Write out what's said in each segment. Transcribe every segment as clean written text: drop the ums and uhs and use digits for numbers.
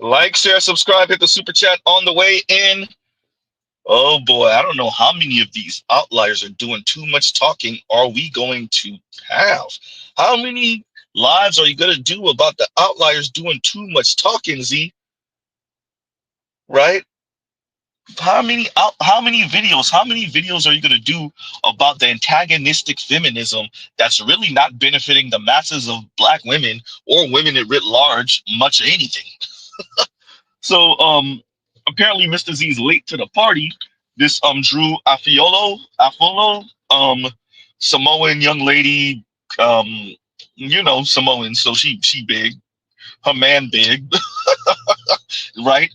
Like, share, subscribe, hit the super chat on the way in. Oh boy, I don't know how many of these outliers are doing too much talking are we going to have. How many lives are you going to do about the outliers doing too much talking, Z? Right? How many videos are you going to do about the antagonistic feminism that's really not benefiting the masses of black women or women at writ large much of anything? So apparently Mr. Z is late to the party. This Drew Afolo, Samoan young lady, um Samoan, so she big, her man big, right?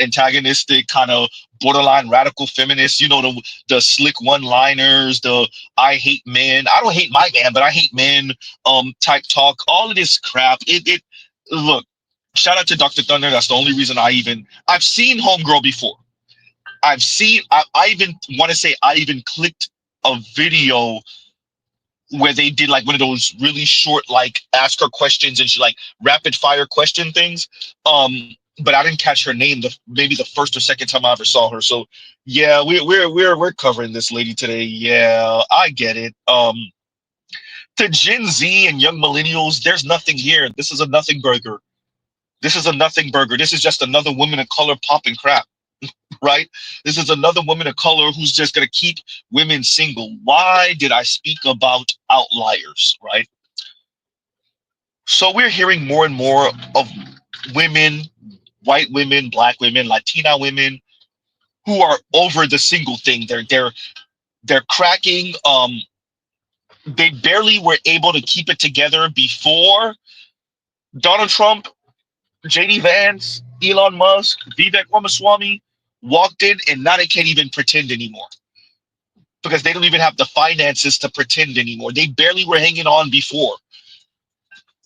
Antagonistic, kind of borderline radical feminist, the slick one-liners, the I hate men. I don't hate my man, but I hate men type talk. All of this crap. It look, shout out to Dr. Thunder. That's the only reason I've seen Homegirl before. I even want to say I even clicked a video where they did like one of those really short, like ask her questions and she like rapid fire question things. But I didn't catch her name maybe the first or second time I ever saw her. So yeah, we're covering this lady today. Yeah, I get it. To Gen Z and young millennials, there's nothing here. This is a nothing burger. This is a nothing burger. This is just another woman of color popping crap, right? This is another woman of color who's just going to keep women single. Why did I speak about outliers, right? So we're hearing more and more of women, white women, black women, Latina women who are over the single thing. They're cracking. They barely were able to keep it together before Donald Trump, JD Vance, Elon Musk, Vivek Ramaswamy walked in, and now they can't even pretend anymore because they don't even have the finances to pretend anymore. They barely were hanging on before.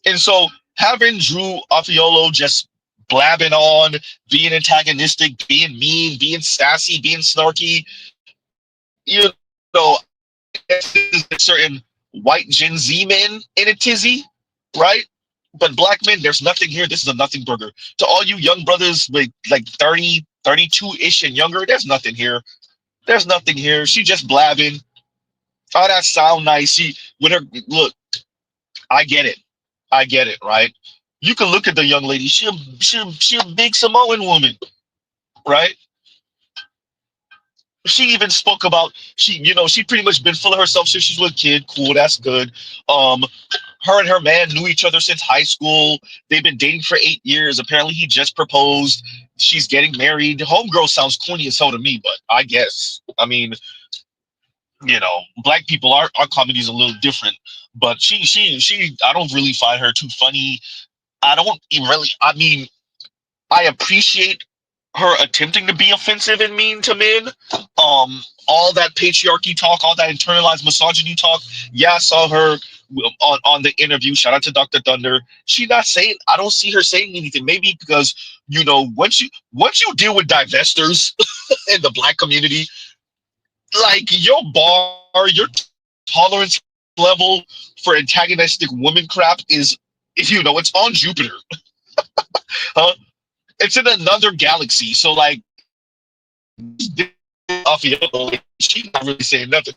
And so having Drew Affiolo just blabbing on, being antagonistic, being mean, being sassy, being snarky, certain white Gen Z men in a tizzy, right? But black men, there's nothing here. This is a nothing burger. To all you young brothers with like 30, 32-ish and younger, there's nothing here. There's nothing here. She just blabbing. Oh, that sound nice. She with her look, I get it. I get it, right? You can look at the young lady. She a big Samoan woman, right? She even spoke about she pretty much been full of herself since she was a kid. Cool, that's good. Um, her and her man knew each other since high school. They've been dating for 8 years. Apparently, he just proposed. She's getting married. Homegirl sounds corny as hell to me, but I guess. I mean, black people, our comedy is a little different. But she I don't really find her too funny. I don't even really. I mean, I appreciate her attempting to be offensive and mean to men. All that patriarchy talk, all that internalized misogyny talk. Yeah, I saw her on the interview. Shout out to Dr. Thunder. She not saying. I don't see her saying anything. Maybe because once you deal with divestors in the black community, like your bar, your tolerance level for antagonistic woman crap is, it's on Jupiter. Huh? It's in another galaxy. So like, she's not really saying nothing,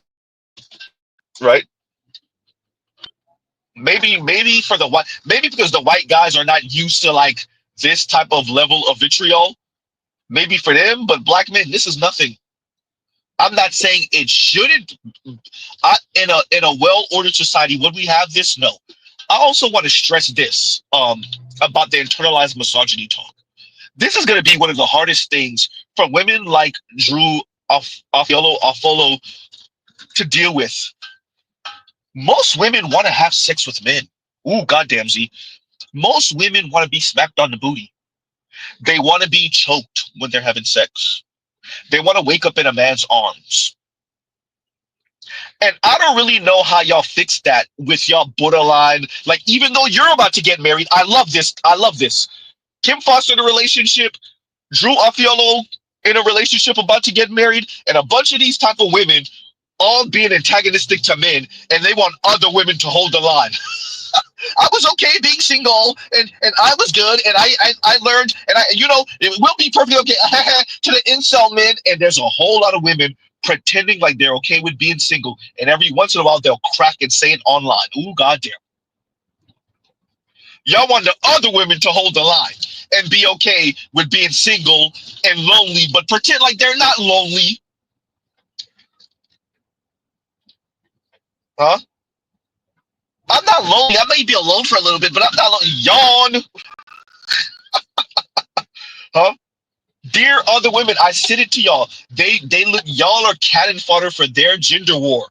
right? Maybe for the white, maybe because the white guys are not used to like this type of level of vitriol. Maybe for them, but black men, this is nothing. I'm not saying it shouldn't. In a well-ordered society, would we have this? No. I also want to stress this about the internalized misogyny talk. This is going to be one of the hardest things for women like Drew Afolo to deal with. Most women want to have sex with men. Ooh, goddamn Z. Most women want to be smacked on the booty. They want to be choked when they're having sex. They want to wake up in a man's arms. And I don't really know how y'all fix that with y'all borderline. Like, even though you're about to get married, I love this. I love this. Kim Foster in a relationship, Drew Affiolo in a relationship about to get married, and a bunch of these type of women all being antagonistic to men, and they want other women to hold the line. I was okay being single, and I was good, and I learned, and it will be perfectly okay to the incel men. And there's a whole lot of women pretending like they're okay with being single, and every once in a while they'll crack and say it online. Ooh, goddamn! Y'all want the other women to hold the line and be okay with being single and lonely, but pretend like they're not lonely, huh? I'm not lonely. I may be alone for a little bit, but I'm not lonely. Yawn, huh? Dear other women, I said it to y'all. They look. Y'all are cannon fodder for their gender war.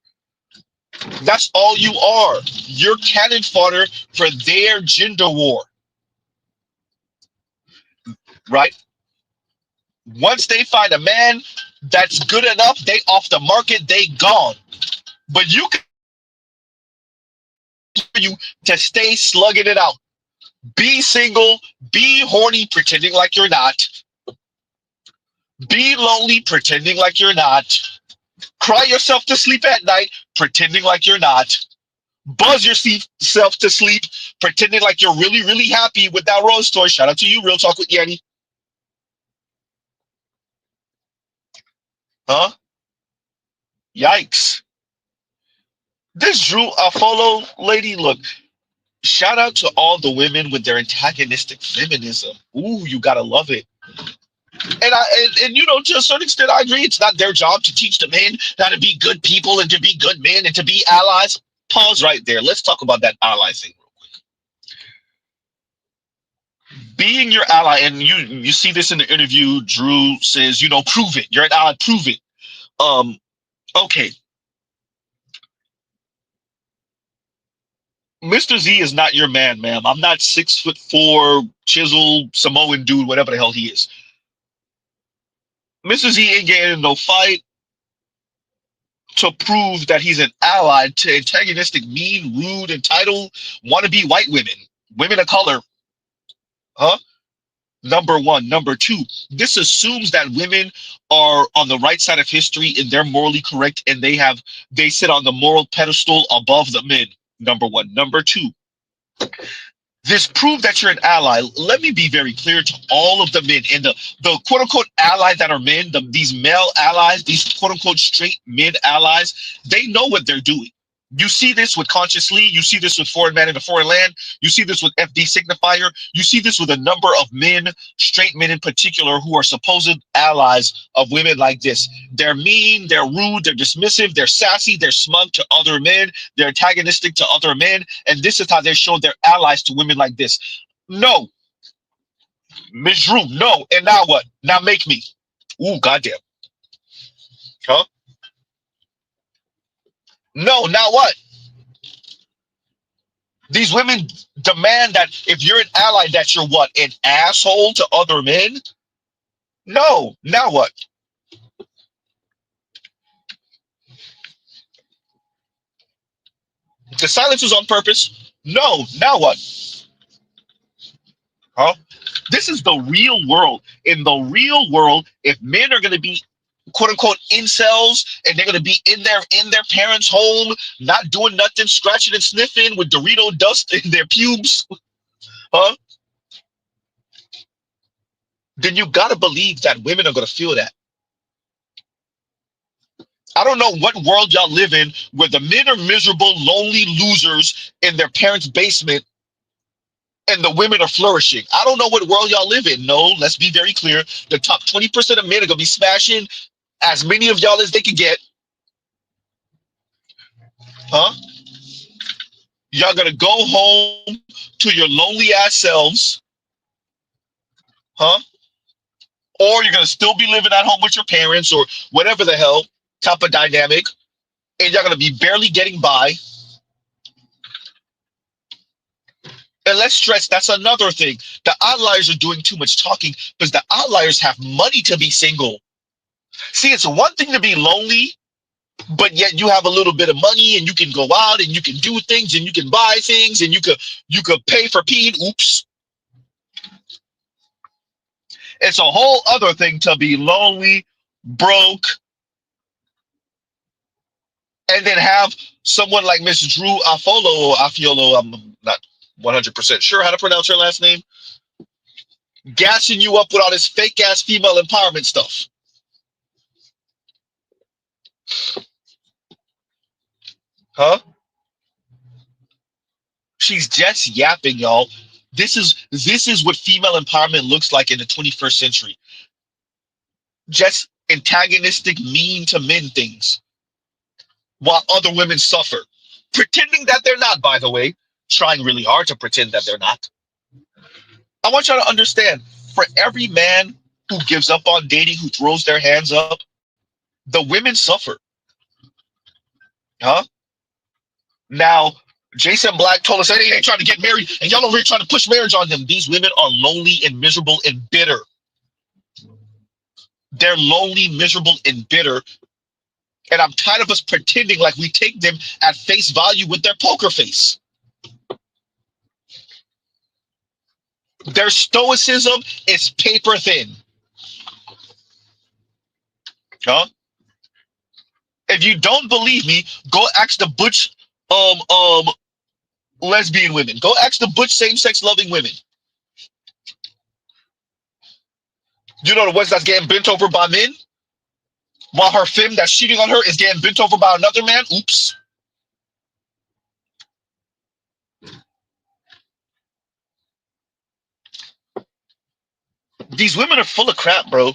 That's all you are. You're cannon fodder for their gender war, right? Once they find a man that's good enough, they off the market. They gone. But you can you to stay slugging it out. Be single. Be horny, pretending like you're not. Be lonely, pretending like you're not. Cry yourself to sleep at night, pretending like you're not. Buzz yourself to sleep, pretending like you're really, really happy with that rose toy. Shout out to you, Real Talk with Yanni. Huh? Yikes. This Drew Afolo lady, look, shout out to all the women with their antagonistic feminism. Ooh, you gotta love it. And to a certain extent, I agree. It's not their job to teach the men how to be good people and to be good men and to be allies. Pause right there. Let's talk about that ally thing. Being your ally, and you see this in the interview. Drew says, prove it. You're an ally. Prove it. Um, okay. Mr. Z is not your man, ma'am. I'm not 6'4", chisel Samoan dude, whatever the hell he is. Mr. Z ain't getting in no fight to prove that he's an ally to antagonistic, mean, rude, entitled, wannabe white women of color. Huh? Number one. Number two, this assumes that women are on the right side of history and they're morally correct and they sit on the moral pedestal above the men. Number one. Number two, this prove that you're an ally. Let me be very clear to all of the men and the quote unquote allies that are men, these male allies, these quote unquote straight men allies, they know what they're doing. You see this with Conscious Lee. You see this with Foreign Man in a Foreign Land. You see this with FD Signifier. You see this with a number of men, straight men in particular, who are supposed allies of women like this. They're mean, they're rude, they're dismissive, they're sassy, they're smug to other men, they're antagonistic to other men, and this is how they show their allies to women like this. No, Ms. Drew, no. And now what? Now make me. Ooh, goddamn. Huh? No, now what? These women demand that if you're an ally, that you're what? An asshole to other men? No. Now what? The silence was on purpose. No. Now what? Huh? This is the real world. In the real world, if men are going to be quote unquote incels and they're going to be in their parents' home, not doing nothing, scratching and sniffing with Dorito dust in their pubes, huh? Then you got to believe that women are going to feel that. I don't know what world y'all live in where the men are miserable, lonely losers in their parents' basement and the women are flourishing. I don't know what world y'all live in. No, let's be very clear. The top 20% of men are going to be smashing as many of y'all as they can get. Huh? Y'all going to go home to your lonely ass selves. Huh? Or you're going to still be living at home with your parents or whatever the hell type of dynamic. And y'all going to be barely getting by. And let's stress, that's another thing. The outliers are doing too much talking because the outliers have money to be single. See, it's one thing to be lonely, but yet you have a little bit of money and you can go out and you can do things and you can buy things and you could pay for peeing. Oops. It's a whole other thing to be lonely, broke, and then have someone like Miss Drew Afolo or Afiolo. I'm not. 100% sure how to pronounce her last name, gassing you up with all this fake ass female empowerment stuff. Huh? She's just yapping, y'all. This is what female empowerment looks like in the 21st century. Just antagonistic, mean to men things while other women suffer. Pretending that they're not, by the way, trying really hard to pretend that they're not. I want y'all to understand, for every man who gives up on dating, who throws their hands up, the women suffer. Huh? Now, Jason Black told us that he ain't trying to get married, and y'all over here trying to push marriage on them. These women are lonely and miserable and bitter. They're lonely, miserable, and bitter. And I'm tired of us pretending like we take them at face value with their poker face. Their stoicism is paper thin. Huh? If you don't believe me, go ask the butch lesbian women. Go ask the butch same-sex loving women. You know the ones that's getting bent over by men? While her femme that's cheating on her is getting bent over by another man? Oops. These women are full of crap, bro.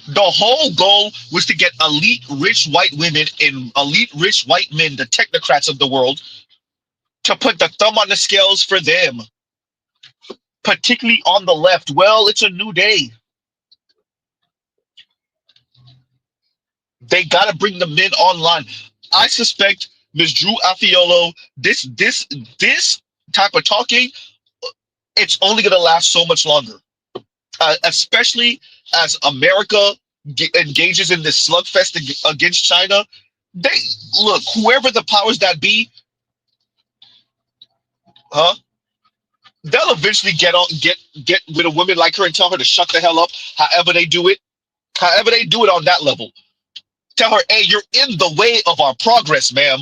The whole goal was to get elite rich white women and elite rich white men, the technocrats of the world, to put the thumb on the scales for them, particularly on the left. Well, it's a new day. They got to bring the men online. I suspect Ms. Drew Affiolo, this type of talking, it's only going to last so much longer, especially as America engages in this slugfest against China. They look, whoever the powers that be, huh? They'll eventually get with a woman like her and tell her to shut the hell up. However they do it, on that level. Tell her, hey, you're in the way of our progress, ma'am.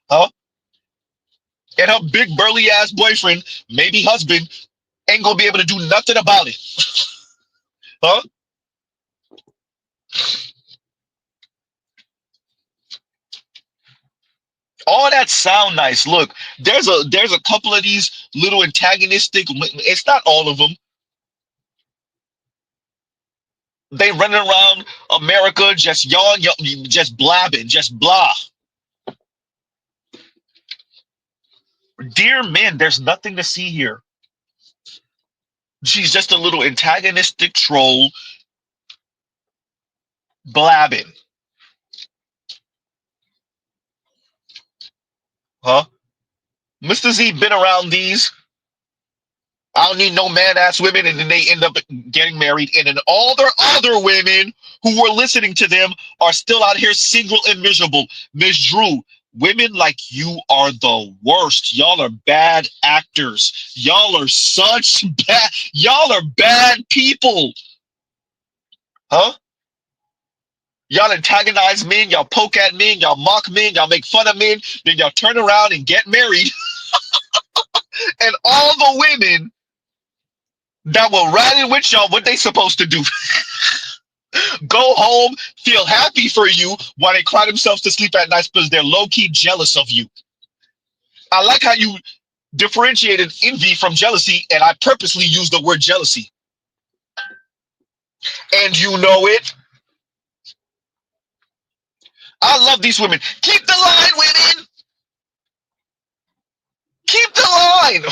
Huh? And her big burly ass boyfriend, maybe husband, ain't gonna be able to do nothing about it. Huh? All that sound nice. Look, there's a couple of these little antagonistic. It's not all of them. They running around America just yawn, just blabbing, just blah. Dear men, there's nothing to see here. She's just a little antagonistic troll blabbing. Huh? Mr. Z been around these. I don't need no man ass women, and then they end up getting married, and then all their other women who were listening to them are still out here single and miserable. Miss Drew, women like you are the worst. Y'all are bad actors. Y'all are such bad. Y'all are bad people. Huh? Y'all antagonize men, y'all poke at men, y'all mock men, y'all make fun of men, then y'all turn around and get married. And all the women that were riding with y'all, what they supposed to do? Go home, feel happy for you while they cry themselves to sleep at night because they're low-key jealous of you. I like how you differentiated envy from jealousy, and I purposely used the word jealousy. And you know it. I love these women. Keep the line, women. Keep the line.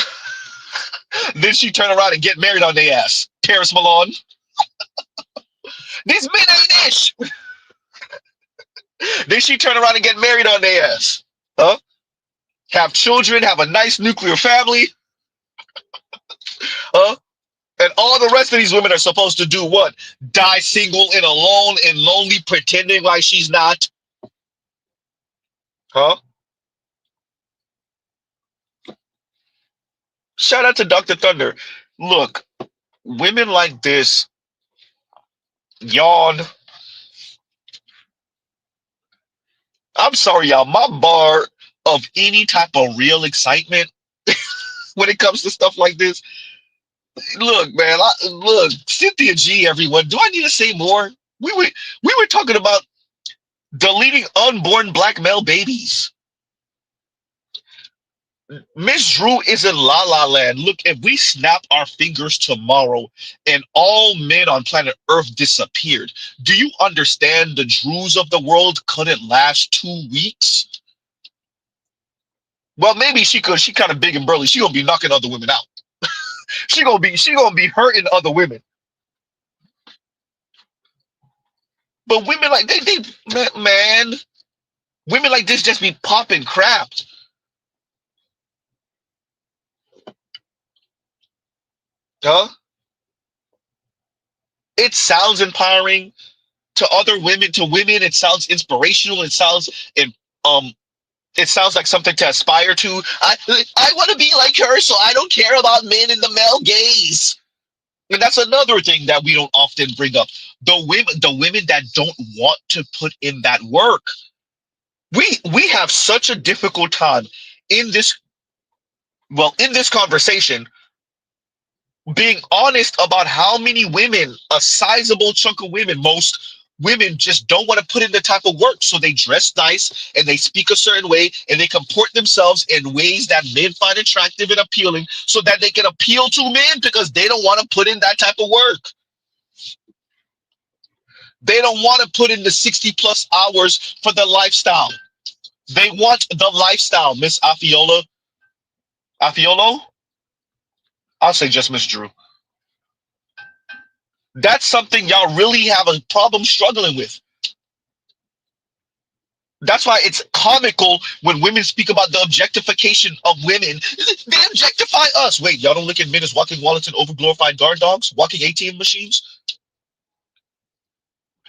Then she turn around and get married on their ass. Paris Milan. These men ain't ish. Then she turn around and get married on their ass. Huh? Have children, have a nice nuclear family. Huh? And all the rest of these women are supposed to do what? Die single and alone and lonely, pretending like she's not. Huh? Shout out to Dr. Thunder. Look, women like this, yawn. I'm sorry, y'all. My bar of any type of real excitement when it comes to stuff like this. Look, man, look, Cynthia G, everyone. Do I need to say more? We were we were talking about deleting unborn black male babies. Miss Drew is in La La Land. Look, if we snap our fingers tomorrow and all men on planet Earth disappeared, do you understand the Drews of the world couldn't last 2 weeks? Well, maybe she could. She kind of big and burly. She gonna be knocking other women out. She gonna be hurting other women. But women like man, women like this just be popping crap. Huh? It sounds empowering to other women. To women, it sounds inspirational. It um it sounds like something to aspire to. I want to be like her, so I don't care about men in the male gaze. And that's another thing that we don't often bring up. The women that don't want to put in that work. We have such a difficult time in this in this conversation being honest about how many women, a sizable chunk of women, most women just don't want to put in the type of work. So they dress nice and they speak a certain way and they comport themselves in ways that men find attractive and appealing so that they can appeal to men because they don't want to put in that type of work. They don't want to put in the 60 plus hours for the lifestyle. They want the lifestyle, Miss Afiola. Afiolo? I'll say just Miss Drew. That's something y'all really have a problem struggling with. That's why it's comical when women speak about the objectification of women. They objectify us. Wait, y'all don't look at men as walking wallets and overglorified guard dogs, walking ATM machines?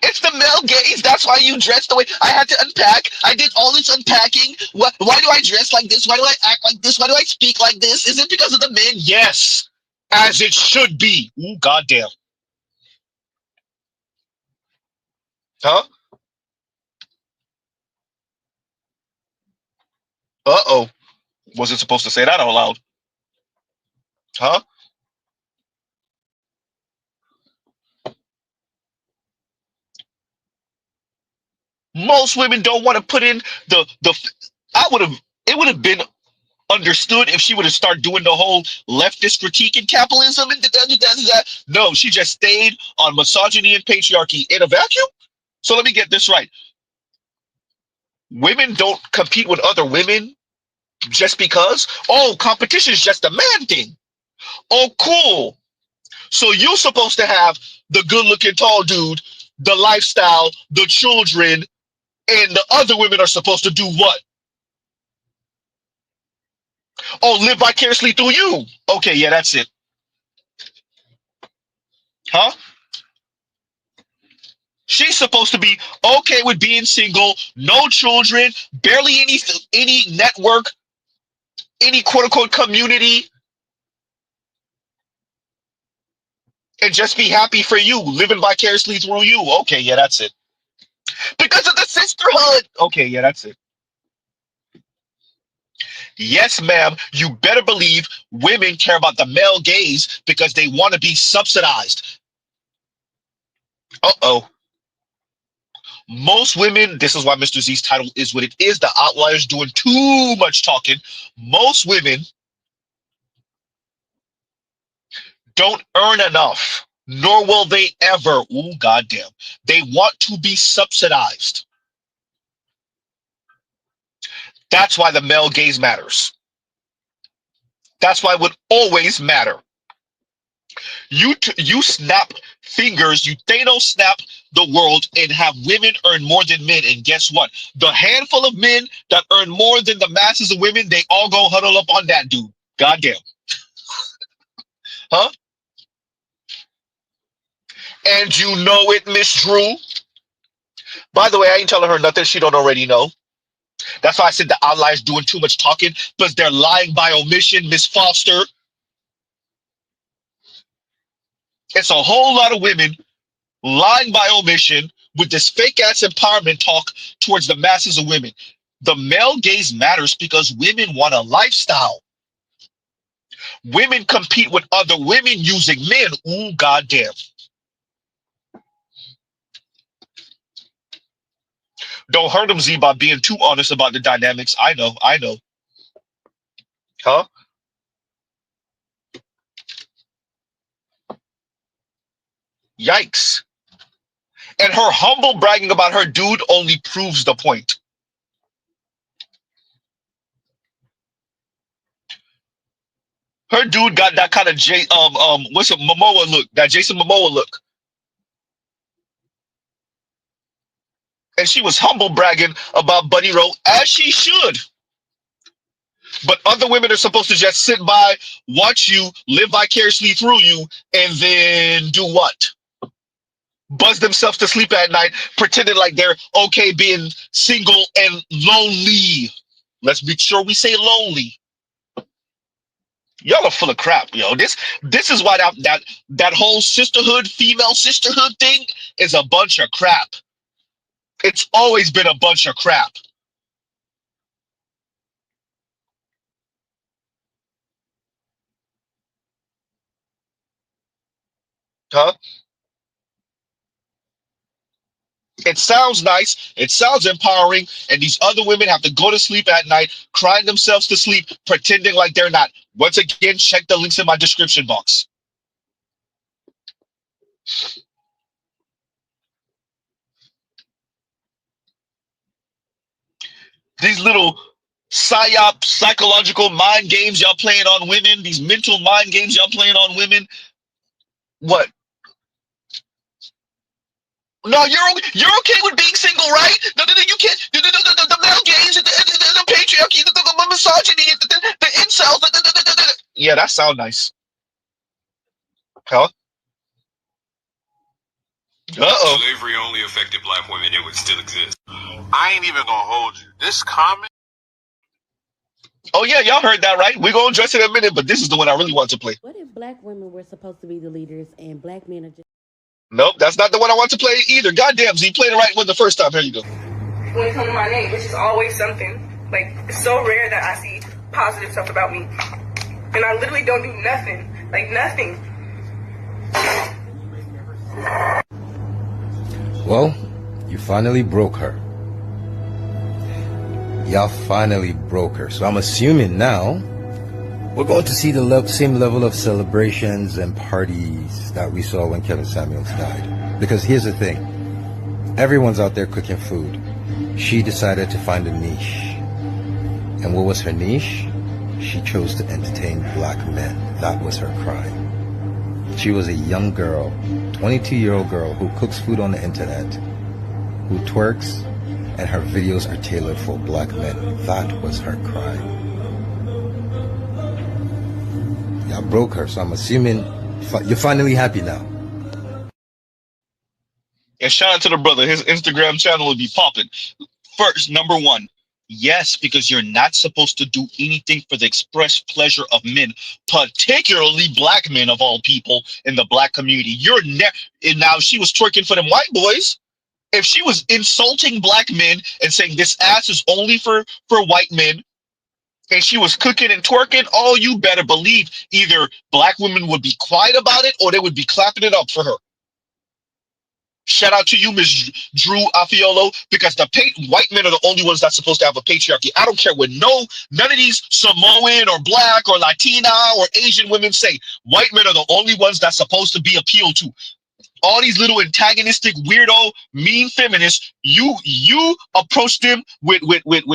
It's the male gaze. That's why you dress the way. I had to unpack. I did all this unpacking. Why do I dress like this? Why do I act like this? Why do I speak like this? Is it because of the men? Yes, as it should be. Ooh, goddamn. Huh? Uh-oh. Wasn't supposed to say that out loud. Huh? Most women don't want to put in the. I would have. It would have been understood if she would have started doing the whole leftist critique in capitalism and that. No, she just stayed on misogyny and patriarchy in a vacuum. So let me get this right. Women don't compete with other women just because. Oh, competition is just a man thing. Oh, cool. So you're supposed to have the good-looking tall dude, the lifestyle, the children, and the other women are supposed to do what? Oh, live vicariously through you. Okay, yeah, that's it. Huh? She's supposed to be okay with being single, no children, barely any network, any quote unquote community, and just be happy for you, living vicariously through you. Okay, yeah, that's it. Because of the sisterhood. Okay, yeah, that's it. Yes, ma'am. You better believe women care about the male gaze because they want to be subsidized. Uh-oh. Most women, this is why Mr. Z's title is what it is. The outliers doing too much talking. Most women don't earn enough, nor will they ever. Ooh, goddamn. They want to be subsidized. That's why the male gaze matters. That's why it would always matter. You snap fingers, you Thanos snap the world and have women earn more than men. And guess what? The handful of men that earn more than the masses of women, they all go huddle up on that dude. Goddamn. Huh? And you know it, Miss Drew. By the way, I ain't telling her nothing she don't already know. That's why I said the outliers doing too much talking because they're lying by omission, Miss Foster. It's a whole lot of women lying by omission with this fake ass empowerment talk towards the masses of women. The male gaze matters because women want a lifestyle. Women compete with other women using men. Ooh, goddamn. Don't hurt them, Z, by being too honest about the dynamics. I know, I know. Huh? Yikes. And her humble bragging about her dude only proves the point. Her dude got that kind of what's it, Momoa look, that Jason Momoa look. And she was humble bragging about Buddy Rowe, as she should. But other women are supposed to just sit by, watch you, live vicariously through you, and then do what? Buzz themselves to sleep at night, pretending like they're okay being single and lonely. Let's be sure we say lonely. Y'all are full of crap, yo. This is why that whole sisterhood, female sisterhood thing is a bunch of crap. It's always been a bunch of crap. Huh? It sounds nice. It sounds empowering. And these other women have to go to sleep at night, crying themselves to sleep, pretending like they're not. Once again, check the links in my description box. These little psyop, psychological mind games y'all playing on women, these mental mind games y'all playing on women. What? No, you're okay with being single, right? No, you can't. The male gaze, the patriarchy, the misogyny, the incels. Yeah, that sound nice. Huh? Uh-oh. Slavery only affected black women, it would still exist. I ain't even gonna hold you. This comment. Oh yeah, y'all heard that right. We're gonna address it in a minute, but this is the one I really want to play. What if black women were supposed to be the leaders and black men are just... Nope, that's not the one I want to play either. Goddamn, Z, play the right one the first time. Here you go. When it comes to my name, which is always something. Like, it's so rare that I see positive stuff about me. And I literally don't do nothing. Like, nothing. Well, you finally broke her. Y'all finally broke her. So I'm assuming now we're going to see the same level of celebrations and parties that we saw when Kevin Samuels died. Because here's the thing. Everyone's out there cooking food. She decided to find a niche. And what was her niche? She chose to entertain black men. That was her crime. She was a young girl, 22-year-old girl who cooks food on the internet, who twerks, and her videos are tailored for black men. That was her crime. Y'all broke her, so I'm assuming you're finally happy now. And shout out to the brother. His Instagram channel will be popping. First, number one, yes, because you're not supposed to do anything for the express pleasure of men, particularly black men of all people in the black community. And now she was twerking for them white boys. If she was insulting black men and saying this ass is only for white men, and she was cooking and twerking, oh, you better believe either black women would be quiet about it or they would be clapping it up for her. Shout out to you, Ms. Drew Afiolo, because white men are the only ones that's supposed to have a patriarchy. I don't care what none of these Samoan or black or Latina or Asian women say. White men are the only ones that's supposed to be appealed to. All these little antagonistic, weirdo, mean feminists, you approach them with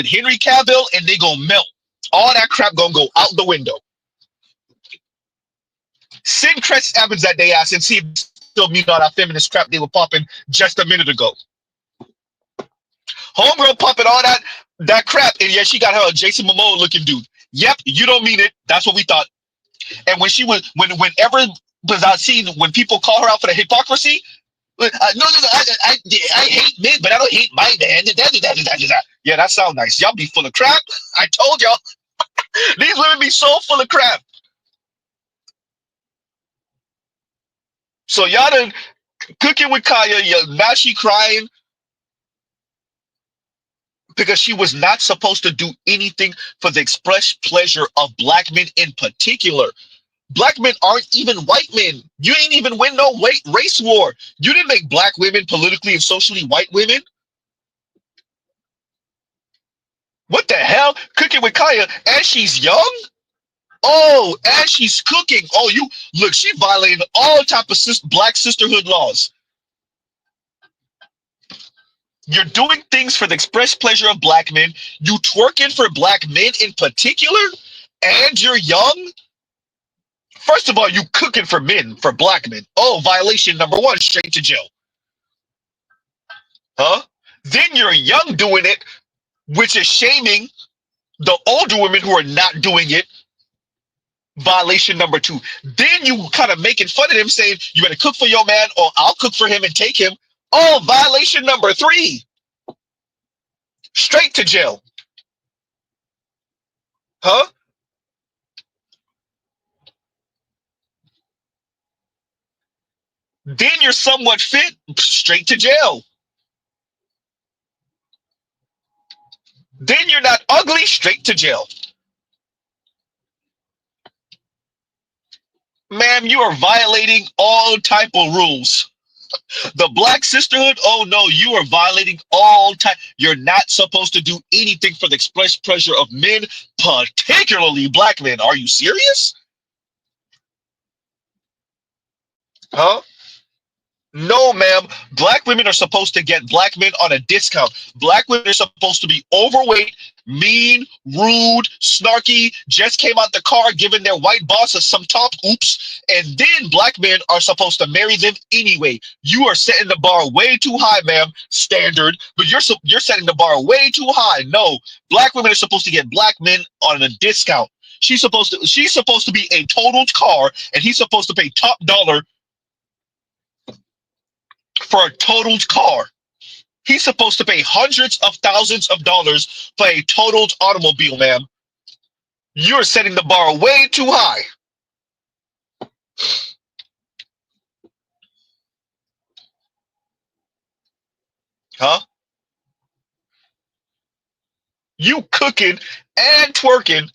Henry Cavill and they gonna melt. All that crap gonna go out the window. Send Chris Evans that day ass and see if still mean all that feminist crap they were popping just a minute ago. Homegirl popping all that crap, and yeah, she got her a Jason Momoa looking dude. Yep, you don't mean it. That's what we thought. And when she was whenever was I seen when people call her out for the hypocrisy, no, I hate men, but I don't hate my man. Yeah, that sounds nice. Y'all be full of crap. I told y'all. These women be so full of crap. So y'all done cooking with Kaya. Now she crying because she was not supposed to do anything for the express pleasure of black men in particular. Black men aren't even white men. You ain't even win no race war. You didn't make black women politically and socially white women. What the hell? Cooking with Kaya, and she's young? Oh, and she's cooking. Oh, you look, she violated all type of black sisterhood laws. You're doing things for the express pleasure of black men. You twerking for black men in particular, and you're young. First of all, you cooking for men, for black men. Oh, violation number one, straight to jail. Huh? Then you're young doing it, which is shaming the older women who are not doing it. Violation number two. Then you kind of making fun of them, saying you better cook for your man, or I'll cook for him and take him. Oh, violation number three. Straight to jail. Huh? Then you're somewhat fit, straight to jail. Then you're not ugly, straight to jail. Ma'am, you are violating all type of rules. The black sisterhood, oh no, you are violating all type. You're not supposed to do anything for the express pleasure of men, particularly black men. Are you serious? Huh? No, ma'am. Black women are supposed to get black men on a discount. Black women are supposed to be overweight, mean, rude, snarky, just came out the car giving their white bosses some top oops, and then black men are supposed to marry them anyway. You are setting the bar way too high, ma'am, standard, but you're setting the bar way too high. No, black women are supposed to get black men on a discount. She's supposed to be a totaled car, and he's supposed to pay top dollar for a totaled car. He's supposed to pay hundreds of thousands of dollars for a totaled automobile, ma'am. You're setting the bar way too high. Huh? You cooking and twerking,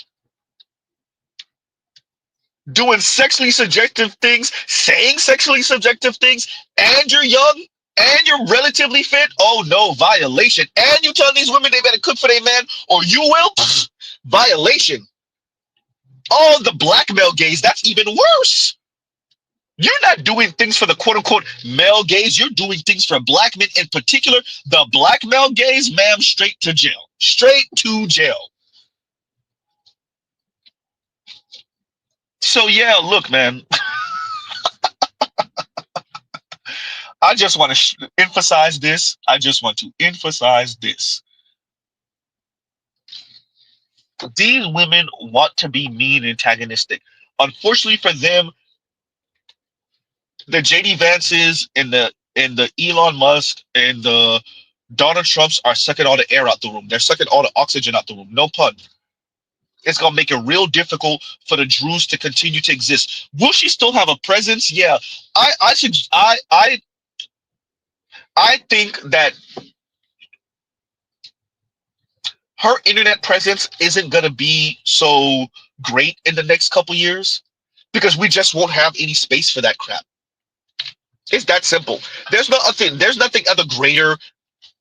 doing sexually subjective things, saying sexually subjective things, and you're young, and you're relatively fit. Oh no, violation. And you telling these women they better cook for their man, or you will? Pfft, violation. Oh, the black male gaze, that's even worse. You're not doing things for the quote unquote male gaze. You're doing things for black men in particular. The black male gaze, ma'am, straight to jail. Straight to jail. So yeah, look, man. I just want to emphasize this. I just want to emphasize this. These women want to be mean, antagonistic. Unfortunately for them, the JD Vances and the Elon Musk and the Donald Trumps are sucking all the air out the room. They're sucking all the oxygen out the room. No pun. It's gonna make it real difficult for the Drews to continue to exist. Will she still have a presence? Yeah. I think that her internet presence isn't gonna be so great in the next couple years because we just won't have any space for that crap. It's that simple. There's nothing other greater.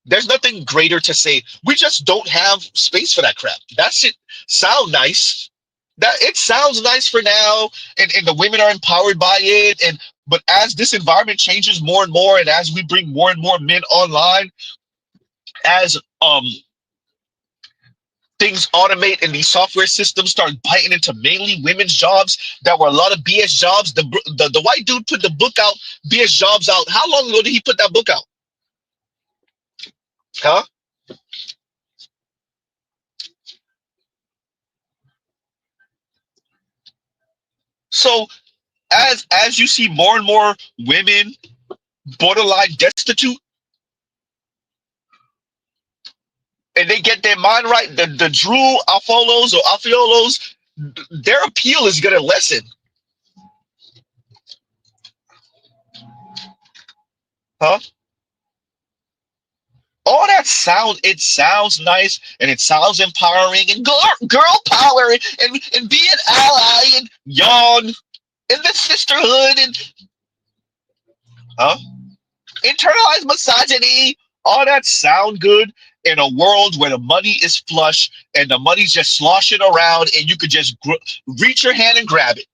There's nothing greater to say. We just don't have space for that crap. That's it. Sound nice. That it sounds nice for now, and the women are empowered by it. But as this environment changes more and more, and as we bring more and more men online, as things automate and these software systems start biting into mainly women's jobs that were a lot of BS jobs. The white dude put the book out, BS jobs out. How long ago did he put that book out? Huh? So as you see more and more women borderline destitute, and they get their mind right, the Drew Alfolos or Alfiolos, their appeal is gonna lessen. Huh? All that it sounds nice and it sounds empowering and girl power and be an ally and yawn and the sisterhood and huh? Internalized misogyny, all that sound good in a world where the money is flush and the money's just sloshing around and you could just reach your hand and grab it.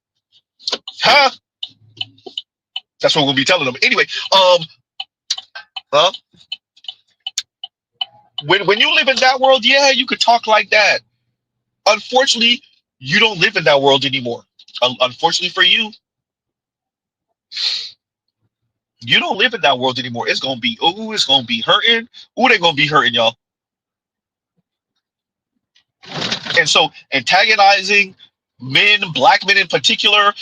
Huh? That's what we'll be telling them. Anyway, huh? When you live in that world, yeah, you could talk like that. Unfortunately, you don't live in that world anymore. Unfortunately for you, you don't live in that world anymore. It's gonna be it's gonna be hurting. Ooh, they gonna be hurting, y'all. And so antagonizing men, black men in particular,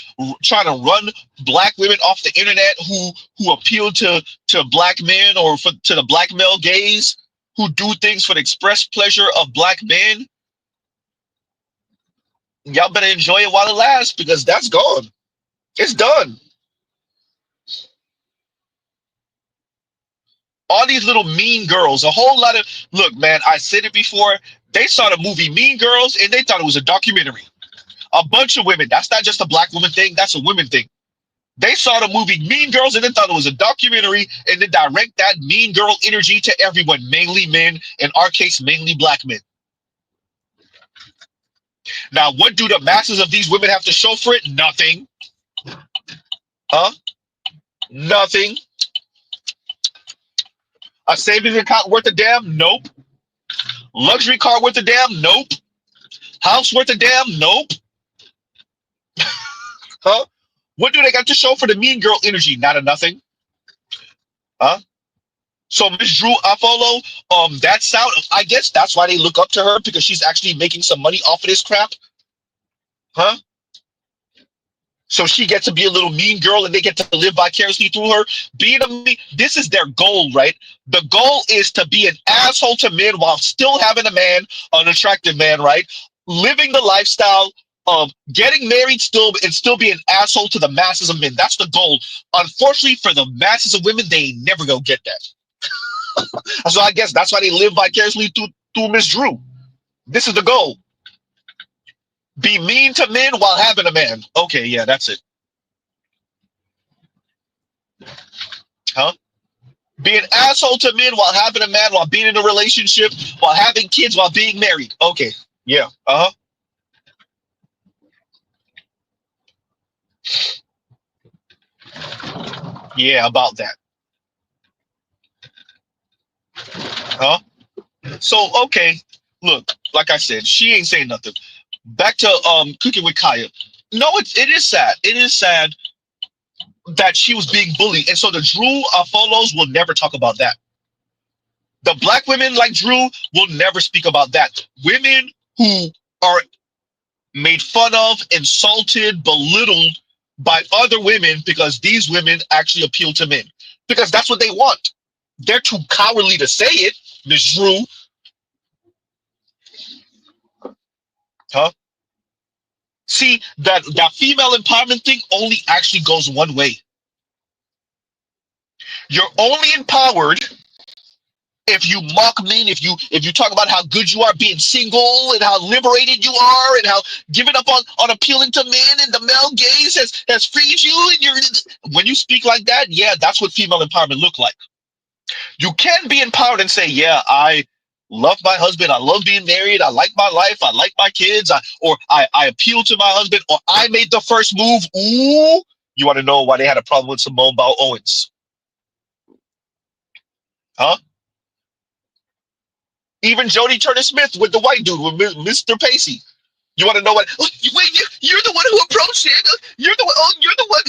trying to run black women off the internet who appeal to black men or to the black male gaze, who do things for the express pleasure of black men. Y'all better enjoy it while it lasts because that's gone. It's done. All these little mean girls, a whole lot of look, man. I said it before. They saw the movie Mean Girls and they thought it was a documentary. A bunch of women. That's not just a black woman thing. That's a women thing. They saw the movie Mean Girls and they thought it was a documentary and then direct that mean girl energy to everyone, mainly men, in our case, mainly black men. Now, what do the masses of these women have to show for it? Nothing. Huh? Nothing. A savings account worth a damn? Nope. Luxury car worth a damn? Nope. House worth a damn? Nope. Huh? What do they got to show for the mean girl energy? Not a nothing. Huh? So Miss Drew Afolo, that sound, I guess that's why they look up to her because she's actually making some money off of this crap. Huh? So she gets to be a little mean girl and they get to live vicariously through her. This is their goal, right? The goal is to be an asshole to men while still having a man, an attractive man, right? Living the lifestyle of getting married still and still be an asshole to the masses of men. That's the goal. Unfortunately for the masses of women, they never go get that. So I guess that's why they live vicariously through Miss Drew. This is the goal. Be mean to men while having a man. Okay, yeah, that's it. Huh? Be an asshole to men while having a man, while being in a relationship, while having kids, while being married. Okay, yeah, yeah, about that. Huh? So okay, look, like I said, she ain't saying nothing. Back to cooking with Kaya. No, it is sad. It is sad that she was being bullied, and so the Drew follows will never talk about that. The black women like Drew will never speak about that. Women who are made fun of, insulted, belittled by other women because these women actually appeal to men because that's what they want. They're too cowardly to say it, Miss Drew. Huh? See, that female empowerment thing only actually goes one way. You're only empowered if you mock men, if you talk about how good you are being single and how liberated you are and how giving up on appealing to men and the male gaze has freed you and you're when you speak like that, yeah, that's what female empowerment look like. You can be empowered and say, yeah, I love my husband, I love being married, I like my life, I like my kids, I appeal to my husband, or I made the first move. Ooh, you want to know why they had a problem with Simone Biles Owens? Huh? Even Jodie Turner-Smith with the white dude, with Mr. Pacey. You want to know what? Oh, wait, you're the one who approached it. You're the one. Oh, you're the one.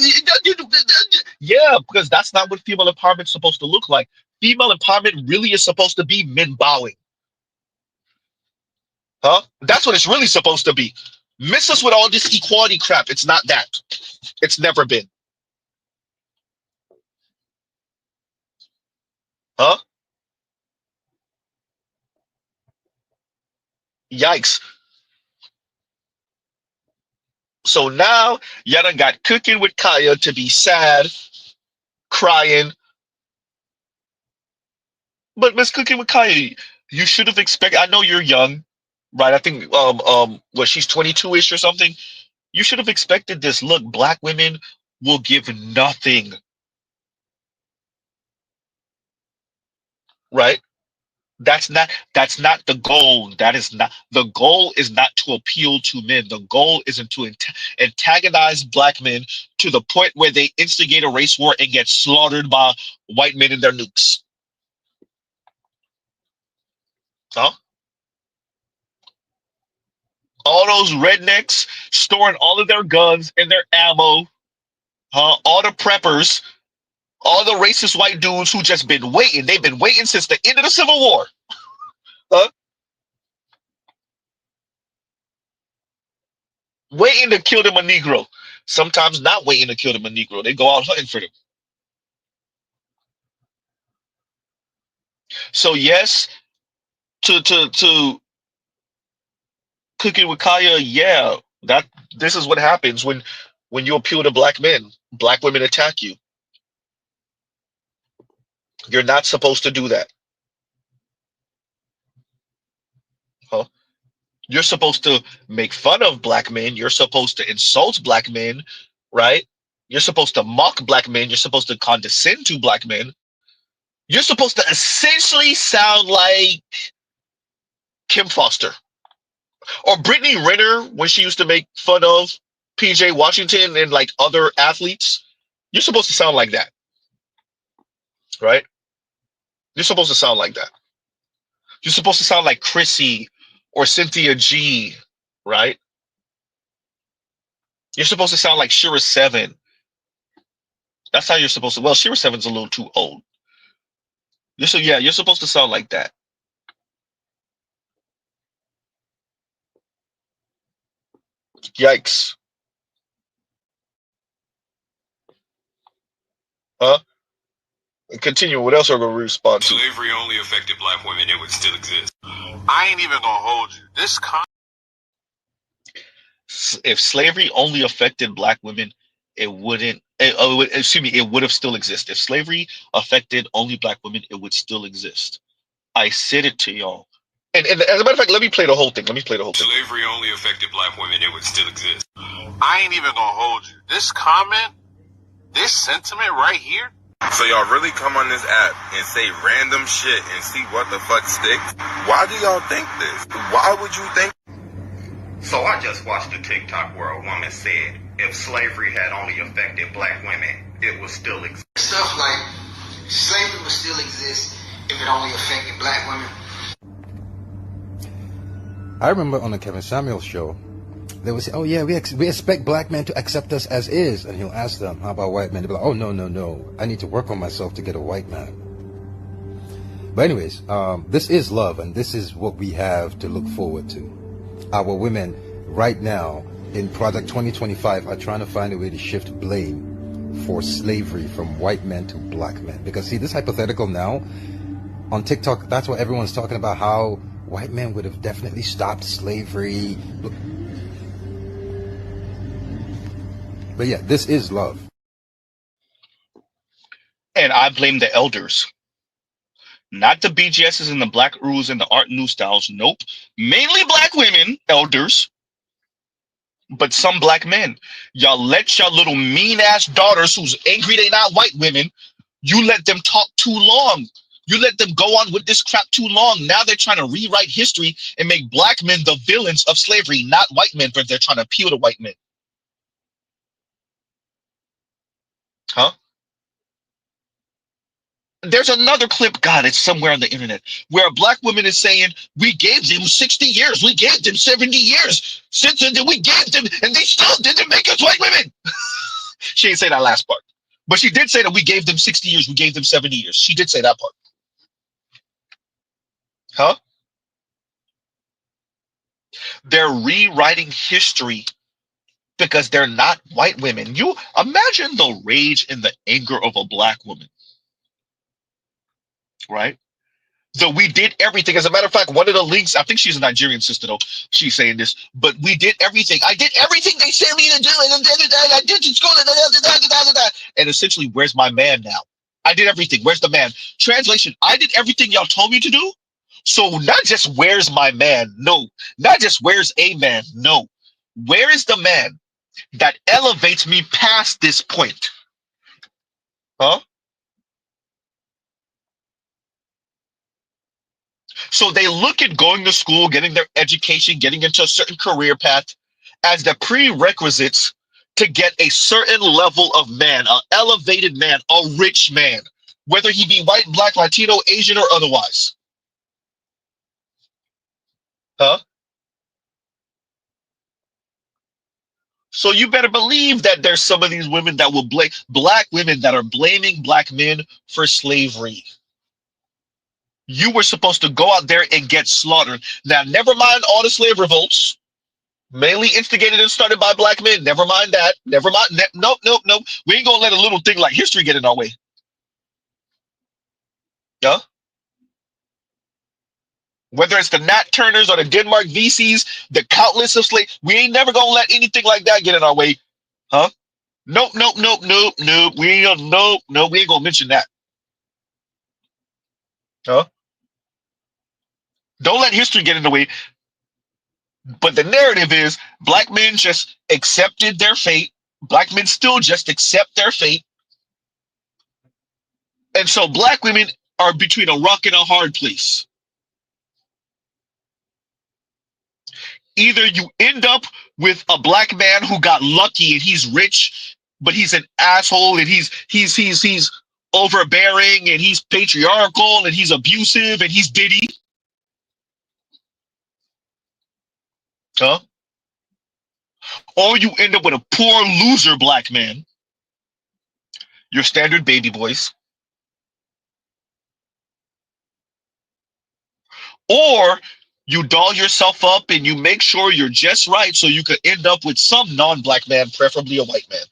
Yeah, because that's not what female empowerment is supposed to look like. Female empowerment really is supposed to be men bowing. Huh? That's what it's really supposed to be. Miss us with all this equality crap. It's not that. It's never been. Huh? Yikes. So now y'all done got cooking with Kaya to be sad, crying, But Miss Cookie Makai, you should have expected. I know you're young, right? I think what she's 22-ish or something. You should have expected this. Look, black women will give nothing, right? That's not the goal. That is not the goal. Is not to appeal to men. The goal isn't to antagonize black men to the point where they instigate a race war and get slaughtered by white men in their nukes. Huh? All those rednecks storing all of their guns and their ammo. Huh? All the preppers, all the racist white dudes who just been waiting. They've been waiting since the end of the Civil War. Huh? Waiting to kill them a Negro. Sometimes not waiting to kill them a Negro. They go out hunting for them. So yes, to Cooking with Kaya, yeah, that this is what happens when you appeal to black men. Black women attack you. You're not supposed to do that. Huh? You're supposed to make fun of black men. You're supposed to insult black men, right? You're supposed to mock black men. You're supposed to condescend to black men. You're supposed to essentially sound like Kim Foster or Brittany Renner when she used to make fun of PJ Washington and like other athletes. You're supposed to sound like that, right? You're supposed to sound like that. You're supposed to sound like Chrissy or Cynthia G, right? You're supposed to sound like Shira Seven. That's how you're supposed to. Well, Shira Seven's a little too old. You're supposed to sound like that. Yikes. Huh? And continue. What else are we going to respond to? Slavery only affected black women, it would still exist. I ain't even gonna hold you. If slavery only affected black women, it wouldn't. Excuse me. It would have still existed. If slavery affected only black women, it would still exist. I said it to y'all. And as a matter of fact, let me play the whole thing. Slavery only affected black women, it would still exist. I ain't even gonna hold you. This comment, this sentiment right here. So y'all really come on this app and say random shit and see what the fuck sticks? Why do y'all think this? Why would you think? So I just watched a TikTok where a woman said, if slavery had only affected black women, it would still exist. Stuff like slavery would still exist if it only affected black women. I remember on the Kevin Samuels show, they would say, oh yeah, we expect black men to accept us as is. And he'll ask them, how about white men? They'll be like, oh no, I need to work on myself to get a white man. But anyways, this is love, and this is what we have to look forward to. Our women right now in Project 2025 are trying to find a way to shift blame for slavery from white men to black men. Because see, this hypothetical now, on TikTok, that's what everyone's talking about, how white men would have definitely stopped slavery. But yeah, this is love. And I blame the elders. Not the BGSs and the black rules and the art new styles. Nope. Mainly black women, elders, but some black men. Y'all let your little mean ass daughters who's angry they not white women, you let them talk too long. You let them go on with this crap too long. Now they're trying to rewrite history and make black men the villains of slavery, not white men, but they're trying to appeal to white men. Huh? There's another clip, God, it's somewhere on the internet, where a black woman is saying, we gave them 60 years, we gave them 70 years, since then we gave them, and they still didn't make us white women. She didn't say that last part, but she did say that we gave them 60 years, we gave them 70 years. She did say that part. Huh? They're rewriting history because they're not white women. You imagine the rage and the anger of a black woman. Right? So we did everything. As a matter of fact, one of the links, I think she's a Nigerian sister though, she's saying this, but we did everything. I did everything they said me to do, and I did in school, and essentially, where's my man now? I did everything. Where's the man? Translation, I did everything y'all told me to do. So not just where's my man? No. Not just where's a man? No. Where is the man that elevates me past this point? Huh? So they look at going to school, getting their education, getting into a certain career path as the prerequisites to get a certain level of man, an elevated man, a rich man, whether he be white, black, Latino, Asian, or otherwise. Huh? So you better believe that there's some of these women that will blame black women that are blaming black men for slavery. You were supposed to go out there and get slaughtered. Now, never mind all the slave revolts, mainly instigated and started by black men. Never mind that. Never mind. Nope, nope, nope. We ain't gonna let a little thing like history get in our way. Yeah. Whether it's the Nat Turners or the Denmark VCs, the countless of slaves, we ain't never gonna let anything like that get in our way. Huh? Nope, nope, nope, nope, nope. We ain't gonna, nope, nope. We ain't gonna mention that. Huh? Don't let history get in the way. But the narrative is black men just accepted their fate. Black men still just accept their fate. And so black women are between a rock and a hard place. Either you end up with a black man who got lucky and he's rich, but he's an asshole and he's overbearing and he's patriarchal and he's abusive and he's Diddy. Huh? Or you end up with a poor loser black man, your standard baby boys. Or you doll yourself up and you make sure you're just right so you could end up with some non-black man, preferably a white man.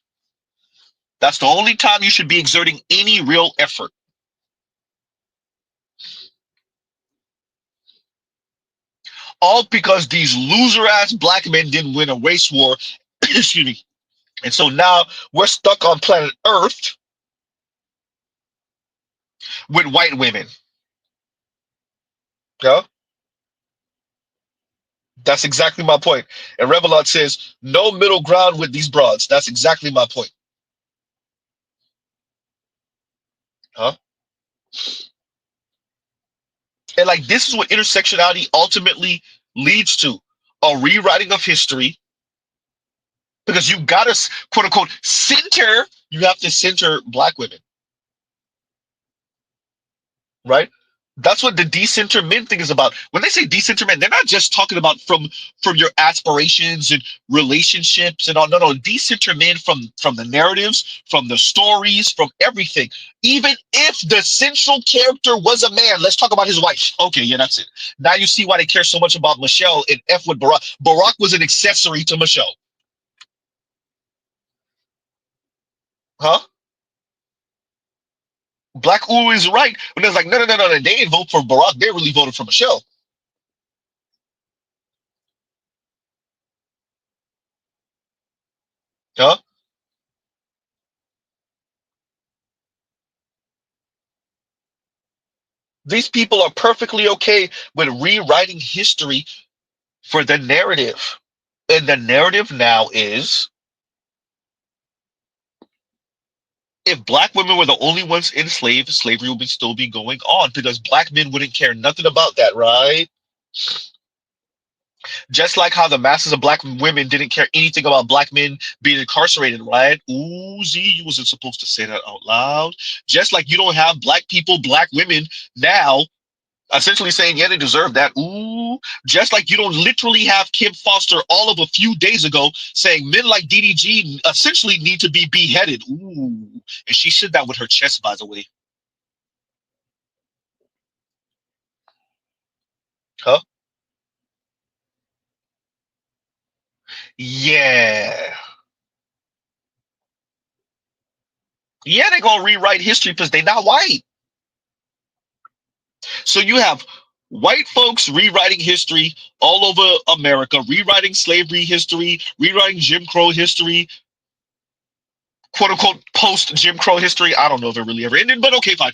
That's the only time you should be exerting any real effort. All because these loser-ass black men didn't win a race war. Excuse me. And so now we're stuck on planet Earth with white women. Yeah? That's exactly my point. And Revelot says, no middle ground with these broads. That's exactly my point. Huh? And like this is what intersectionality ultimately leads to, a rewriting of history, because you gotta quote unquote center, you have to center black women, right? That's what the decenter men thing is about. When they say decenter men, they're not just talking about from your aspirations and relationships and all. No, no, decenter men from the narratives, from the stories, from everything. Even if the central character was a man, let's talk about his wife. Okay, yeah, that's it. Now you see why they care so much about Michelle and F with Barack. Barack was an accessory to Michelle. Huh? Black Ooh is right. When it's like, no, no, no, no, they didn't vote for Barack. They really voted for Michelle. Huh? These people are perfectly okay with rewriting history for the narrative. And the narrative now is if black women were the only ones enslaved, slavery would still be going on because black men wouldn't care nothing about that, right? Just like how the masses of black women didn't care anything about black men being incarcerated, right? Ooh, Z, you wasn't supposed to say that out loud. Just like you don't have black people, black women now essentially saying, yeah, they deserve that. Ooh, just like you don't literally have Kim Foster all of a few days ago saying men like DDG essentially need to be beheaded. Ooh, and she said that with her chest, by the way. Huh? Yeah. Yeah, they're gonna rewrite history because they're not white. So you have white folks rewriting history all over America, rewriting slavery history, rewriting Jim Crow history, quote unquote post Jim Crow history. I don't know if it really ever ended, but okay, fine.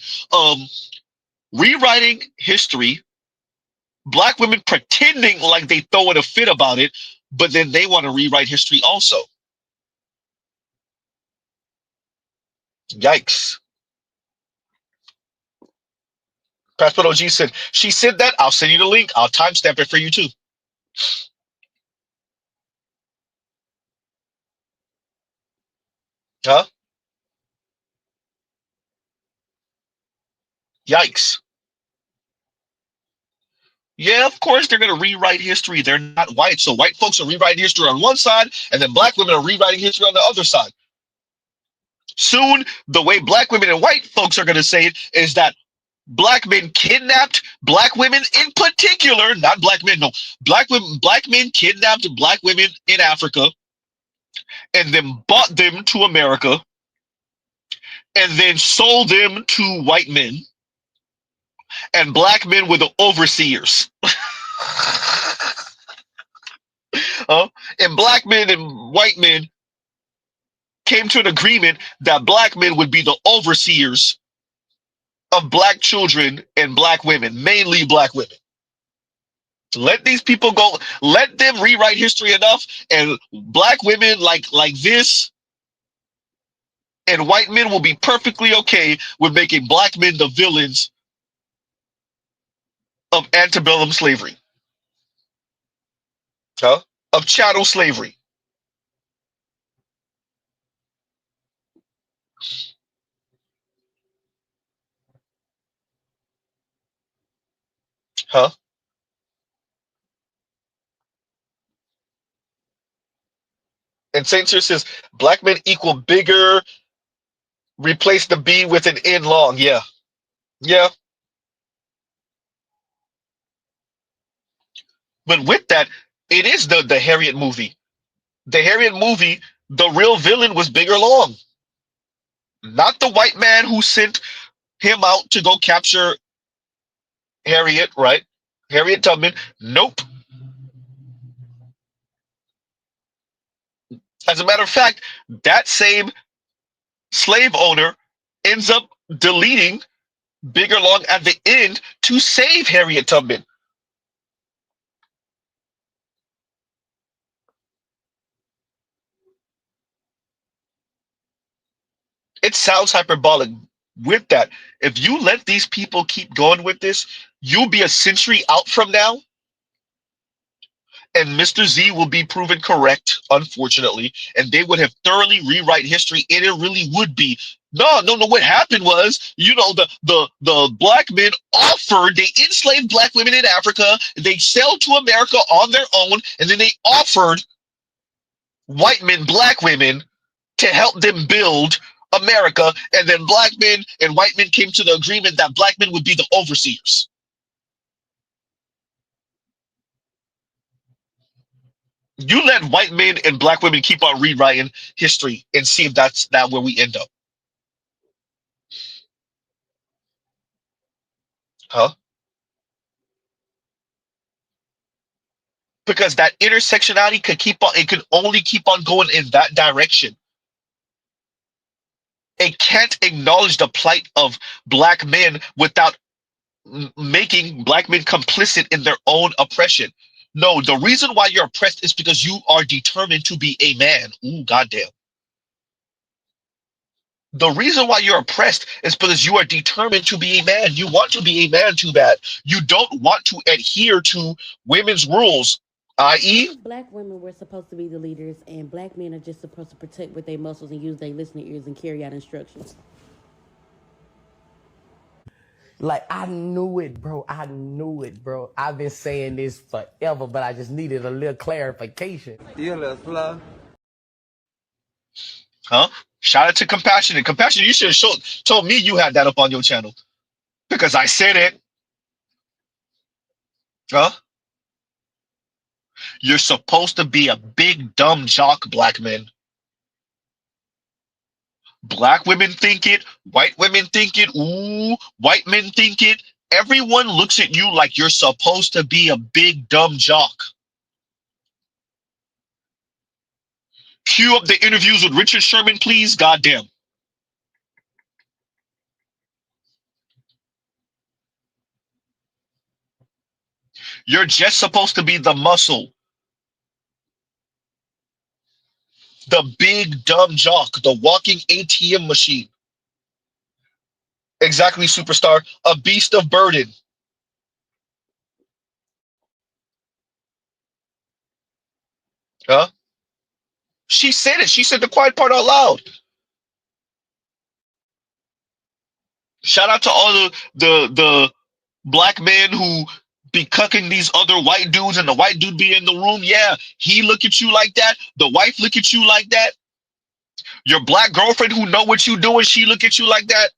Rewriting history, black women pretending like they throwing a fit about it, but then they want to rewrite history also. Yikes. Passport OG said, she said that. I'll send you the link. I'll timestamp it for you too. Huh? Yikes. Yeah, of course they're going to rewrite history. They're not white. So white folks are rewriting history on one side, and then black women are rewriting history on the other side. Soon, the way black women and white folks are going to say it is that black men kidnapped black women in particular, not black men, no. Black men kidnapped black women in Africa and then bought them to America and then sold them to white men, and black men were the overseers. And black men and white men came to an agreement that black men would be the overseers of black children and black women, mainly black women. Let these people go. Let them rewrite history enough, and black women like this and white men will be perfectly okay with making black men the villains of antebellum slavery, of chattel slavery. Huh? And Saint Cyr says black men equal bigger. Replace the B with an N long. Yeah. Yeah. But with that, it is the Harriet movie. The Harriet movie, the real villain was Bigger Long, not the white man who sent him out to go capture Harriet, right? Harriet Tubman. Nope. As a matter of fact, that same slave owner ends up deleting Bigger Long at the end to save Harriet Tubman. It sounds hyperbolic. With that, if you let these people keep going with this, you'll be a century out from now, and Mr. Z will be proven correct, unfortunately, and they would have thoroughly rewrite history, and it really would be. No. What happened was, the black men offered, they enslaved black women in Africa, they sailed to America on their own, and then they offered white men, black women, to help them build America, and then black men and white men came to the agreement that black men would be the overseers. You let white men and black women keep on rewriting history and see if that's not where we end up. Huh? Because that intersectionality could only keep on going in that direction. It can't acknowledge the plight of black men without making black men complicit in their own oppression. No, the reason why you're oppressed is because you are determined to be a man. Ooh, goddamn. The reason why you're oppressed is because you are determined to be a man. You want to be a man too bad. You don't want to adhere to women's rules, i.e., Black women were supposed to be the leaders, and black men are just supposed to protect with their muscles and use their listening ears and carry out instructions. Like, I knew it, bro. I knew it, bro. I've been saying this forever, but I just needed a little clarification. You a little slow. huh? Shout out to Compassionate. Compassionate, you should have told me you had that up on your channel because I said it. Huh? You're supposed to be a big dumb jock, black men. Black women think it, white women think it, ooh, white men think it. Everyone looks at you like you're supposed to be a big dumb jock. Cue up the interviews with Richard Sherman, please. Goddamn. You're just supposed to be the muscle, the big dumb jock, the walking ATM machine. Exactly, superstar. A beast of burden. Huh? She said it. She said the quiet part out loud. Shout out to all the black men who be cucking these other white dudes and the white dude be in the room. Yeah, he look at you like that. The wife look at you like that. Your black girlfriend who know what you doing, she look at you like that.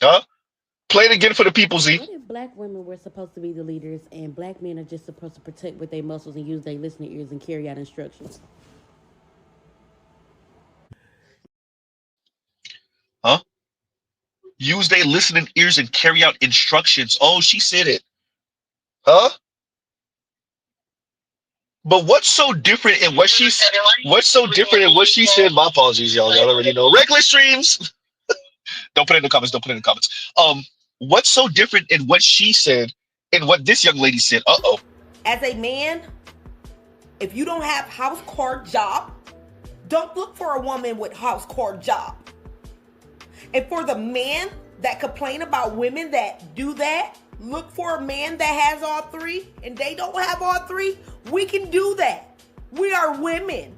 Huh? Play it again for the people, Z. What if black women were supposed to be the leaders and black men are just supposed to protect with their muscles and use their listening ears and carry out instructions? Huh? Use their listening ears and carry out instructions. Oh, she said it. Huh? But what's so different in what she said? What's so different in what she said? My apologies, y'all. Y'all already know. Regular streams. Don't put it in the comments. Don't put it in the comments. What's so different in what she said and what this young lady said? Uh-oh. As a man, if you don't have house core job, don't look for a woman with house core job. And for the men that complain about women that do that, look for a man that has all three and they don't have all three. We can do that. We are women.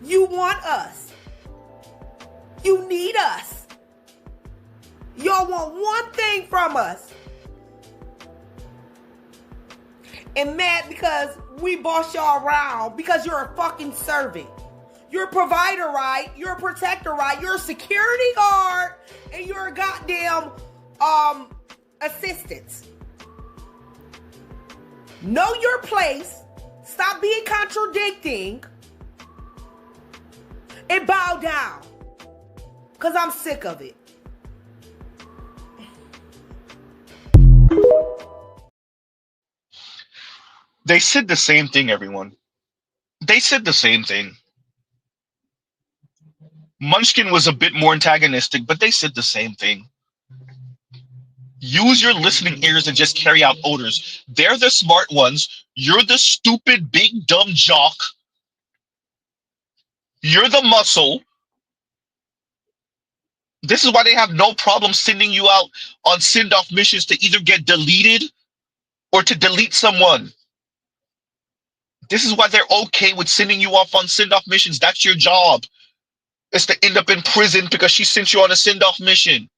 You want us. You need us. Y'all want one thing from us. And mad because we boss y'all around because you're a fucking servant. You're a provider, right? You're a protector, right? You're a security guard and you're a goddamn assistant. Know your place. Stop being contradicting. And bow down. Because I'm sick of it. They said the same thing, everyone. They said the same thing. Munchkin was a bit more antagonistic, but they said the same thing. Use your listening ears and just carry out orders. They're the smart ones. You're the stupid, big, dumb jock. You're the muscle. This is why they have no problem sending you out on send-off missions to either get deleted or to delete someone. This is why they're okay with sending you off on send-off missions. That's your job. It's to end up in prison because she sent you on a send-off mission.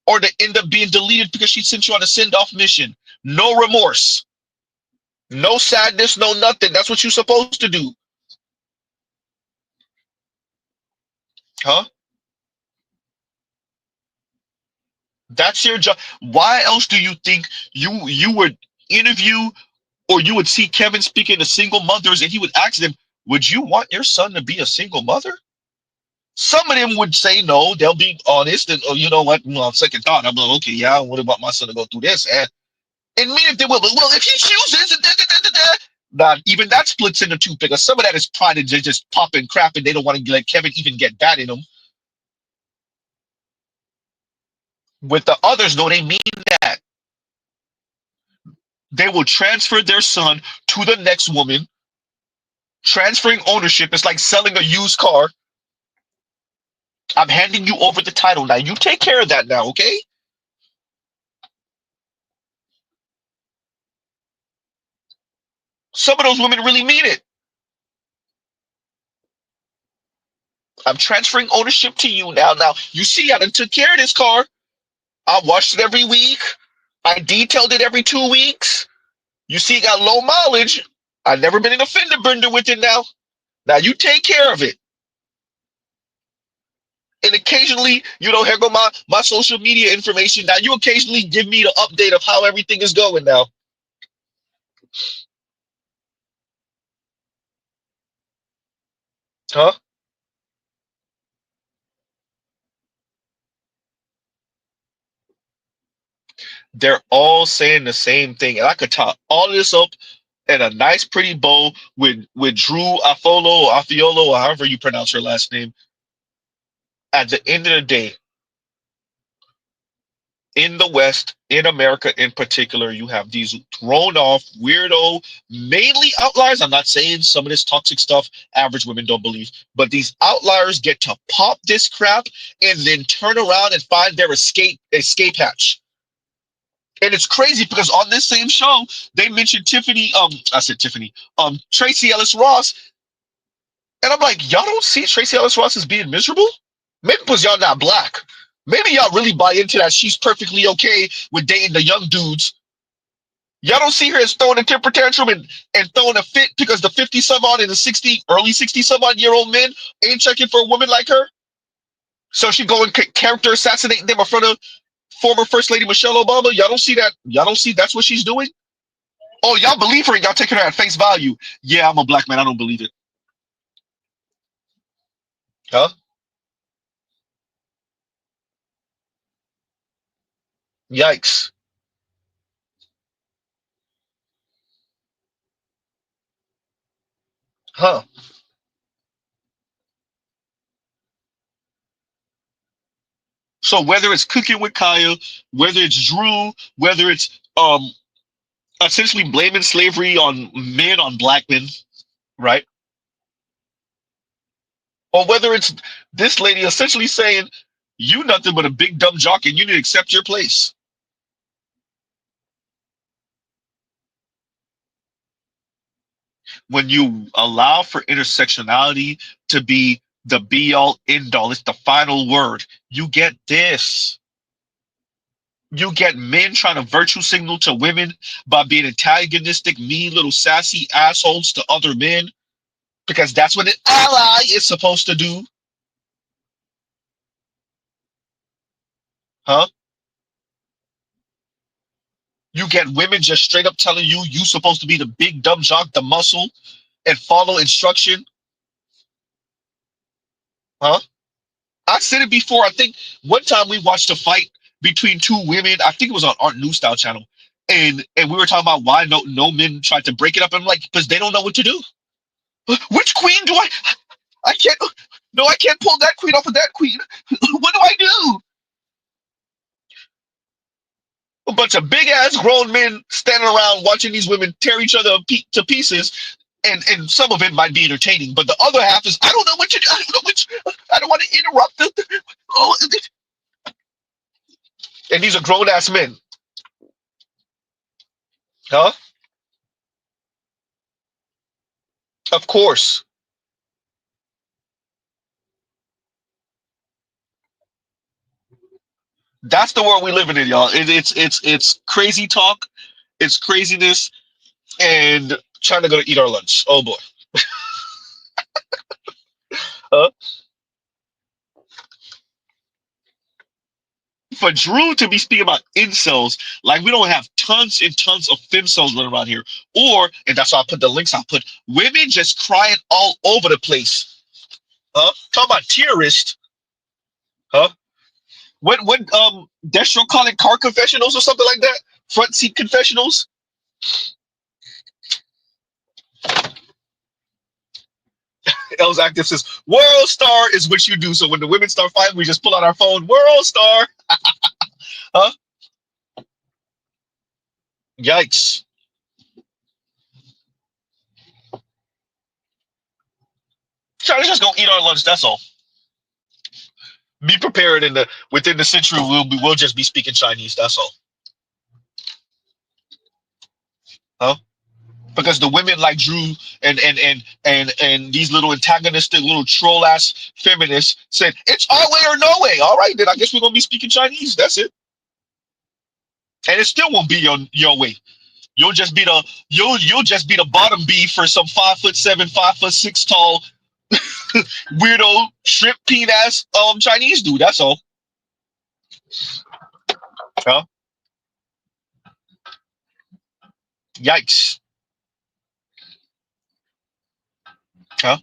Or to end up being deleted because she sent you on a send-off mission. No remorse. No sadness, no nothing. That's what you're supposed to do. Huh? That's your job. Why else do you think you would interview or you would see Kevin speaking to single mothers and he would ask them, would you want your son to be a single mother? Some of them would say no. They'll be honest and, oh, you know what? Well, on second thought, I'm like, okay, yeah, I wouldn't want my son to go through this. And me, if they will, well, if he chooses, not even that splits into two because some of that is pride and just popping crap and they don't want to let Kevin even get that in them. With the others, no, they mean that. They will transfer their son to the next woman. Transferring ownership is like selling a used car. I'm handing you over the title now. You take care of that now, okay? Some of those women really mean it. I'm transferring ownership to you now. Now, you see, I done took care of this car. I washed it every week. I detailed it every 2 weeks. You see, it got low mileage. I've never been in a fender bender with it now. Now, you take care of it. And occasionally, you know, here go my social media information. Now, you occasionally give me the update of how everything is going now. Huh? They're all saying the same thing. And I could top all of this up and a nice pretty bow with Drew Afolo or Afiolo or however you pronounce her last name. At the end of the day, in the West, in America in particular, you have these thrown off, weirdo, mainly outliers. I'm not saying some of this toxic stuff average women don't believe, but these outliers get to pop this crap and then turn around and find their escape hatch. And it's crazy because on this same show, they mentioned Tracy Ellis Ross. And I'm like, y'all don't see Tracy Ellis Ross as being miserable? Maybe because y'all not black. Maybe y'all really buy into that she's perfectly okay with dating the young dudes. Y'all don't see her as throwing a temper tantrum and throwing a fit because the 50 some odd and the early 60 some odd year old men ain't checking for a woman like her. So she go and character assassinating them in front of former First Lady Michelle Obama. Y'all don't see that? Y'all don't see that's what she's doing? Oh, y'all believe her and y'all taking her at face value. Yeah, I'm a black man. I don't believe it. Huh? Yikes. Huh. So whether it's cooking with Kaya, whether it's Drew, whether it's essentially blaming slavery on men on black men, right? Or whether it's this lady essentially saying, you nothing but a big dumb jock and you need to accept your place. When you allow for intersectionality to be the be all end all, it's the final word, you get this. You get men trying to virtue signal to women by being antagonistic, mean little sassy assholes to other men, because that's what an ally is supposed to do. Huh? You get women just straight up telling you supposed to be the big dumb jock, the muscle, and follow instruction. Huh? I said it before. I think one time we watched a fight between two women. I think it was on Art New Style channel. And we were talking about why no men tried to break it up. I'm like, because they don't know what to do. Which queen do I can't no, I can't pull that queen off of that queen. What do I do? A bunch of big ass grown men standing around watching these women tear each other to pieces, and some of it might be entertaining, but the other half is I don't know what to do. I don't know which. I don't want to interrupt them. Oh, and these are grown ass men, huh? Of course, that's the world we living in, y'all. It's crazy talk, it's craziness, and trying to go to eat our lunch. Oh boy, huh? For Drew to be speaking about incels, like we don't have tons and tons of femcels running around here. Or, and that's why I put the links, I put women just crying all over the place. Huh? Talk about terrorist. Huh? What Destro call it car confessionals or something like that? Front seat confessionals? Els Active says, World Star is what you do. So when the women start fighting, we just pull out our phone, World Star. Huh? Yikes. China's just gonna eat our lunch, that's all. Be prepared within the century we'll just be speaking Chinese, that's all. Huh? Because the women like Drew and these little antagonistic little troll ass feminists said it's our way or no way. All right, then I guess we're gonna be speaking Chinese. That's it. And it still won't be your way. You'll just be the bottom B for some 5'7", 5'6" tall weirdo shrimp peen ass Chinese dude. That's all. Huh? Yikes. Huh?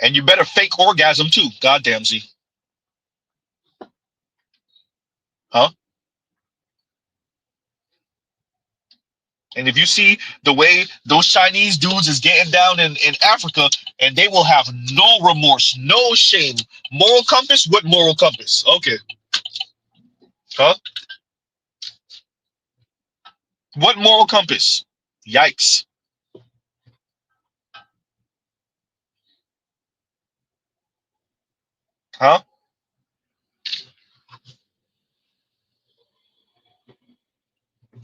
And you better fake orgasm too. Goddamn Z. Huh? And if you see the way those Chinese dudes is getting down in Africa, and they will have no remorse, no shame. Moral compass? What moral compass? Okay. Huh? What moral compass? Yikes. Huh?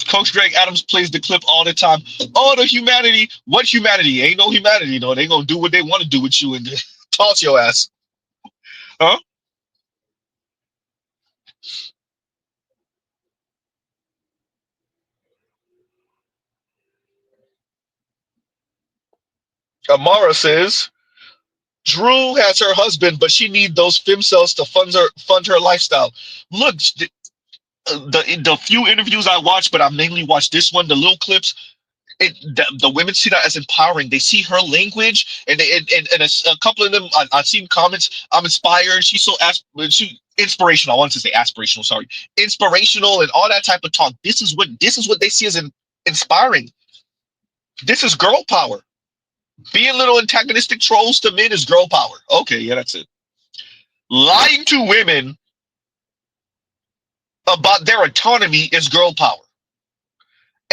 Coach Greg Adams plays the clip all the time. Oh, the humanity. What humanity? Ain't no humanity, though. They gonna do what they want to do with you and toss your ass. Huh? Amara says, Drew has her husband, but she need those fem cells to fund her lifestyle. Look, the few interviews I watched, but I mainly watched this one, the little clips. The women see that as empowering. They see her language, and a couple of them, I've seen comments. I'm inspired. She's so inspirational. I wanted to say aspirational. Sorry, inspirational, and all that type of talk. This is what they see as inspiring. This is girl power. Being little antagonistic trolls to men is girl power. Okay, yeah, that's it. Lying to women about their autonomy is girl power.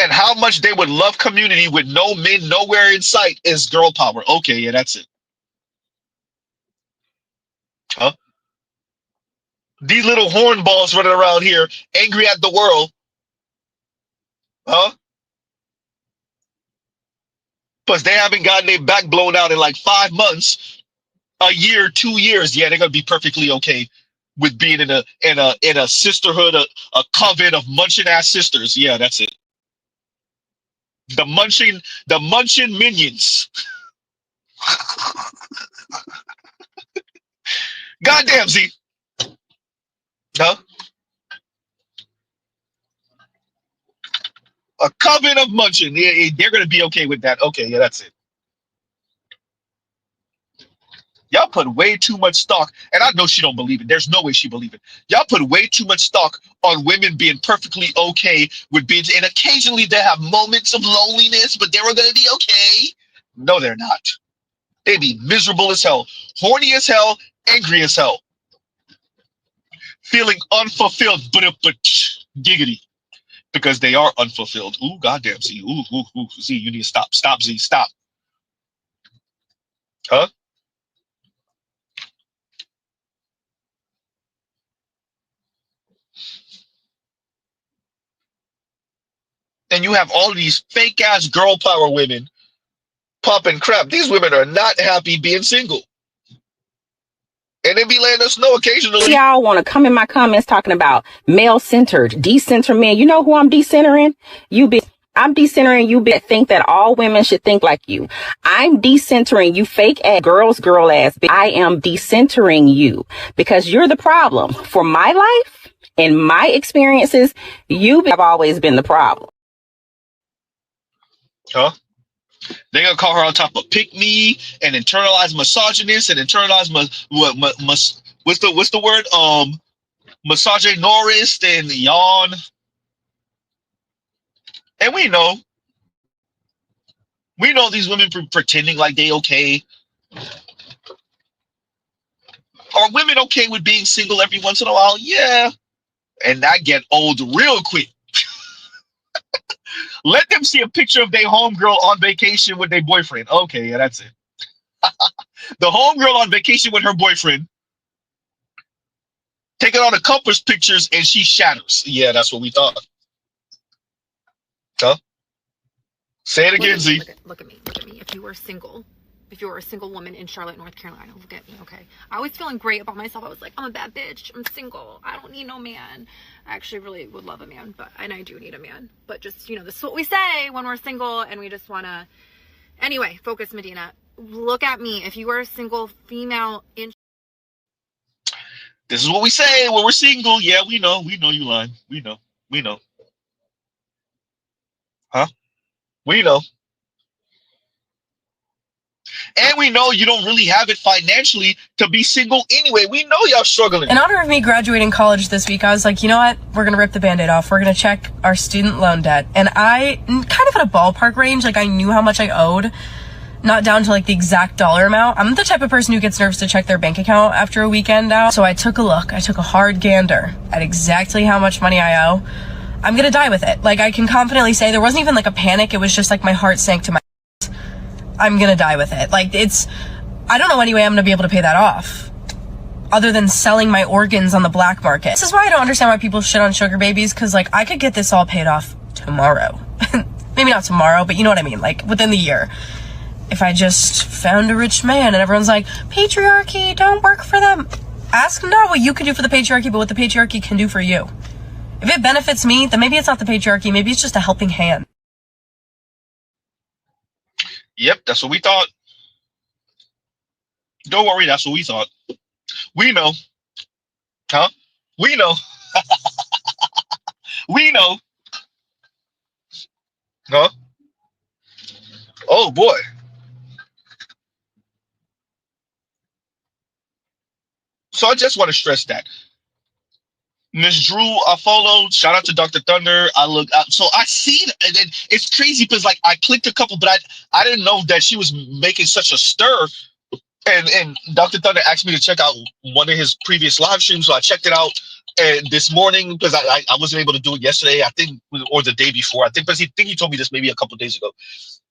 And how much they would love community with no men nowhere in sight is girl power. Okay, yeah, that's it. Huh? These little hornballs running around here, angry at the world. Huh? Plus, they haven't gotten their back blown out in like 5 months, a year, 2 years. Yeah, they're gonna be perfectly okay with being in a sisterhood, a coven of munching ass sisters. Yeah, that's it. The munching minions. Goddamn, Z. Huh? A coven of munching. Yeah, they're gonna be okay with that. Okay, yeah, that's it. Y'all put way too much stock, and I know she don't believe it. There's no way she believe it. Y'all put way too much stock on women being perfectly okay with being, and occasionally they have moments of loneliness, but they're gonna be okay. No, they're not. They be miserable as hell, horny as hell, angry as hell, feeling unfulfilled, but giggity, because they are unfulfilled. Ooh, goddamn, Z. Ooh, Z, you need to stop. Stop, Z, stop. Huh? And you have all these fake ass girl power women popping crap. These women are not happy being single. And they be letting us know occasionally. Y'all want to come in my comments talking about male-centered, decenter men. You know who I'm decentering? I'm decentering you think that all women should think like you. I'm decentering you fake ass girl ass. I am decentering you because you're the problem. For my life and my experiences, you have always been the problem. Huh? They're gonna call her on top of pick me and internalized misogynist and internalized what's the word? Misogynorist and yawn. And we know these women pretending like they okay. Are women okay with being single every once in a while? Yeah. And that get old real quick. Let them see a picture of their homegirl on vacation with their boyfriend. Okay, yeah, that's it. The homegirl on vacation with her boyfriend, taking on the couple's pictures, and she shatters. Yeah, that's what we thought. Huh? Say it again, Z. Look at me. If you were a single woman in Charlotte, North Carolina, look at me, okay? I was feeling great about myself. I was like, I'm a bad bitch. I'm single. I don't need no man. I actually really would love a man, and I do need a man. But just, this is what we say when we're single and we just want to... Anyway, focus, Medina. Look at me. If you are a single female in... This is what we say when we're single. Yeah, we know you lying. We know. Huh? We know. And we know you don't really have it financially to be single anyway. We know y'all struggling. In honor of me graduating college this week, I was like, you know what? We're going to rip the Band-Aid off. We're going to check our student loan debt. And I, kind of at a ballpark range, like I knew how much I owed, not down to like the exact dollar amount. I'm the type of person who gets nervous to check their bank account after a weekend out. So I took a look. I took a hard gander at exactly how much money I owe. I'm going to die with it. Like I can confidently say there wasn't even like a panic. It was just like my heart sank to my I'm gonna die with it. Like I don't know any way I'm gonna be able to pay that off other than selling my organs on the black market. This is why I don't understand why people shit on sugar babies, because like I could get this all paid off tomorrow. Maybe not tomorrow, but you know what I mean, like within the year. If I just found a rich man and everyone's like, patriarchy, don't work for them. Ask not what you can do for the patriarchy, but what the patriarchy can do for you. If it benefits me, then maybe it's not the patriarchy, maybe it's just a helping hand. Yep, that's what we thought. Don't worry, that's what we thought. We know. Huh? We know. We know. Huh? Oh, boy. So I just want to stress that. Miss Drew, I followed. Shout out to Dr. Thunder. I look out. So I see, and then it's crazy because like I clicked a couple, but I didn't know that she was making such a stir. And Dr. Thunder asked me to check out one of his previous live streams, so I checked it out. And this morning, because I wasn't able to do it yesterday, I think, or the day before, I think, because he told me this maybe a couple days ago.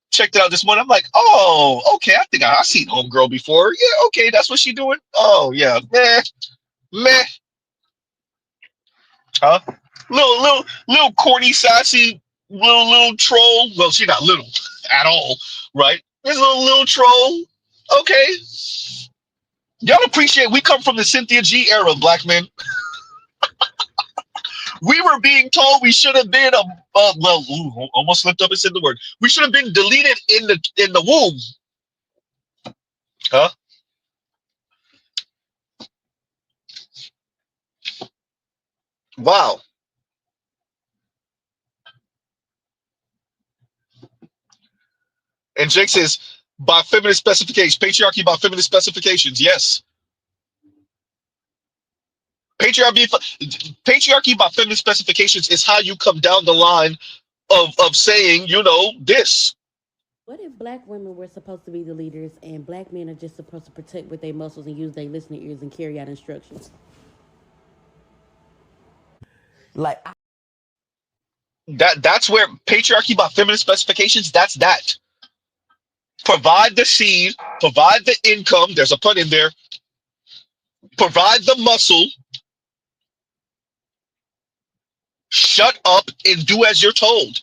Checked it out this morning. I'm like, oh, okay. I think I seen Homegirl before. Yeah, okay, that's what she doing. Oh yeah, meh. Huh? Little corny, sassy, little troll. Well, she's not little at all, right? This little troll. Okay. Y'all appreciate we come from the Cynthia G era, black men. We were being told we should have been almost slipped up and said the word. We should have been deleted in the womb. Huh? Wow. And Jake says, by feminist specifications, patriarchy by feminist specifications. Yes. Patriarchy by feminist specifications is how you come down the line of saying, you know, this. What if black women were supposed to be the leaders and black men are just supposed to protect with their muscles and use their listening ears and carry out instructions? Like that's where patriarchy by feminist specifications, that's that. Provide the seed, provide the income, there's a pun in there, provide the muscle, shut up and do as you're told.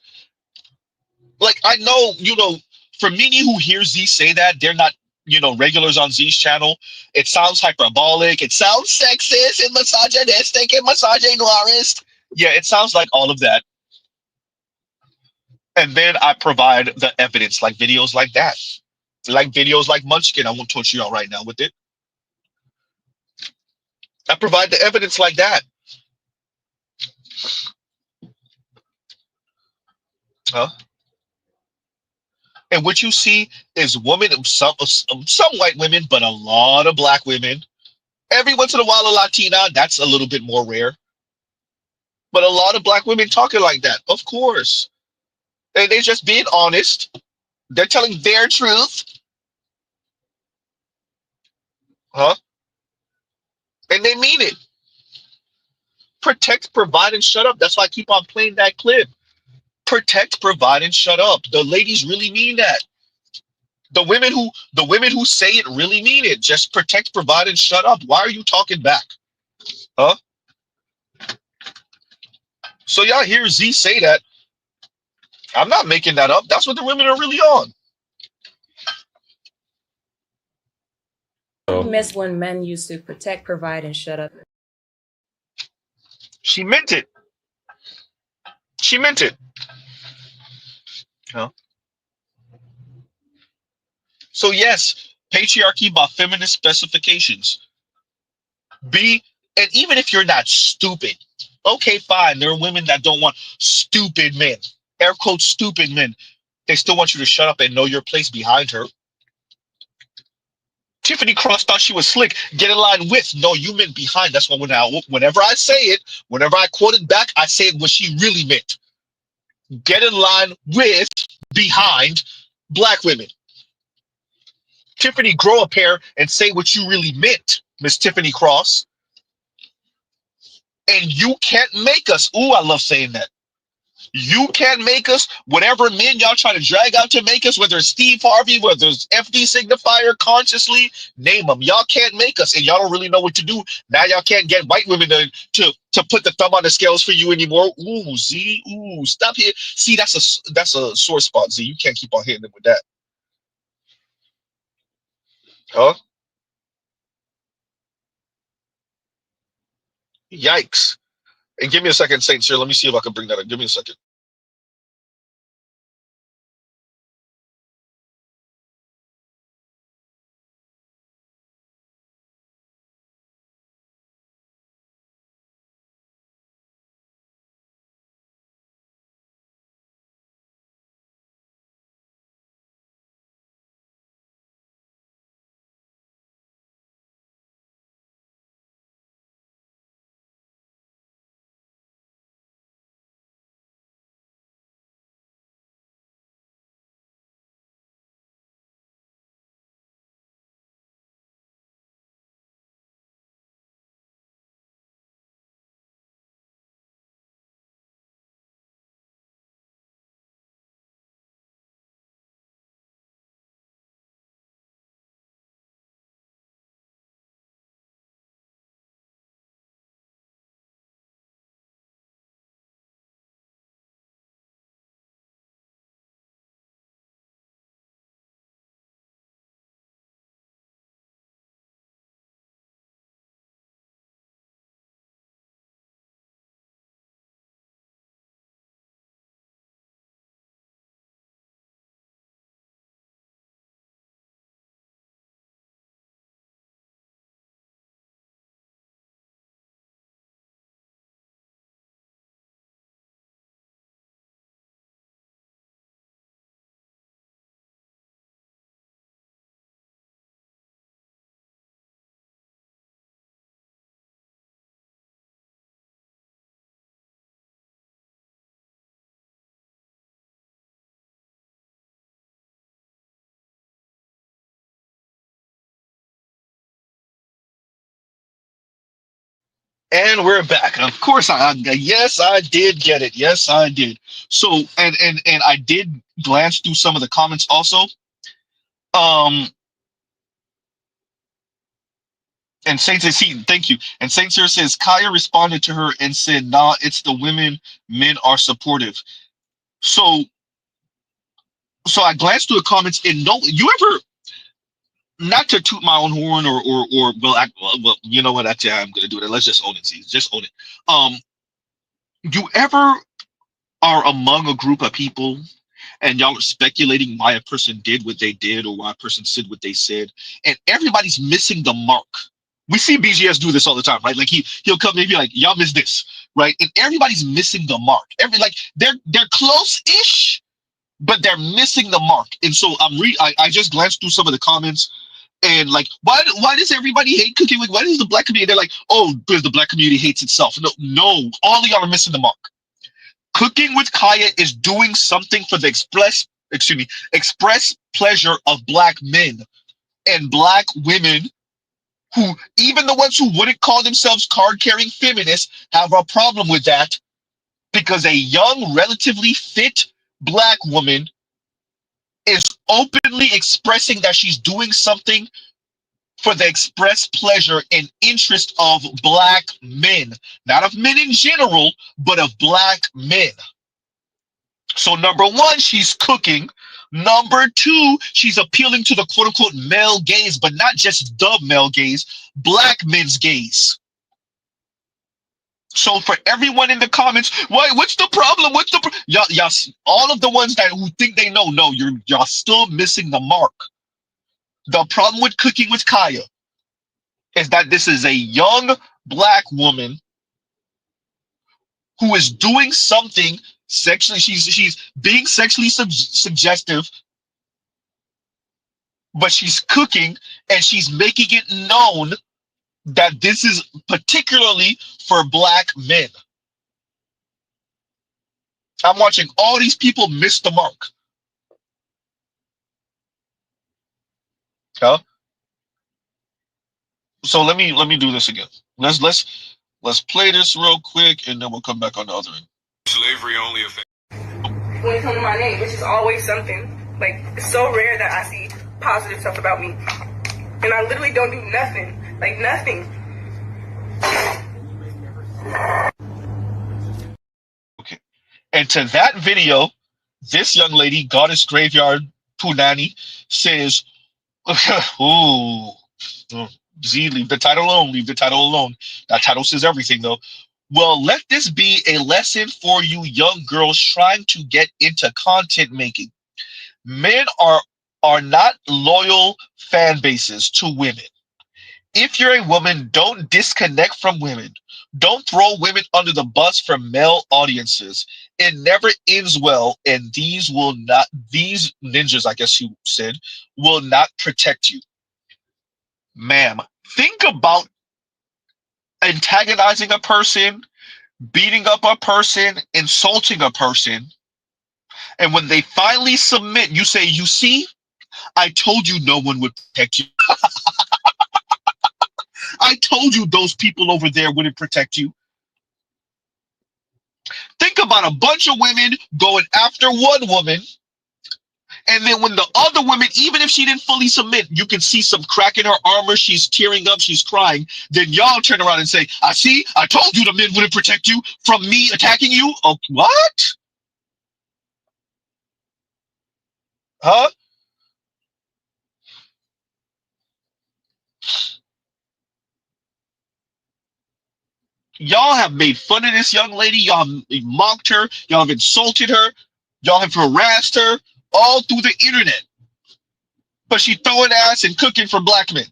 Like, I know, you know, for many who hear Z say that, they're not, you know, regulars on Z's channel. It sounds hyperbolic, it sounds sexist and misogynistic and misogynoirist. Yeah, it sounds like all of that. And then I provide the evidence, like videos like that. Like videos like Munchkin. I won't torture y'all right now with it. I provide the evidence like that. Huh? And what you see is some white women, but a lot of black women. Every once in a while, a Latina, that's a little bit more rare. But a lot of black women talking like that, of course. And they're just being honest. They're telling their truth. Huh? And they mean it. Protect, provide, and shut up. That's why I keep on playing that clip. Protect, provide, and shut up. The ladies really mean that. The women who say it really mean it. Just protect, provide, and shut up. Why are you talking back? Huh? So y'all hear Z say that. I'm not making that up. That's what the women are really on. I miss when men used to protect, provide, and shut up. She meant it. She meant it. Huh? So yes, patriarchy by feminist specifications. And even if you're not stupid, okay, fine. There are women that don't want stupid men. Air quotes, stupid men. They still want you to shut up and know your place behind her. Tiffany Cross thought she was slick. Get in line with. No, you meant behind. That's why whenever I say it, whenever I quote it back, I say it what she really meant. Get in line with, behind black women. Tiffany, grow a pair and say what you really meant, Miss Tiffany Cross. And you can't make us. Ooh, I love saying that. You can't make us. Whatever men y'all try to drag out to make us, whether it's Steve Harvey, whether it's FD Signifier, consciously, name them. Y'all can't make us, and y'all don't really know what to do. Now y'all can't get white women to put the thumb on the scales for you anymore. Ooh, Z, ooh, stop here. See, that's a sore spot, Z. You can't keep on hitting them with that. Huh? Yikes. And give me a second, Saint Cyr. Let me see if I can bring that up. Give me a second. And we're back. Of course, yes, I did get it. Yes, I did. So, and I did glance through some of the comments also. Um, and Saint says, thank you. And Saint Cyr says, Kaya responded to her and said, nah, it's the women. Men are supportive. So, so I glanced through the comments and no, you ever, not to toot my own horn or well, you know what? Actually, I'm gonna do that. Let's just own it. See, just own it. You ever are among a group of people and y'all are speculating why a person did what they did or why a person said what they said, and everybody's missing the mark. We see BGS do this all the time, right? Like he'll come and be like, "Y'all missed this," right? And everybody's missing the mark. They're close-ish, but they're missing the mark. And so I just glanced through some of the comments. And like, why does everybody hate cooking with? Why does the black community? They're like, oh, because the black community hates itself. No, all of y'all are missing the mark. Cooking with Kaya is doing something for the express pleasure of black men and black women who, even the ones who wouldn't call themselves card-carrying feminists, have a problem with that because a young, relatively fit black woman is openly expressing that she's doing something for the express pleasure and interest of black men, not of men in general, but of black men. So number one, she's cooking. Number two, she's appealing to the quote unquote male gaze, but not just the male gaze, black men's gaze. So for everyone in the comments, what's the problem? Y'all, all of the ones who think they know, no, y'all still missing the mark. The problem with cooking with Kaya is that this is a young black woman who is doing something sexually. She's being sexually suggestive but she's cooking and she's making it known that this is particularly for black men. I'm watching all these people miss the mark. Huh? So let me do this again. Let's play this real quick and then we'll come back on the other end. Slavery only affects. When it comes to my name, which is always something. Like, it's so rare that I see positive stuff about me. And I literally don't do nothing. Like, nothing. Okay. And to that video, this young lady, Goddess Graveyard Punani, says, ooh, Z, leave the title alone, leave the title alone. That title says everything, though. Well, let this be a lesson for you young girls trying to get into content making. Men are not loyal fan bases to women. If you're a woman, don't disconnect from women. Don't throw women under the bus for male audiences. It never ends well, and these ninjas, I guess you said, will not protect you. Ma'am, think about antagonizing a person, beating up a person, insulting a person, and when they finally submit, you say, you see, I told you no one would protect you. I told you those people over there wouldn't protect you. Think about a bunch of women going after one woman, and then when the other woman, even if she didn't fully submit, you can see some crack in her armor, she's tearing up, she's crying, then y'all turn around and say, I told you the men wouldn't protect you from me attacking you. Oh, what? Huh? Y'all have made fun of this young lady. Y'all have mocked her. Y'all have insulted her. Y'all have harassed her all through the internet. But she throwing ass and cooking for black men.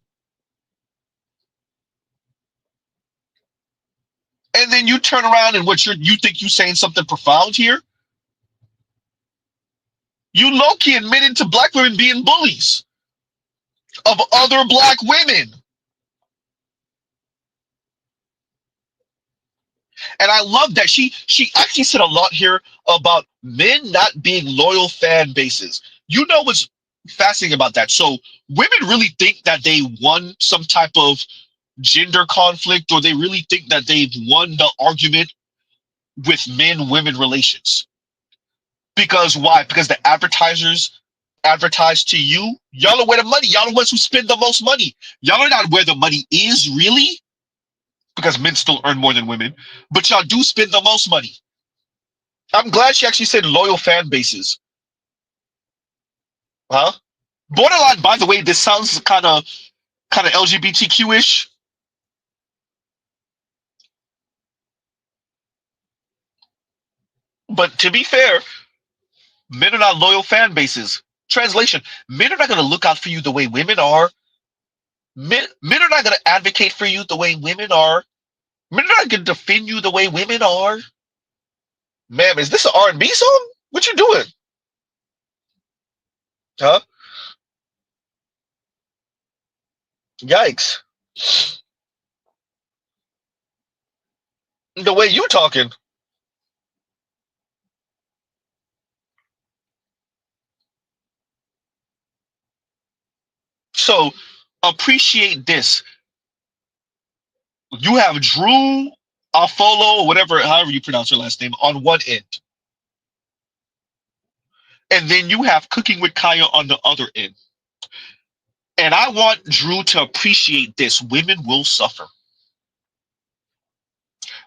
And then you turn around and you think you saying something profound here? You low-key admitted to black women being bullies of other black women. And I love that she actually said a lot here about men not being loyal fan bases. You know what's fascinating about that? So women really think that they won some type of gender conflict, or they really think that they've won the argument with men-women relations. Because why? Because the advertisers advertise to you. Y'all are where the money. Y'all are the ones who spend the most money. Y'all are not where the money is really, because men still earn more than women, but y'all do spend the most money. I'm glad she actually said loyal fan bases. Huh? Borderline, by the way, this sounds kind of LGBTQ-ish. But to be fair, men are not loyal fan bases. Translation, men are not going to look out for you the way women are. Men are not going to advocate for you the way women are. Men are not going to defend you the way women are. Ma'am, is this an R&B song? What you doing? Huh? Yikes. The way you talking. So appreciate this. You have Drew Afolo, or whatever, however you pronounce her last name, on one end. And then you have Cooking with Kaya on the other end. And I want Drew to appreciate this. Women will suffer.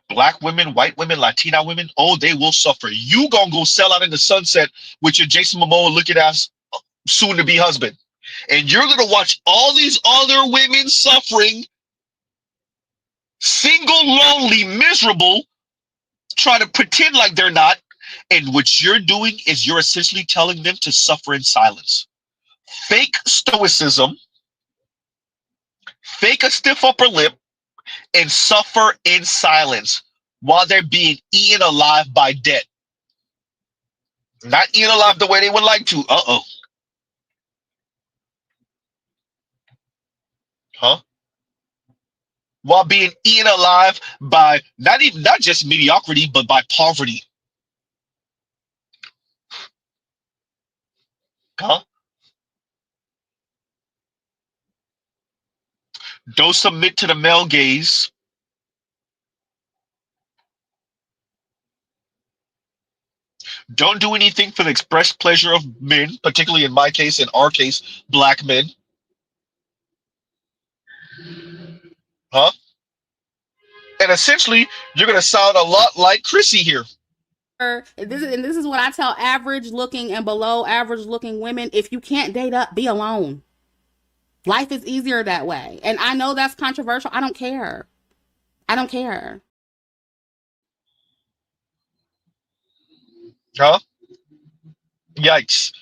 Black women, white women, Latina women, oh, they will suffer. You gonna go sell out in the sunset with your Jason Momoa looking ass soon-to-be husband. And you're gonna watch all these other women suffering, single, lonely, miserable, try to pretend like they're not. And what you're doing is you're essentially telling them to suffer in silence. Fake stoicism, fake a stiff upper lip, and suffer in silence while they're being eaten alive by debt. Not eaten alive the way they would like to. Uh-oh. Huh? While being eaten alive by not just mediocrity, but by poverty. Huh? Don't submit to the male gaze. Don't do anything for the express pleasure of men, particularly in my case, in our case, black men. Huh? And essentially, you're gonna sound a lot like Chrissy here. This is what I tell average looking and below average looking women. If you can't date up, be alone. Life is easier that way. And I know that's controversial. I don't care. I don't care. Huh? Yikes.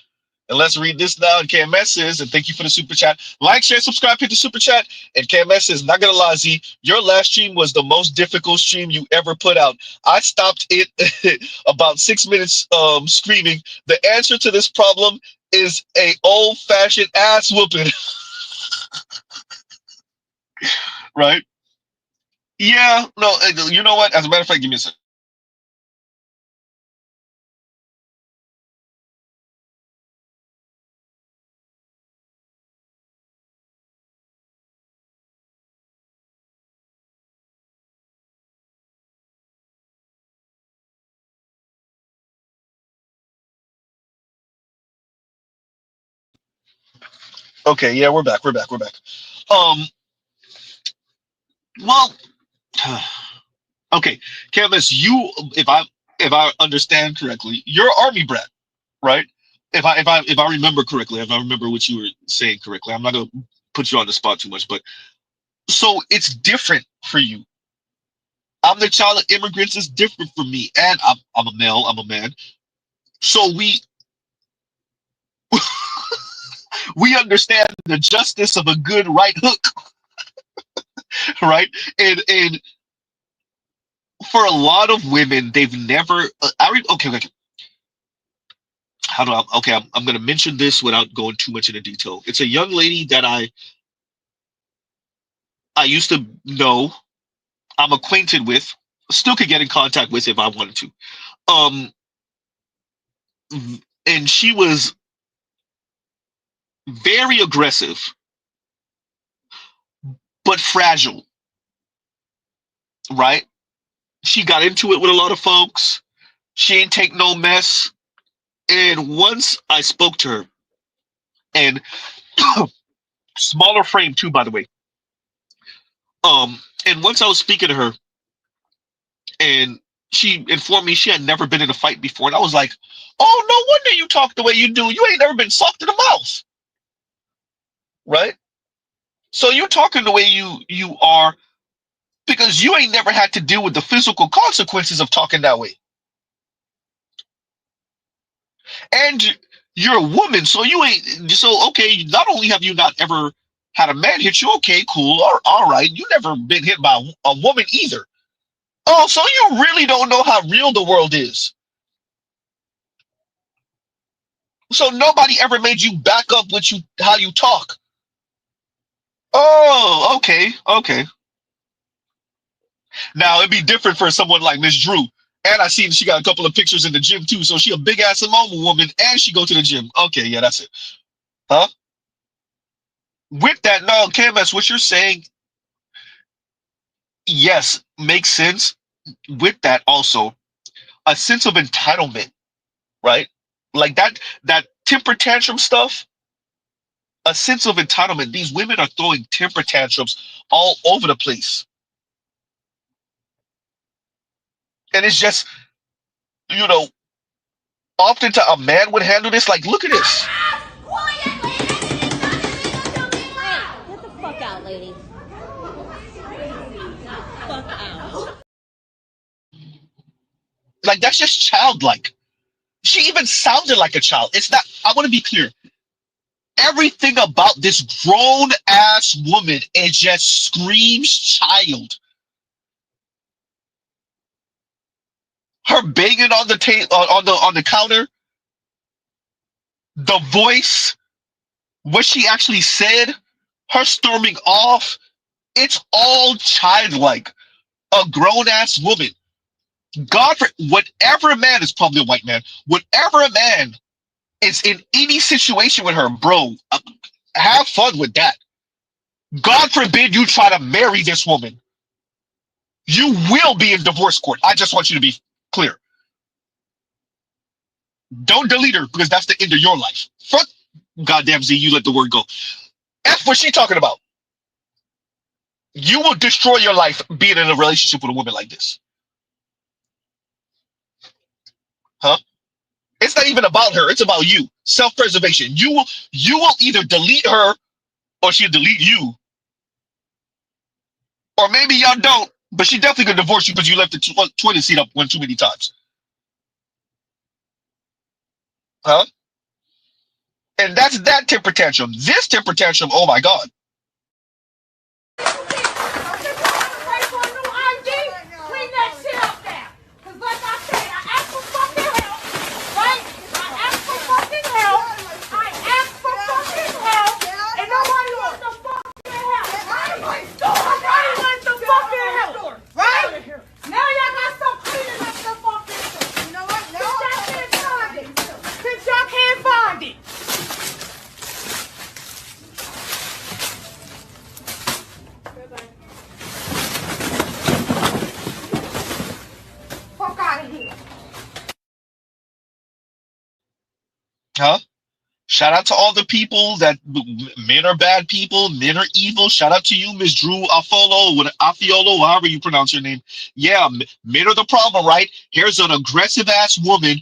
And let's read this now. And KMS says, and thank you for the super chat. Like, share, subscribe, hit the super chat. And KMS says, not gonna lie, Z, your last stream was the most difficult stream you ever put out. I stopped it about 6 minutes screaming. The answer to this problem is a old-fashioned ass whooping. Right? Yeah, no, you know what? As a matter of fact, give me a second. Okay, yeah, we're back. Well, okay, Canvas, you, if I understand correctly, you're army brat, right? If I remember correctly, if I remember what you were saying correctly, I'm not gonna put you on the spot too much, but so it's different for you. I'm the child of immigrants. It's different for me, and I'm a male. I'm a man. So we understand the justice of a good right hook, right? And for a lot of women, they've never. Okay. How do I? Okay, I'm going to mention this without going too much into detail. It's a young lady that I used to know. I'm acquainted with. Still could get in contact with if I wanted to. Um, and she was very aggressive, but fragile. Right? She got into it with a lot of folks. She ain't take no mess. And once I spoke to her, and smaller frame too, by the way. And once I was speaking to her, and she informed me she had never been in a fight before, and I was like, "Oh, no wonder you talk the way you do. You ain't never been socked in the mouth, right? So you're talking the way you are because you ain't never had to deal with the physical consequences of talking that way, and you're a woman, so you ain't so okay. Not only have you not ever had a man hit you, okay, cool, all right, you never been hit by a woman either. Oh, so you really don't know how real the world is. So nobody ever made you back up with you how you talk. Oh, okay. Now it'd be different for someone like Miss Drew. And I see she got a couple of pictures in the gym too. So she a big ass Samoan woman and she go to the gym. Okay, yeah, that's it. Huh? With that, no, KMS, what you're saying, yes, makes sense. With that also, a sense of entitlement, right? Like that temper tantrum stuff, a sense of entitlement. These women are throwing temper tantrums all over the place. And it's just, you know, often a man would handle this like, look at this. Get the fuck out, lady. Fuck out. Like, that's just childlike. She even sounded like a child. It's not, I want to be clear. Everything about this grown ass woman, it just screams child. Her banging on the table, on the counter, the voice, what she actually said, her storming off, it's all childlike. A grown ass woman. God for whatever a man is probably a white man. Whatever a man is in any situation with her, bro, have fun with that. God forbid you try to marry this woman. You will be in divorce court. I just want you to be clear. Don't delete her because that's the end of your life. Fuck goddamn Z, you let the word go. F what she talking about. You will destroy your life being in a relationship with a woman like this. Huh? It's not even about her, it's about you. Self-preservation. You will either delete her or she'll delete you. Or maybe y'all don't, but she definitely gonna divorce you because you left the toilet seat up one too many times. Huh? And that's that temper tantrum. This temper tantrum, oh my God. Huh? Shout out to all the people that men are bad people, men are evil. Shout out to you, Miss Drew Afiolo, however you pronounce your name. Yeah, men are the problem, right? Here's an aggressive ass woman,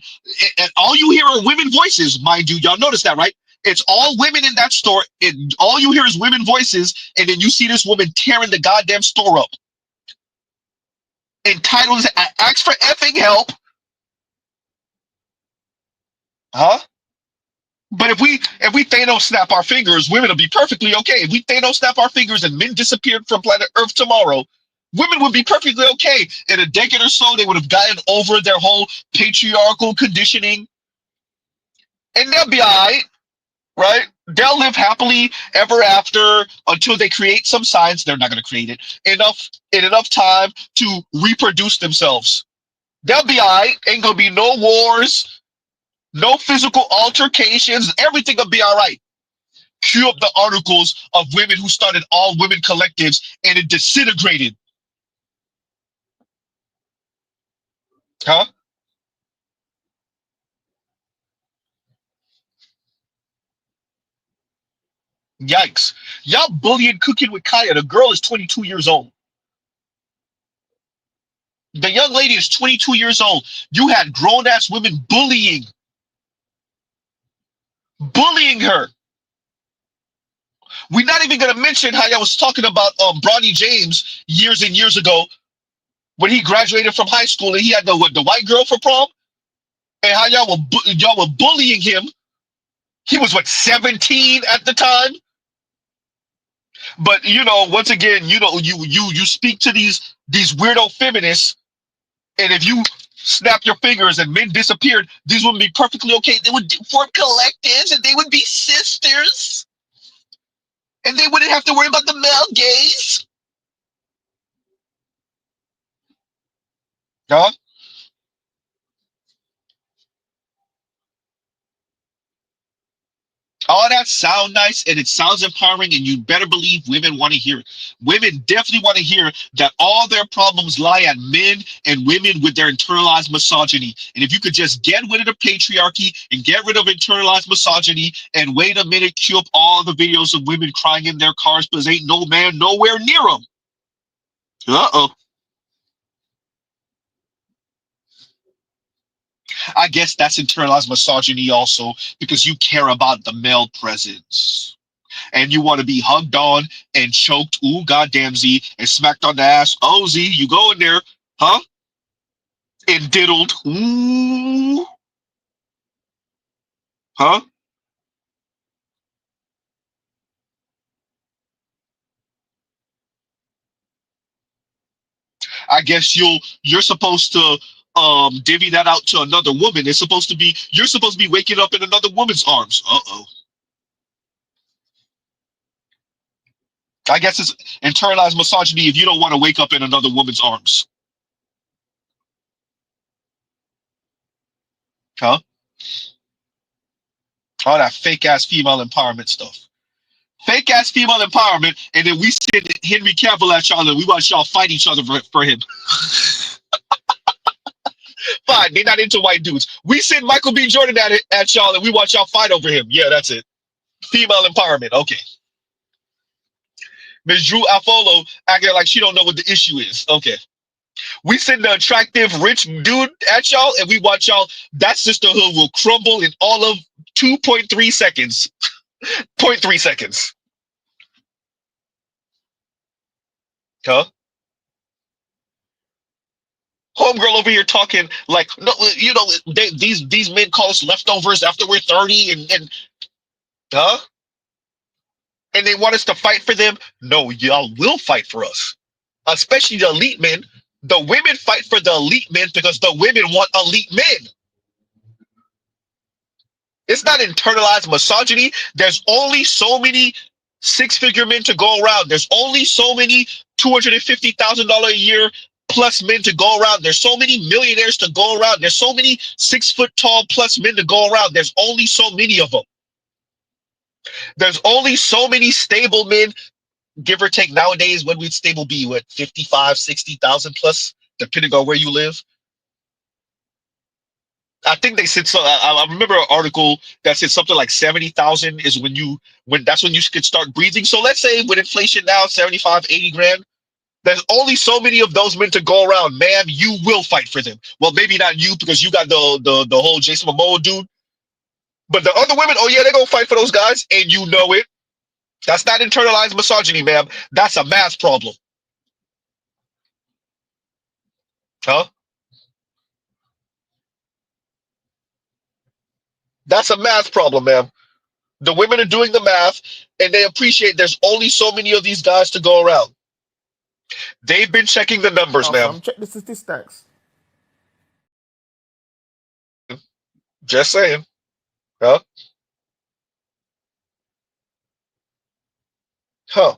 and all you hear are women voices, mind you. Y'all notice that, right? It's all women in that store, and all you hear is women voices, and then you see this woman tearing the goddamn store up. Entitled, ask for effing help. Huh? But if we Thanos snap our fingers, women will be perfectly okay. If we Thanos snap our fingers and men disappeared from planet Earth tomorrow, women would be perfectly okay. In a decade or so, they would have gotten over their whole patriarchal conditioning, and they'll be alright, right? They'll live happily ever after until they create some science. They're not going to create it in enough time to reproduce themselves. They'll be alright. Ain't gonna be no wars. No physical altercations. Everything will be all right. Cue up the articles of women who started all women collectives and it disintegrated. Huh? Yikes. Y'all bullying Cooking with Kaya. The girl is 22 years old. The young lady is 22 years old. You had grown-ass women bullying her. We're not even going to mention how I was talking about Bronny James years and years ago when he graduated from high school and he had the white girl for prom, and how y'all were bullying him. He was what, 17 at the time? But once again, you speak to these weirdo feminists, and if you snap your fingers and men disappeared, these would be perfectly okay. They would form collectives and they would be sisters. And they wouldn't have to worry about the male gaze. Huh? All that sound nice and it sounds empowering, and you better believe women want to hear it. Women definitely want to hear that all their problems lie at men and women with their internalized misogyny. And if you could just get rid of the patriarchy and get rid of internalized misogyny and wait a minute, cue up all the videos of women crying in their cars because ain't no man nowhere near them. Uh-oh. I guess that's internalized misogyny also, because you care about the male presence. And you want to be hugged on and choked, ooh, goddamn Z, and smacked on the ass. Oh, Z, you go in there, huh? And diddled, ooh, huh? I guess you're supposed to divvy that out to another woman. It's supposed to be, you're supposed to be waking up in another woman's arms. Uh-oh. I guess it's internalized misogyny if you don't want to wake up in another woman's arms. Huh? All that fake ass female empowerment stuff. Fake ass female empowerment, and then we send Henry Cavill at y'all and we watch y'all fight each other for him. Fine, they're not into white dudes. We send Michael B. Jordan at y'all and we watch y'all fight over him. Yeah, that's it. Female empowerment. Okay. Ms. Drew Afolo acting like she don't know what the issue is. Okay. We send the attractive, rich dude at y'all and we watch y'all. That sisterhood will crumble in all of 2.3 seconds. 0.3 seconds. Huh? Homegirl over here talking like, no, you know, these men call us leftovers after we're 30 and huh? And they want us to fight for them. No, y'all will fight for us. Especially the elite men. The women fight for the elite men because the women want elite men. It's not internalized misogyny. There's only so many six-figure men to go around. There's only so many $250,000 a year plus men to go around. There's so many millionaires to go around. There's so many 6 foot tall plus men to go around. There's only so many of them. There's only so many stable men, give or take nowadays. When would stable be? What, 55, 60,000 plus, depending on where you live? I think they said so. I remember an article that said something like 70,000 is when that's when you could start breathing. So let's say with inflation now, 75, 80 grand. There's only so many of those men to go around. Man, you will fight for them. Well, maybe not you because you got the whole Jason Momoa dude. But the other women, oh yeah, they're gonna fight for those guys, and you know it. That's not internalized misogyny, ma'am. That's a math problem. Huh? That's a math problem, ma'am. The women are doing the math, and they appreciate there's only so many of these guys to go around. They've been checking the numbers, ma'am. Check the statistics. Just saying. Huh? Huh.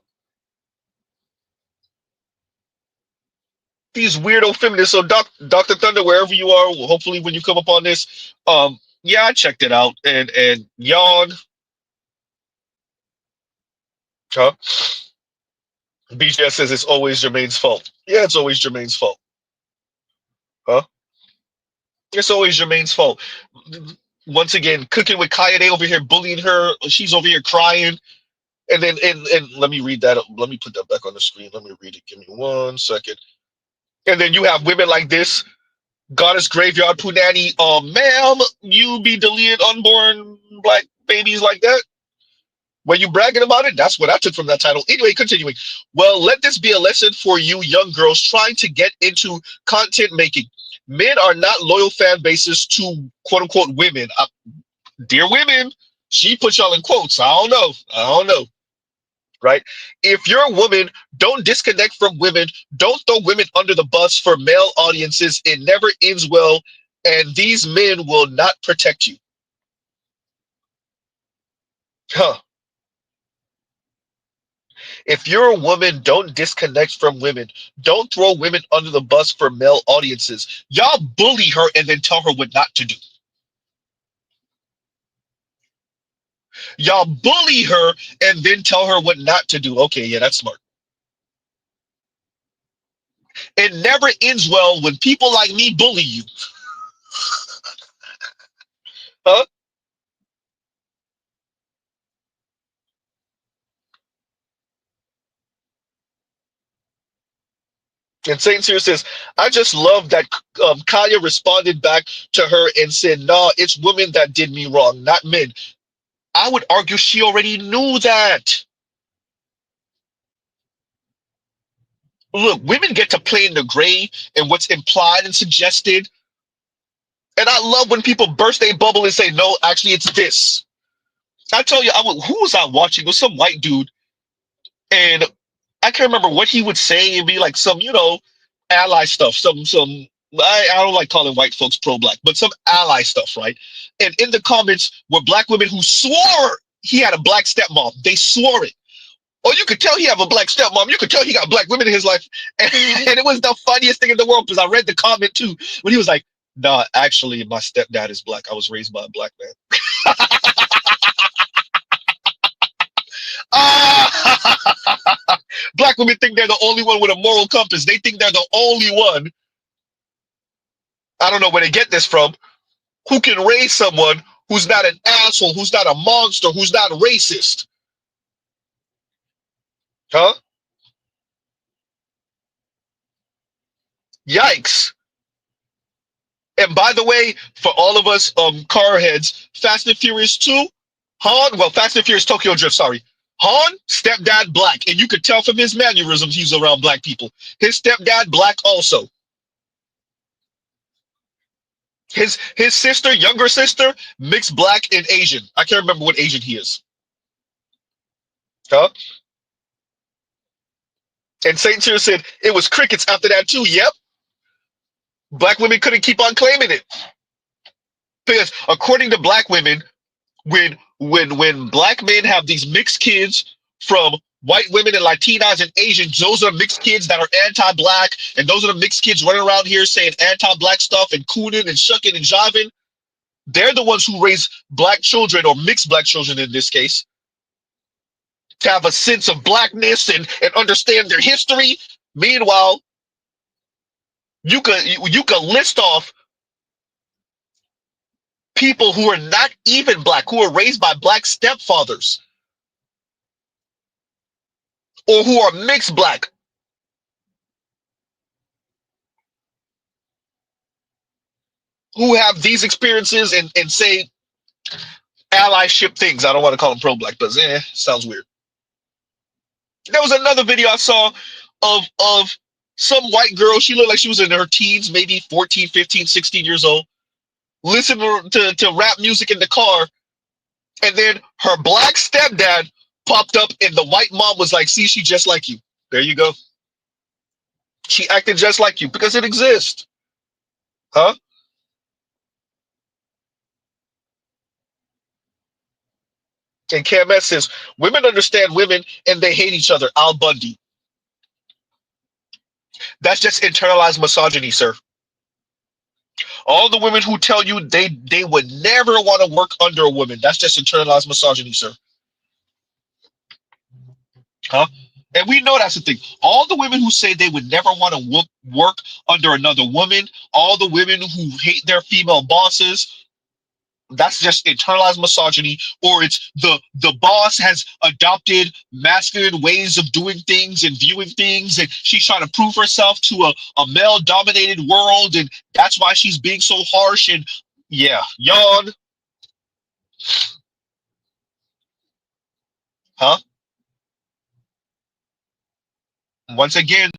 These weirdo feminists. So Dr. Thunder, wherever you are, hopefully when you come up on this, yeah, I checked it out and yawn. Huh? BJS says it's always Jermaine's fault. Yeah, it's always Jermaine's fault. Huh? It's always Jermaine's fault. Once again, cooking with Kaya, they over here bullying her. She's over here crying. And then and let me read that. Let me put that back on the screen. Let me read it. Give me 1 second. And then you have women like this. Goddess Graveyard Punani. Ma'am, you be deleting unborn black babies like that? When you bragging about it, that's what I took from that title. Anyway, continuing. Well, let this be a lesson for you young girls trying to get into content making. Men are not loyal fan bases to quote unquote women. Dear women, she put y'all in quotes. I don't know. Right? If you're a woman, don't disconnect from women. Don't throw women under the bus for male audiences. It never ends well, and these men will not protect you. Huh. If you're a woman, don't disconnect from women. Don't throw women under the bus for male audiences. Y'all bully her and then tell her what not to do. Y'all bully her and then tell her what not to do. Okay, yeah, that's smart. It never ends well when people like me bully you. Huh? And Saint Cyr says, I just love that Kaya responded back to her and said, nah, it's women that did me wrong, not men. I would argue she already knew that. Look, women get to play in the gray and what's implied and suggested. And I love when people burst their bubble and say, no, actually, it's this. I tell you, who was I watching? It was some white dude. And I can't remember what he would say. It'd be like some, ally stuff. I don't like calling white folks pro-black, but some ally stuff, right? And in the comments were black women who swore he had a black stepmom. They swore it. Or you could tell he have a black stepmom. You could tell he got black women in his life. And it was the funniest thing in the world because I read the comment too when he was like, "No, actually, my stepdad is black. I was raised by a black man." Black women think they're the only one with a moral compass. They think they're the only one. I don't know where they get this from. Who can raise someone who's not an asshole, who's not a monster, who's not racist? Huh? Yikes. And by the way, for all of us car heads, Fast and Furious 2, Fast and Furious Tokyo Drift, sorry. Han, stepdad black. And you could tell from his mannerisms he's around black people. His stepdad black also. His sister, younger sister, mixed black and Asian. I can't remember what Asian he is. Huh? And Saint Cyr said it was crickets after that too. Yep. Black women couldn't keep on claiming it. Because according to black women, when black men have these mixed kids from white women and Latinas and Asians, those are mixed kids that are anti-black, and those are the mixed kids running around here saying anti-black stuff and cooning and shucking and jiving. They're the ones who raise black children, or mixed black children in this case, to have a sense of blackness and understand their history. Meanwhile, you could list off people who are not even black, who are raised by black stepfathers, or who are mixed black, who have these experiences and say allyship things. I don't want to call them pro-black, but sounds weird. There was another video I saw of some white girl. She looked like she was in her teens, maybe 14, 15, 16 years old, listening to rap music in the car. And then her black stepdad popped up and the white mom was like, "See, she just like you." There you go. She acted just like you because it exists. Huh? And Cam S says, "Women understand women and they hate each other." Al Bundy. That's just internalized misogyny, sir. All the women who tell you they would never want to work under a woman, that's just internalized misogyny, sir. Huh? And we know that's the thing. All the women who say they would never want to work under another woman, all the women who hate their female bosses, that's just internalized misogyny, or it's the boss has adopted masculine ways of doing things and viewing things, and she's trying to prove herself to a male-dominated world, and that's why she's being so harsh. And yeah, yawn. Huh? Once again,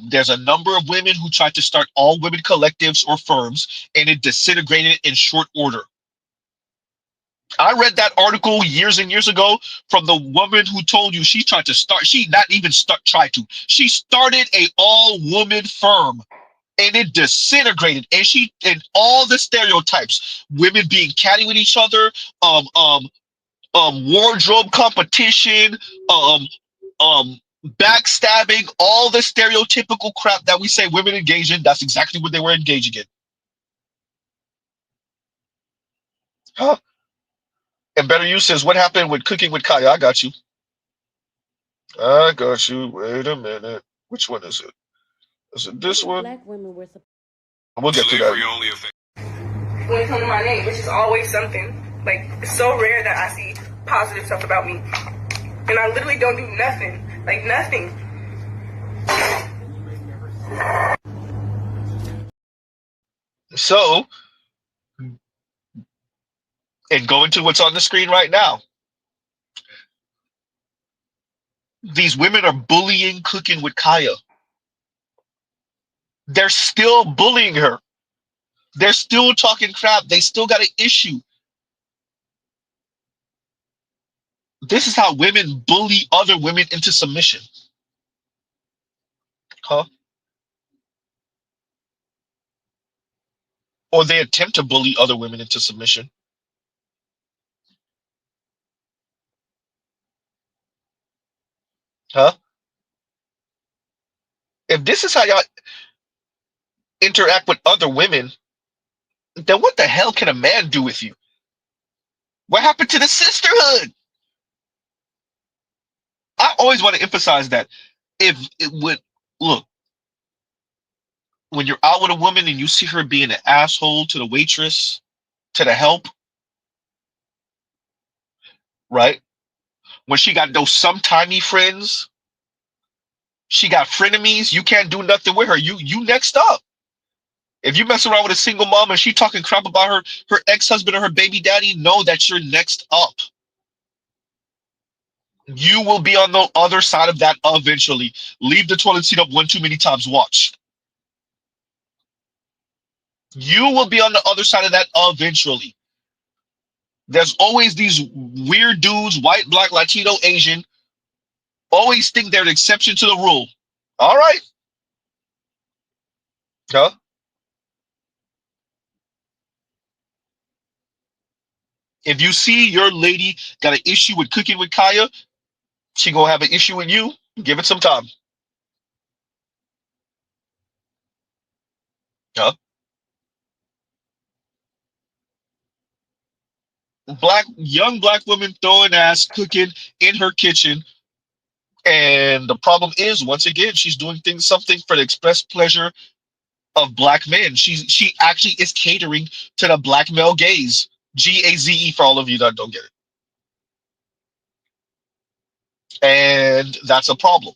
there's a number of women who tried to start all women collectives or firms, and it disintegrated in short order. I read that article years and years ago from the woman who told you she tried to start. She not even tried to. She started a all-woman firm, and it disintegrated. And all the stereotypes, women being catty with each other, wardrobe competition, backstabbing, all the stereotypical crap that we say women engage in. That's exactly what they were engaging in. Huh? And Better You says, "What happened with Cooking with Kaya?" I got you. I got you. Wait a minute. Which one is it? Is it this one? Black women were We'll get to that. When it comes to my name, which is always something. Like, it's so rare that I see positive stuff about me. And I literally don't do nothing. Like, nothing. So, and going to what's on the screen right now. These women are bullying Cooking with Kaya. They're still bullying her. They're still talking crap. They still got an issue. This is how women bully other women into submission. Huh? Or they attempt to bully other women into submission. Huh? If this is how y'all interact with other women, then what the hell can a man do with you? What happened to the sisterhood? I always want to emphasize that if it would look when you're out with a woman and you see her being an asshole to the waitress, to the help, right? When she got those sometimey friends, she got frenemies. You can't do nothing with her. You next up. If you mess around with a single mom and she talking crap about her ex-husband or her baby daddy, know that you're next up. You will be on the other side of that eventually. Leave the toilet seat up one too many times. Watch. You will be on the other side of that eventually. There's always these weird dudes, white, black, Latino, Asian, always think they're an exception to the rule. All right. Huh? If you see your lady got an issue with cooking with Kaya, she gonna have an issue with you. Give it some time. Huh? Young black woman throwing ass cooking in her kitchen. And the problem is, once again, she's doing something for the express pleasure of black men. She actually is catering to the black male gaze. GAZE for all of you that don't get it. And that's a problem.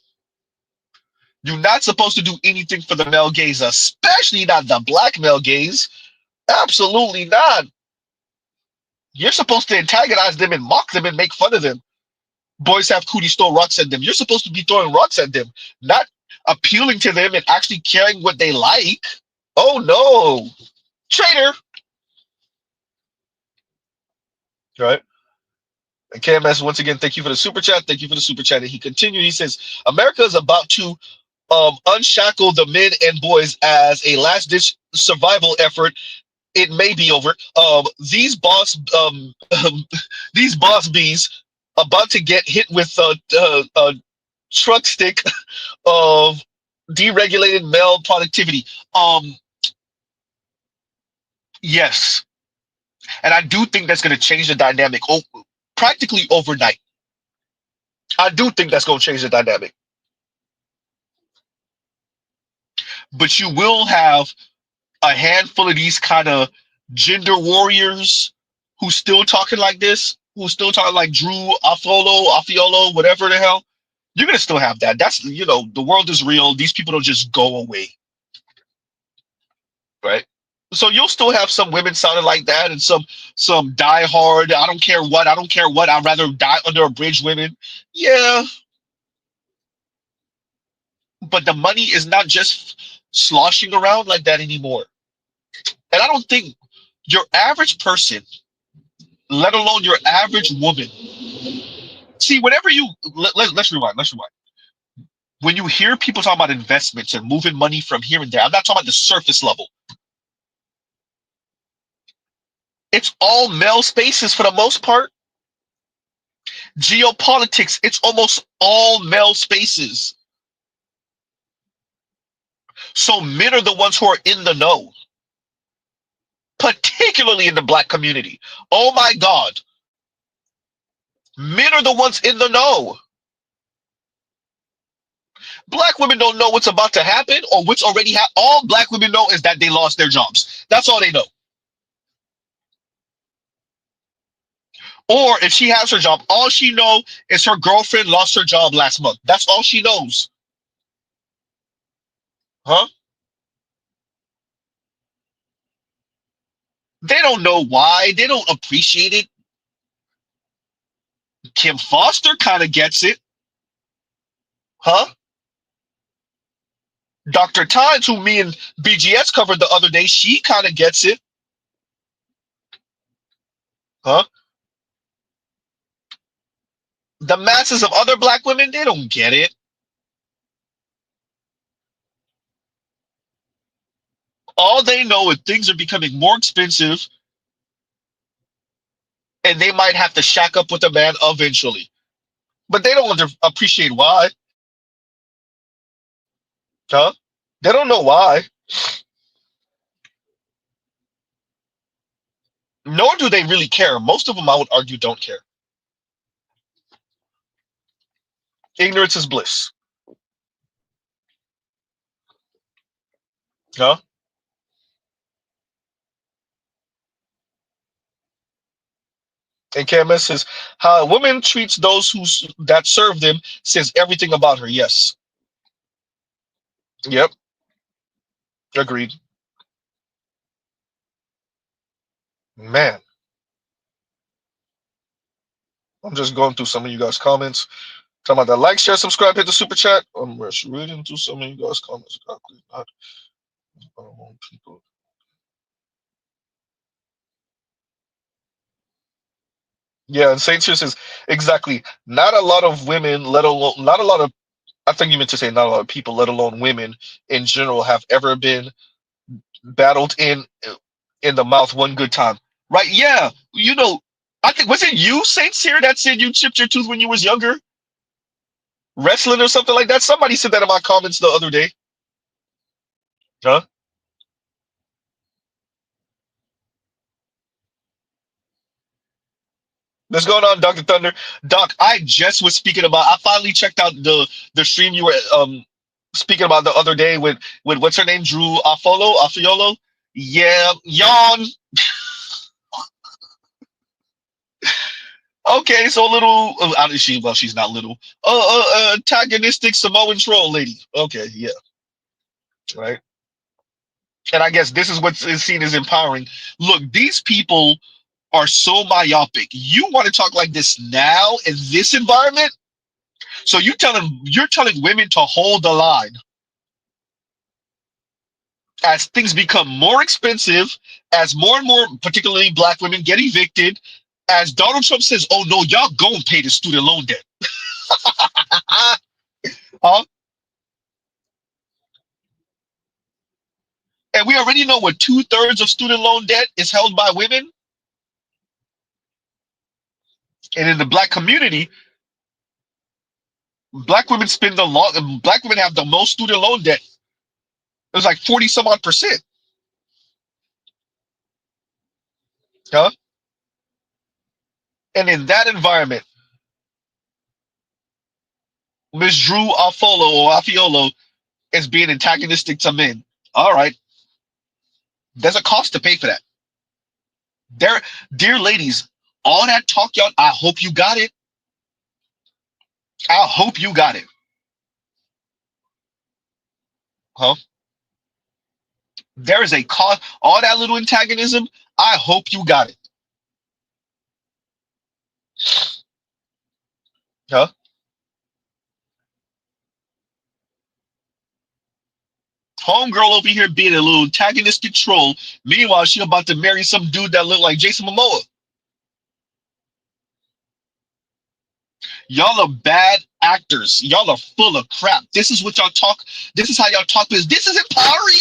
You're not supposed to do anything for the male gaze, especially not the black male gaze. Absolutely not. You're supposed to antagonize them and mock them and make fun of them. Boys have cooties, throw rocks at them. You're supposed to be throwing rocks at them, not appealing to them and actually caring what they like. Oh no, traitor! Right? And KMS, once again, thank you for the super chat. Thank you for the super chat. And he continued. He says, America is about to unshackle the men and boys as a last-ditch survival effort. It may be over. These boss bees about to get hit with a truck stick of deregulated male productivity. Yes, and I do think that's going to change the dynamic practically overnight. I do think that's going to change the dynamic. But you will have a handful of these kind of gender warriors who's still talking like this, who's still talking like Drew Afiolo, whatever the hell. You're going to still have that. That's, the world is real. These people don't just go away. Right? So you'll still have some women sounding like that and some die hard, I don't care what, I'd rather die under a bridge women. Yeah. But the money is not just sloshing around like that anymore. And I don't think your average person, let alone your average woman, see, whenever let's rewind. When you hear people talk about investments and moving money from here and there, I'm not talking about the surface level. It's all male spaces for the most part. Geopolitics, it's almost all male spaces. So men are the ones who are in the know, particularly in the black community. Oh my God. Men are the ones in the know. Black women don't know what's about to happen or what's already happened. All black women know is that they lost their jobs. That's all they know. Or if she has her job, all she knows is her girlfriend lost her job last month. That's all she knows. Huh? They don't know why. They don't appreciate it. Kim Foster kind of gets it. Huh? Dr. Times, who me and BGS covered the other day, she kind of gets it. Huh? The masses of other black women, they don't get it. All they know is things are becoming more expensive and they might have to shack up with a man eventually. But they don't appreciate why. Huh? They don't know why. Nor do they really care. Most of them, I would argue, don't care. Ignorance is bliss. Huh? And KMS says how a woman treats those that serve them says everything about her. Yes. Yep. Agreed. Man, I'm just going through some of you guys' comments. Talking about that. Like, share, subscribe, hit the super chat. I'm just reading through some of you guys' comments. Exactly. Not people. Yeah, and Saint Cheer says exactly. Not a lot of women, let alone not a lot of. I think you meant to say not a lot of people, let alone women in general, have ever been battled in the mouth one good time. Right? Yeah. You know, I think was it you, Saint Cyr, that said you chipped your tooth when you was younger? Wrestling or something like that? Somebody said that in my comments the other day. Huh? What's going on, Dr. Thunder? Doc, I just was speaking about I finally checked out the stream you were speaking about the other day with what's her name? Drew Afiolo? Yeah, yawn. Okay, so a little she's not little. Antagonistic Samoan troll lady. Okay, yeah. Right. And I guess this is what is seen as empowering. Look, these people are so myopic. You want to talk like this now in this environment? So you're telling women to hold the line as things become more expensive, as more and more, particularly black women, get evicted, as Donald Trump says, "Oh no, y'all gonna pay the student loan debt." Huh? And we already know what 2/3 of student loan debt is held by women. And in the black community, black women have the most student loan debt. It was like 40 some odd percent. Huh? And in that environment, Miss Drew Afiolo is being antagonistic to men. All right. There's a cost to pay for that. There, dear ladies, all that talk, y'all, I hope you got it. I hope you got it. Huh? There is a cost. All that little antagonism, I hope you got it. Huh? Homegirl over here being a little antagonistic troll. Meanwhile, she about to marry some dude that look like Jason Momoa. Y'all are bad actors. Y'all are full of crap. This is what y'all talk. This is how y'all talk. This is empowering.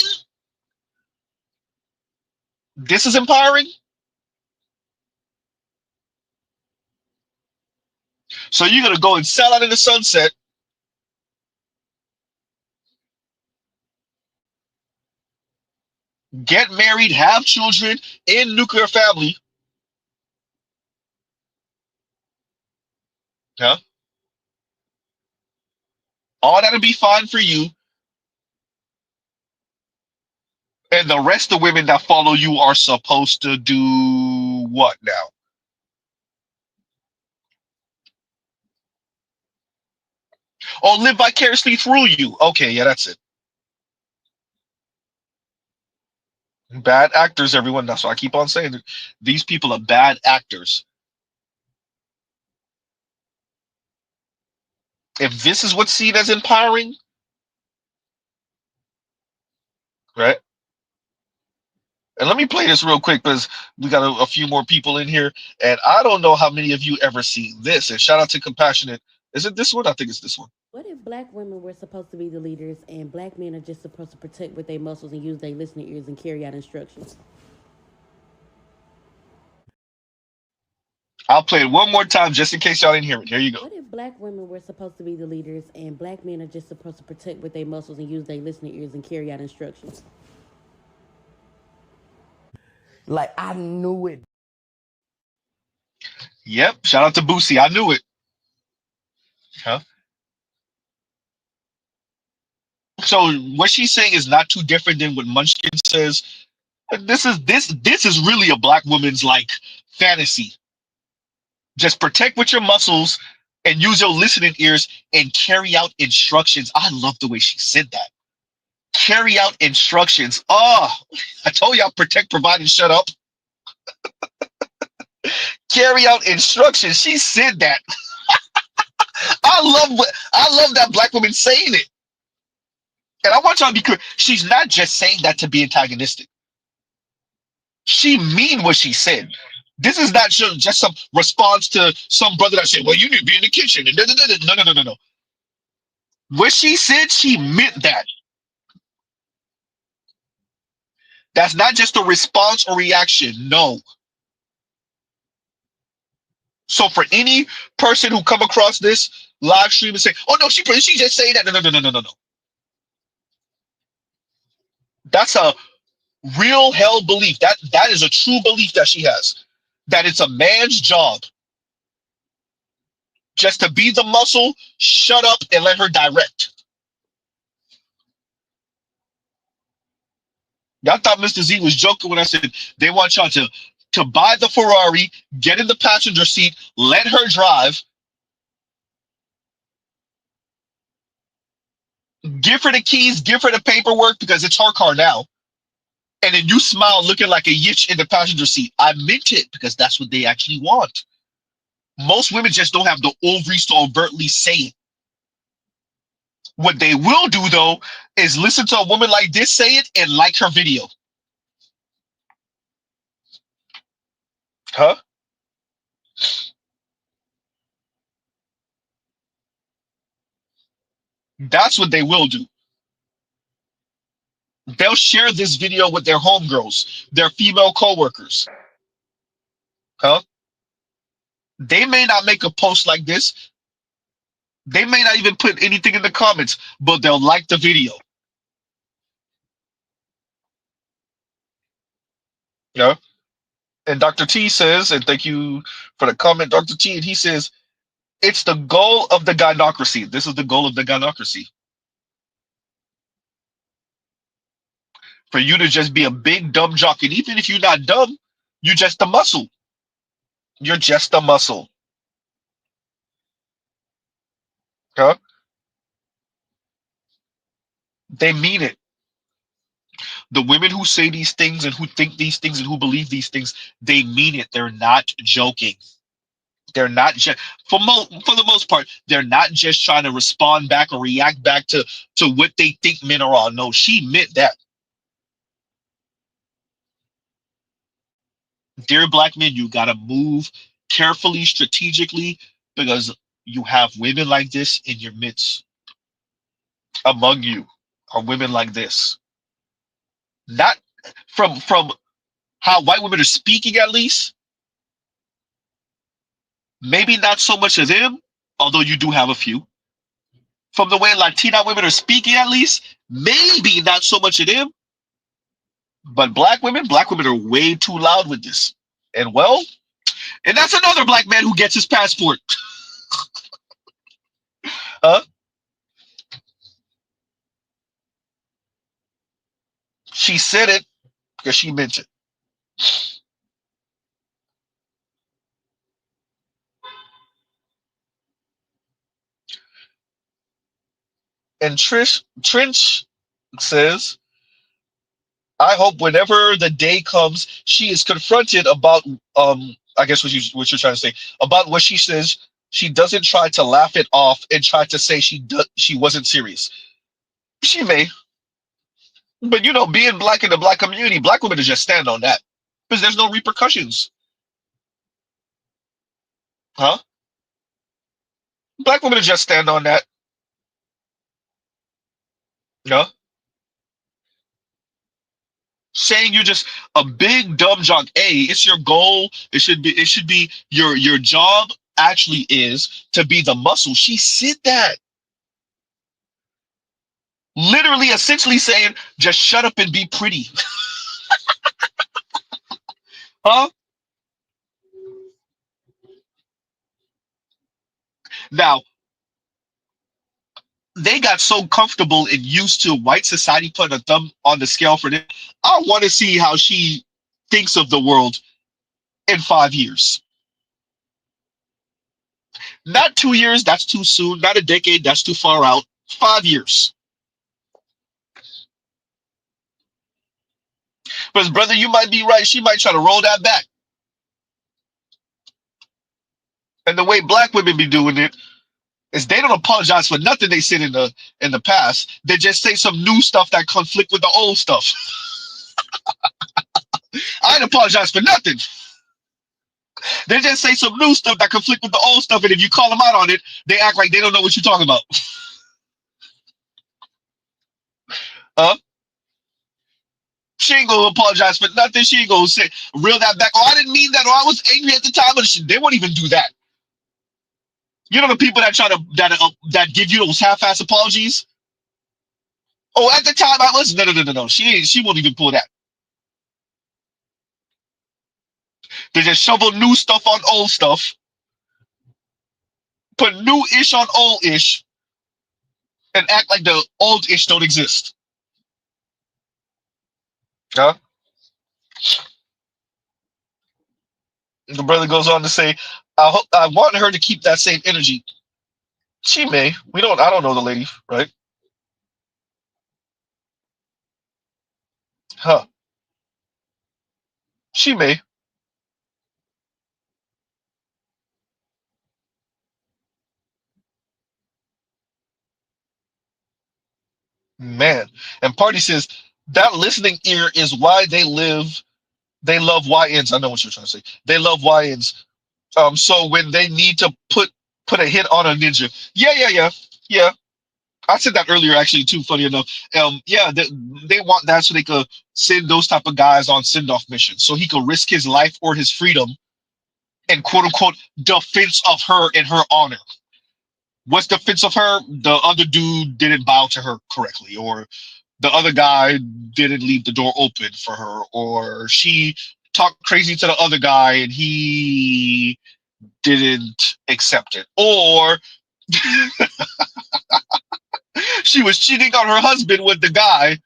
This is empowering. So you're gonna go and sell out in the sunset. Get married, have children in nuclear family. Huh? All that'll be fine for you. And the rest of women that follow you are supposed to do what now? Oh, live vicariously through you. Okay, yeah, that's it. Bad actors, everyone. That's why I keep on saying that these people are bad actors. If this is what's seen as empowering, right? And let me play this real quick because we got a few more people in here, and I don't know how many of you ever seen this. And shout out to Compassionate. Is it this one? I think it's this one. What if black women were supposed to be the leaders and black men are just supposed to protect with their muscles and use their listening ears and carry out instructions? I'll play it one more time just in case y'all didn't hear it. Here you go. What if black women were supposed to be the leaders and black men are just supposed to protect with their muscles and use their listening ears and carry out instructions? Like, I knew it. Yep. Shout out to Boosie. I knew it. Huh? So what she's saying is not too different than what Munchkin says. This is really a black woman's like fantasy. Just protect with your muscles and use your listening ears and carry out instructions. I love the way she said that. Carry out instructions. Oh, I told y'all protect, provide, and shut up. Carry out instructions. She said that. I love that black woman saying it. And I want y'all to be clear. She's not just saying that to be antagonistic. She mean what she said. This is not just some response to some brother that said, well, you need to be in the kitchen. No. What she said, she meant that. That's not just a response or reaction. No. So for any person who come across this live stream and say, oh, no, she just saying that. No. That's a real held belief. That is a true belief that she has. That it's a man's job just to be the muscle, shut up, and let her direct. Y'all thought Mr. Z was joking when I said they want y'all to buy the Ferrari, get in the passenger seat, let her drive, give her the keys, give her the paperwork because it's her car now. And then you smile looking like a yitch in the passenger seat. I meant it because that's what they actually want. Most women just don't have the ovaries to overtly say it. What they will do, though, is listen to a woman like this say it and like her video. Huh? That's what they will do. They'll share this video with their homegirls, their female coworkers. Huh? They may not make a post like this. They may not even put anything in the comments, but they'll like the video. Yeah. And Dr. T says, and thank you for the comment, Dr. T, and he says, it's the goal of the gynocracy. This is the goal of the gynocracy. For you to just be a big dumb jock. And even if you're not dumb, you're just a muscle. You're just a muscle. Huh? They mean it. The women who say these things and who think these things and who believe these things, they mean it. They're not joking. They're not just for the most part, they're not just trying to respond back or react back to what they think men are on. No, she meant that. Dear black men, you gotta move carefully, strategically, because you have women like this in your midst. Among you are women like this. Not from how white women are speaking, at least. Maybe not so much of them, although you do have a few. From the way Latina women are speaking, at least, maybe not so much of them. But black women are way too loud with this. And well, and that's another black man who gets his passport. Huh? She said it because she meant it. And Trench says, I hope whenever the day comes, she is confronted about I guess what you're trying to say about what she says. She doesn't try to laugh it off and try to say she wasn't serious. She may, but you know, being black in the black community, black women just stand on that because there's no repercussions. Huh? Black women just stand on that. Yeah. saying you're just a big dumb jock. It's your goal. It should be your job actually is to be the muscle. She said that. Literally essentially saying, just shut up and be pretty. Huh? Now, they got so comfortable and used to white society putting a thumb on the scale for them. I want to see how she thinks of the world in 5 years. Not 2 years, that's too soon. Not a decade, that's too far out. 5 years. But brother, you might be right. She might try to roll that back. And the way black women be doing it is they don't apologize for nothing they said in the past. They just say some new stuff that conflict with the old stuff. I ain't apologize for nothing. They just say some new stuff that conflict with the old stuff, and if you call them out on it, they act like they don't know what you're talking about. She ain't gonna apologize for nothing. She ain't gonna say reel that back. Oh, I didn't mean that. Or I was angry at the time. But they won't even do that. You know the people that try to that give you those half-ass apologies. Oh, at the time I was no. She won't even pull that. They just shovel new stuff on old stuff, put new ish on old ish, and act like the old ish don't exist. Huh? The brother goes on to say, I want her to keep that same energy. She may. I don't know the lady, right? Huh. She may. Man. And Party says, that listening ear is why they love YNs. I know what you're trying to say. They love YNs. So when they need to put a hit on a ninja. Yeah. I said that earlier, actually, too. Funny enough, yeah, they want that so they could send those type of guys on send-off missions, so he could risk his life or his freedom in quote unquote defense of her and her honor. What's defense of her? The other dude didn't bow to her correctly, or the other guy didn't leave the door open for her, or she talked crazy to the other guy and he didn't accept it, or she was cheating on her husband with the guy,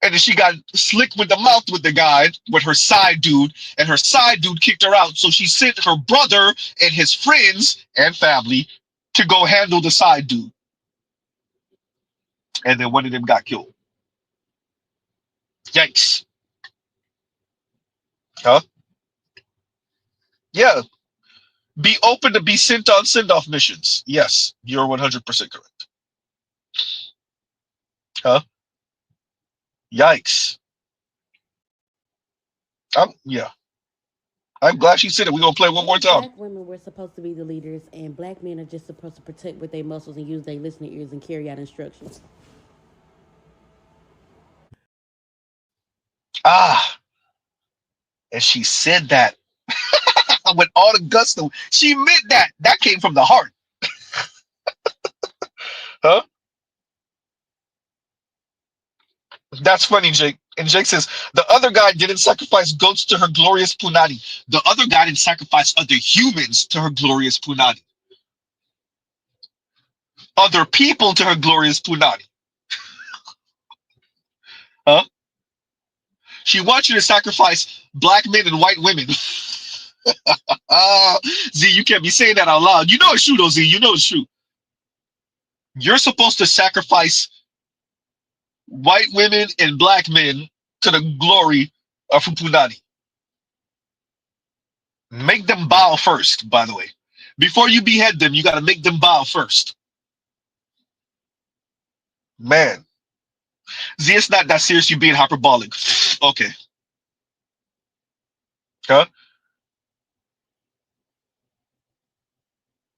and then she got slick with the mouth with the guy, with her side dude, and her side dude kicked her out. So she sent her brother and his friends and family to go handle the side dude. And then one of them got killed. Yikes. Huh? Yeah. Be open to be sent on send-off missions. Yes, you're 100% correct. Huh? Yikes. Yeah. I'm glad she said it. We're going to play one more time. Black women were supposed to be the leaders, and black men are just supposed to protect with their muscles and use their listening ears and carry out instructions. And she said that with all the gusto. She meant that. That came from the heart. Huh? That's funny, Jake. And Jake says, the other guy didn't sacrifice goats to her glorious punani. The other guy didn't sacrifice other humans to her glorious punani. Other people to her glorious punani. Huh? She wants you to sacrifice black men and white women. Z, you can't be saying that out loud. You know it's true, though, Z. You know it's true. You're supposed to sacrifice white women and black men to the glory of punani. Make them bow first, by the way. Before you behead them, you got to make them bow first. Man. Z, it's not that serious. You being hyperbolic. Okay. Huh?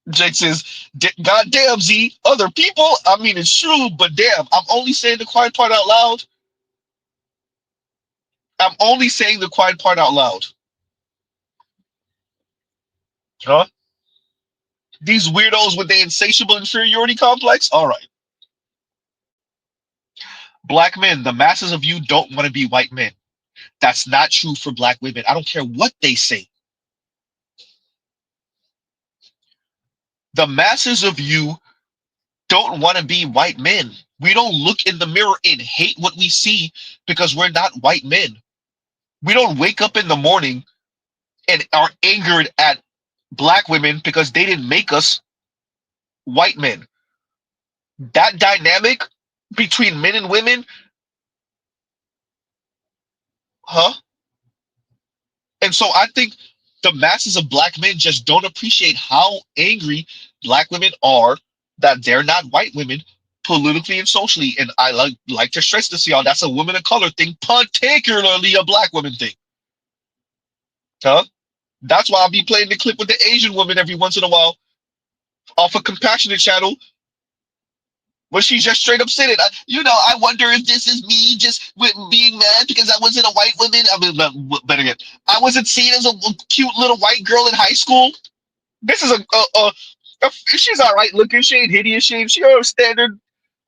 Jake says, God damn, Z, other people? I mean, it's true, but damn, I'm only saying the quiet part out loud. I'm only saying the quiet part out loud. Huh? These weirdos with the insatiable inferiority complex? All right. Black men, the masses of you don't want to be white men. That's not true for black women. I don't care what they say. The masses of you don't want to be white men. We don't look in the mirror and hate what we see because we're not white men. We don't wake up in the morning and are angered at black women because they didn't make us white men. That dynamic between men and women, huh? And so I think the masses of black men just don't appreciate how angry black women are that they're not white women politically and socially. And I like to stress this, y'all. That's a woman of color thing, particularly a black woman thing. Huh? That's why I'll be playing the clip with the Asian woman every once in a while off a compassionate channel where she's just straight up saying it. I wonder if this is me just with being mad because I wasn't a white woman. I mean, better yet, I wasn't seen as a cute little white girl in high school. This is she's all right looking. She ain't hideous. She a standard,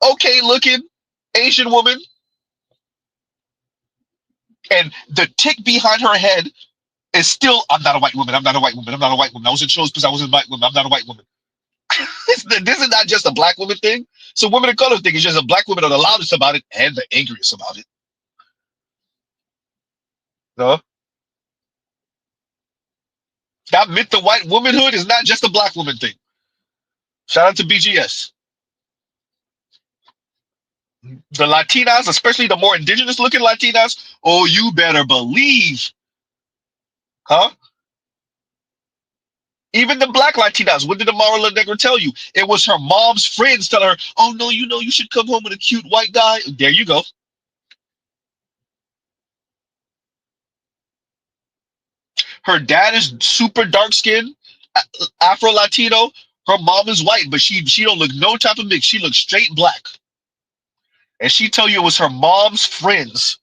okay looking Asian woman. And the tick behind her head is still, I'm not a white woman. I'm not a white woman. I'm not a white woman. I was in shows because I wasn't a white woman. I'm not a white woman. This is not just a black woman thing. It's a women of color thing. It's just a black women are the loudest about it and the angriest about it. No? That myth of white womanhood is not just a black woman thing. Shout out to BGS. The Latinas, especially the more indigenous looking Latinas, oh, you better believe, huh? Even the black Latinas, what did Amara La Negra tell you? It was her mom's friends telling her, oh, no, you should come home with a cute white guy. There you go. Her dad is super dark skinned, Afro Latino. Her mom is white, but she don't look no type of mix. She looks straight black. And she tell you it was her mom's friends.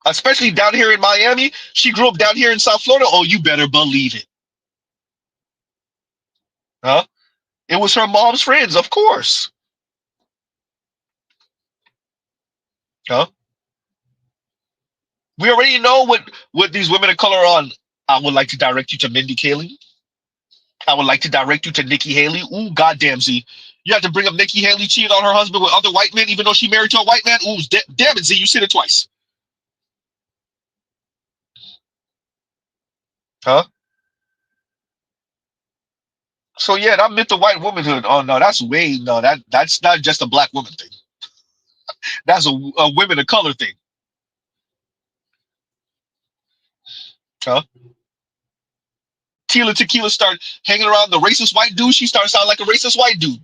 Especially down here in Miami. She grew up down here in South Florida. Oh, you better believe it. Huh? It was her mom's friends, of course. Huh? We already know what these women of color are on. I would like to direct you to Mindy Kaling. I would like to direct you to Nikki Haley. Ooh, goddamn, Z. You have to bring up Nikki Haley cheating on her husband with other white men, even though she married to a white man. Ooh, damn it, Z. You said it twice. Huh? So yeah, that myth of white womanhood. Oh no, that's not just a black woman thing. That's a women of color thing. Huh? Tila Tequila start hanging around the racist white dude. She started sounding like a racist white dude.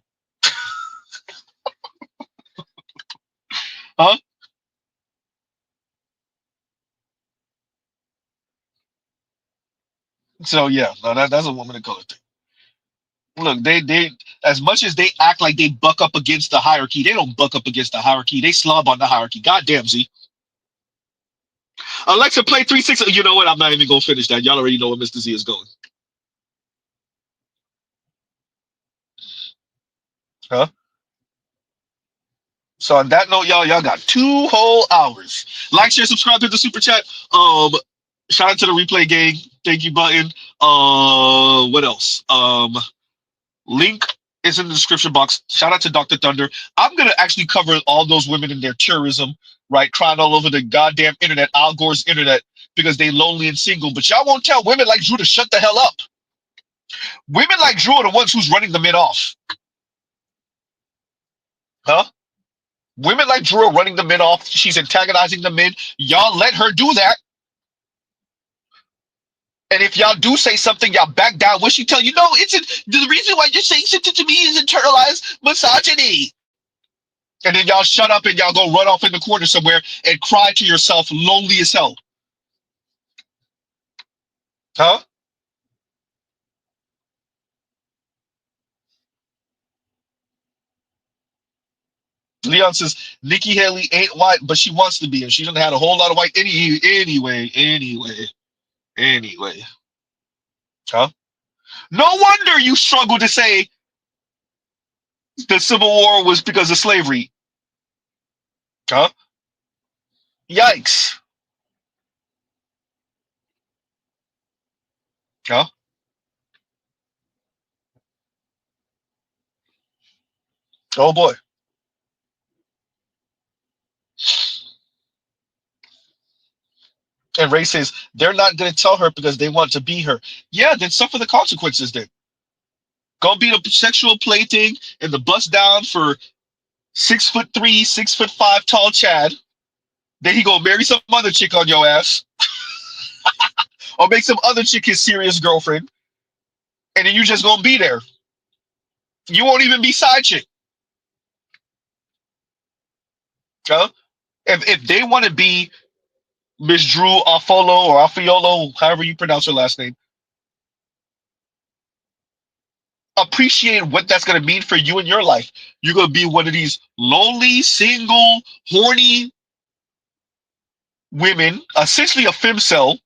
Huh? So yeah, no, that's a woman of color thing. Look, they as much as they act like they buck up against the hierarchy, they don't buck up against the hierarchy. They slob on the hierarchy. Goddamn, Z. Alexa, play 360. You know what? I'm not even gonna finish that. Y'all already know where Mr. Z is going. Huh? So on that note, y'all got 2 whole hours. Like, share, subscribe to the super chat. Shout out to the replay gang. Thank you button. What else? Link is in the description box. Shout out to Dr. Thunder. I'm gonna actually cover all those women and their terrorism, right? Crying all over the goddamn internet, Al Gore's internet, because they lonely and single. But y'all won't tell women like Drew to shut the hell up. Women like Drew are the ones who's running the men off. Huh? Women like Drew are running the men off. She's antagonizing the men. Y'all let her do that. And if y'all do say something, y'all back down. What she tell you? No, the reason why you're saying something to me is internalized misogyny. And then y'all shut up and y'all go run off in the corner somewhere and cry to yourself, lonely as hell. Huh? Leon says Nikki Haley ain't white, but she wants to be, and she done had a whole lot of white anyway. Huh? No wonder you struggle to say the Civil War was because of slavery. Huh? Yikes. Huh? Oh boy. And Ray says they're not going to tell her because they want to be her. Yeah, then suffer the consequences then. Go be the sexual plaything and the bust down for 6'3", 6'5" tall Chad. Then he gonna marry some other chick on your ass. Or make some other chick his serious girlfriend. And then you just gonna be there. You won't even be side chick. Huh? If they want to be Miss Drew Afolo or Afiolo, however you pronounce her last name, appreciate what that's going to mean for you in your life. You're going to be one of these lonely, single, horny women, essentially a femcel,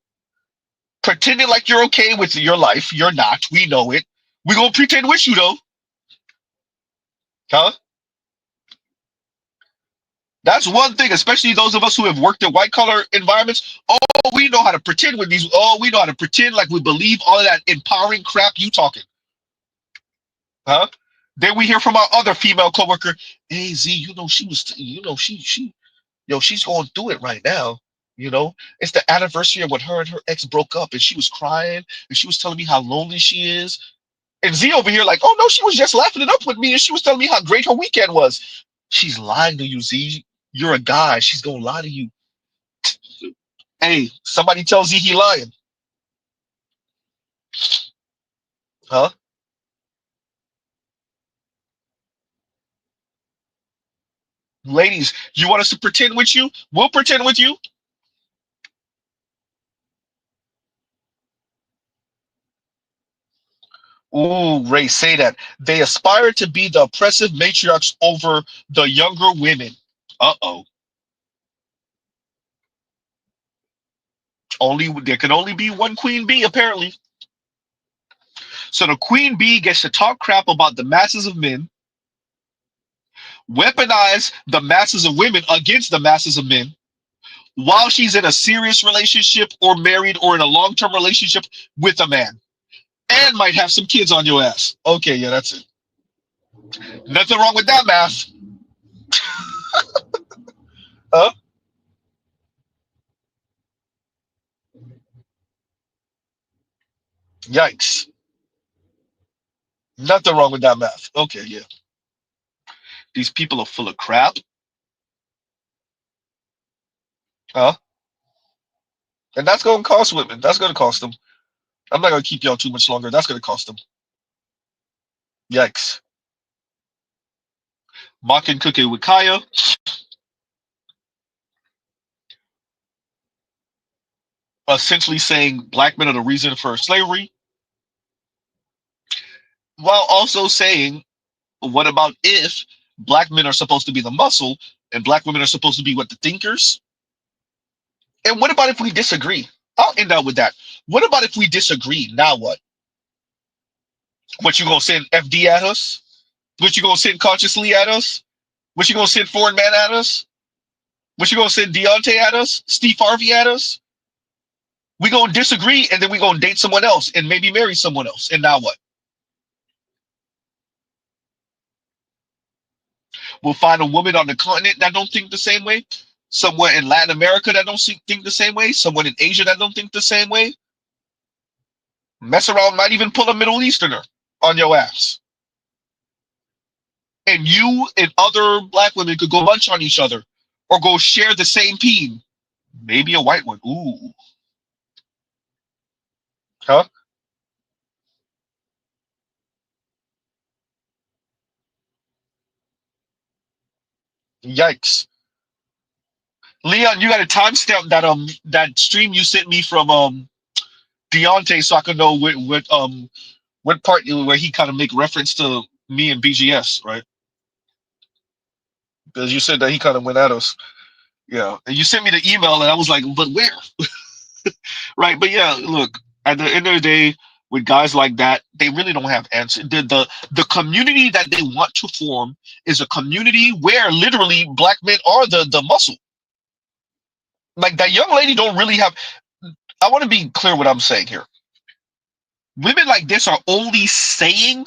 pretending like you're okay with your life. You're not. We know it. We're going to pretend with you, though. Huh? That's one thing, especially those of us who have worked in white-collar environments. Oh, we know how to pretend with these. Oh, we know how to pretend like we believe all of that empowering crap you talking. Huh? Then we hear from our other female coworker, hey, Z, she's going through it right now. It's the anniversary of when her and her ex broke up, and she was crying, and she was telling me how lonely she is. And Z over here like, oh, no, she was just laughing it up with me, and she was telling me how great her weekend was. She's lying to you, Z. You're a guy. She's going to lie to you. Hey, somebody tell Z he lying. Huh? Ladies, you want us to pretend with you? We'll pretend with you. Ooh, Ray, say that. They aspire to be the oppressive matriarchs over the younger women. Uh-oh. There can only be one queen bee, apparently. So the queen bee gets to talk crap about the masses of men, weaponize the masses of women against the masses of men, while she's in a serious relationship or married or in a long-term relationship with a man, and might have some kids on your ass. Okay, yeah, that's it. Nothing wrong with that math. Huh? Yikes. Nothing wrong with that math. Okay, yeah. These people are full of crap. Huh? And that's going to cost women. That's going to cost them. I'm not going to keep y'all too much longer. That's going to cost them. Yikes. Mocking Cookie with Kaya. Essentially saying black men are the reason for slavery. While also saying, what about if black men are supposed to be the muscle and black women are supposed to be what, the thinkers? And what about if we disagree? I'll end out with that. What about if we disagree? Now what? What, you gonna send FD at us? What, you gonna send consciously at us? What, you gonna send Foreign Man at us? What, you gonna send Deontay at us? Steve Harvey at us? We gonna disagree, and then we gonna date someone else and maybe marry someone else. And now what? We'll find a woman on the continent that don't think the same way. Somewhere in Latin America that don't think the same way. Someone in Asia that don't think the same way. Mess around, might even pull a Middle Easterner on your ass. And you and other black women could go lunch on each other or go share the same peen. Maybe a white one. Ooh. Huh? Yikes. Leon, you got to timestamp that stream you sent me from Deontay so I can know what part where he kind of make reference to me and BGS, right? because you said that he kind of went at us. Yeah, and you sent me the email, and I was like, but where? Right? But yeah, look, at the end of the day, with guys like that, they really don't have answers. The community that they want to form is a community where literally black men are the muscle. Like that young lady don't really have. I want to be clear what I'm saying here. Women like this are only saying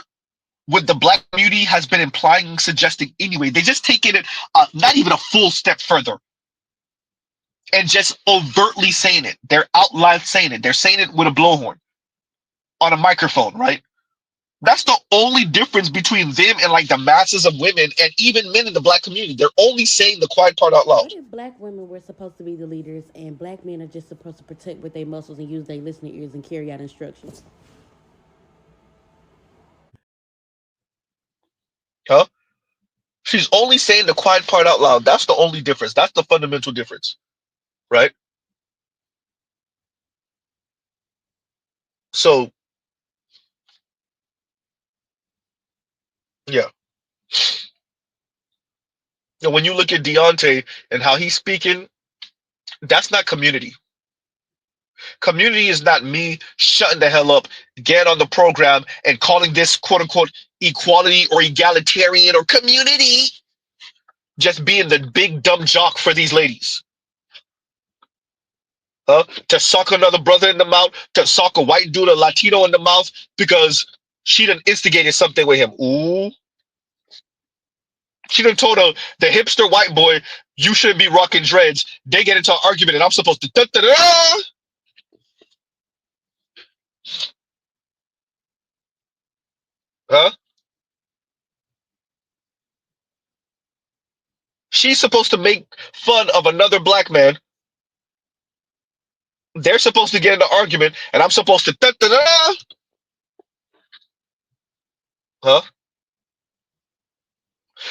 what the black community has been implying, suggesting anyway. They just taking it not even a full step further and just overtly saying it. They're out loud saying it. They're saying it with a blowhorn on a microphone, right? That's the only difference between them and like the masses of women and even men in the black community. They're only saying the quiet part out loud. What if black women were supposed to be the leaders and black men are just supposed to protect with their muscles and use their listening ears and carry out instructions? Huh? She's only saying the quiet part out loud. That's the only difference. That's the fundamental difference, right? So, yeah. And when you look at Deontay and how he's speaking, that's not community. Community is not me shutting the hell up, getting on the program and calling this quote unquote equality or egalitarian or community, just being the big dumb jock for these ladies. To suck another brother in the mouth, to suck a white dude, a Latino in the mouth because she done instigated something with him. Ooh. She done told the hipster white boy, you shouldn't be rocking dreads. They get into an argument and I'm supposed to da-da-da. Huh? She's supposed to make fun of another black man. They're supposed to get in an argument, and I'm supposed to da-da-da. Huh?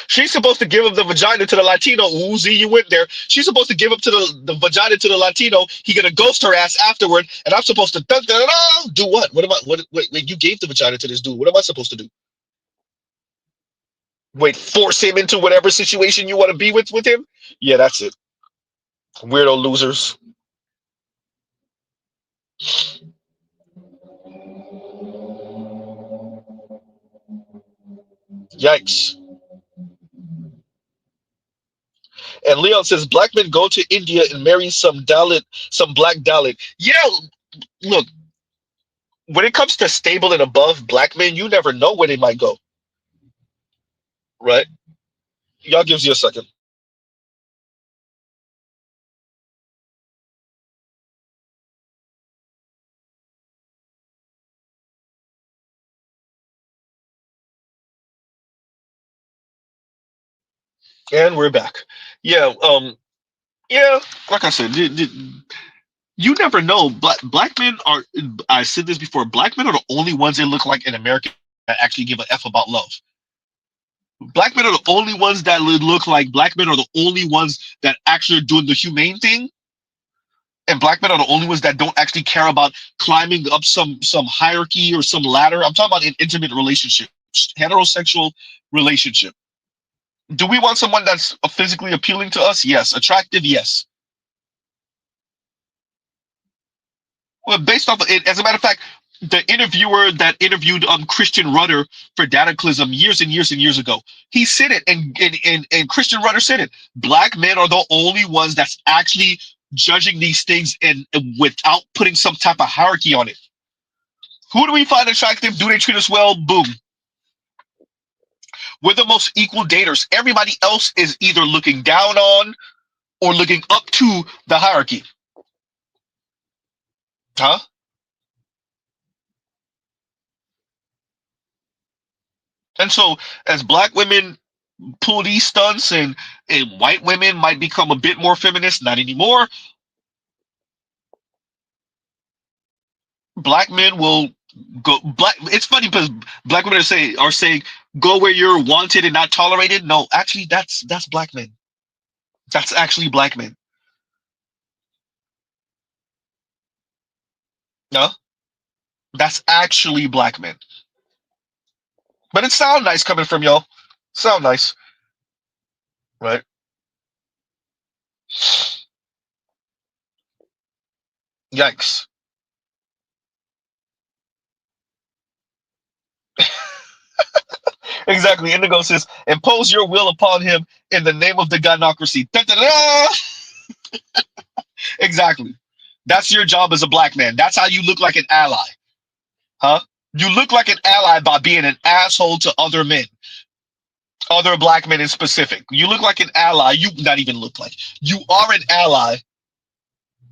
She's supposed to give up the vagina to the Latino. Ooh, Z, you went there. She's supposed to give up to the vagina to the Latino. He gonna ghost her ass afterward, and I'm supposed to da-da-da. Do what? What am I? Wait, you gave the vagina to this dude. What am I supposed to do? Wait, force him into whatever situation you want to be with him? Yeah, that's it. Weirdo losers. Yikes. And Leon says black men go to India and marry some Dalit, some black Dalit. Yeah, look, when it comes to stable and above black men, you never know where they might go. Right? Y'all gives you a second. And we're back. Yeah, yeah, like I said, you never know. Black men are, I said this before, black men are the only ones that look like in America that actually give a F about love. Black men are the only ones that look like black men are the only ones that actually are doing the humane thing. And black men are the only ones that don't actually care about climbing up some hierarchy or some ladder. I'm talking about an intimate relationship, heterosexual relationship. Do we want someone that's physically appealing to us? Yes. Attractive? Yes. Well, based off of it, as a matter of fact, the interviewer that interviewed Christian Rudder for Dataclysm years and years and years ago, he said it, and Christian Rudder said it. Black men are the only ones that's actually judging these things and without putting some type of hierarchy on it. Who do we find attractive? Do they treat us well? Boom. We're the most equal daters. Everybody else is either looking down on or looking up to the hierarchy. Huh? And so as black women pull these stunts and white women might become a bit more feminist, not anymore, black men will go black. It's funny because black women are saying go where you're wanted and not tolerated. No, actually that's black men. That's actually black men. No, that's actually black men. But it sounds nice coming from y'all. Sound nice, right? Yikes. Exactly. Indigo says, impose your will upon him in the name of the gynocracy. Da, da, da. Exactly. That's your job as a black man. That's how you look like an ally. Huh? You look like an ally by being an asshole to other men, other black men in specific. You look like an ally. You not even look like. You are an ally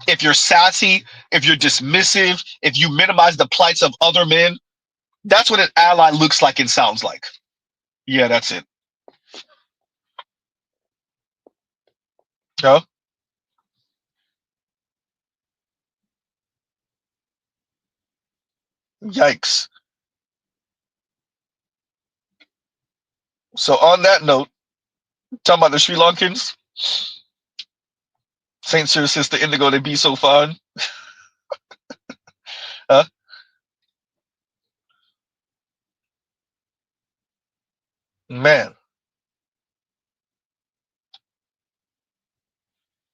if you're sassy, if you're dismissive, if you minimize the plights of other men. That's what an ally looks like and sounds like. Yeah, that's it. Huh? Yikes. So on that note, talking about the Sri Lankans, Saint Sir Sister Indigo, they be so fun. Huh? Man.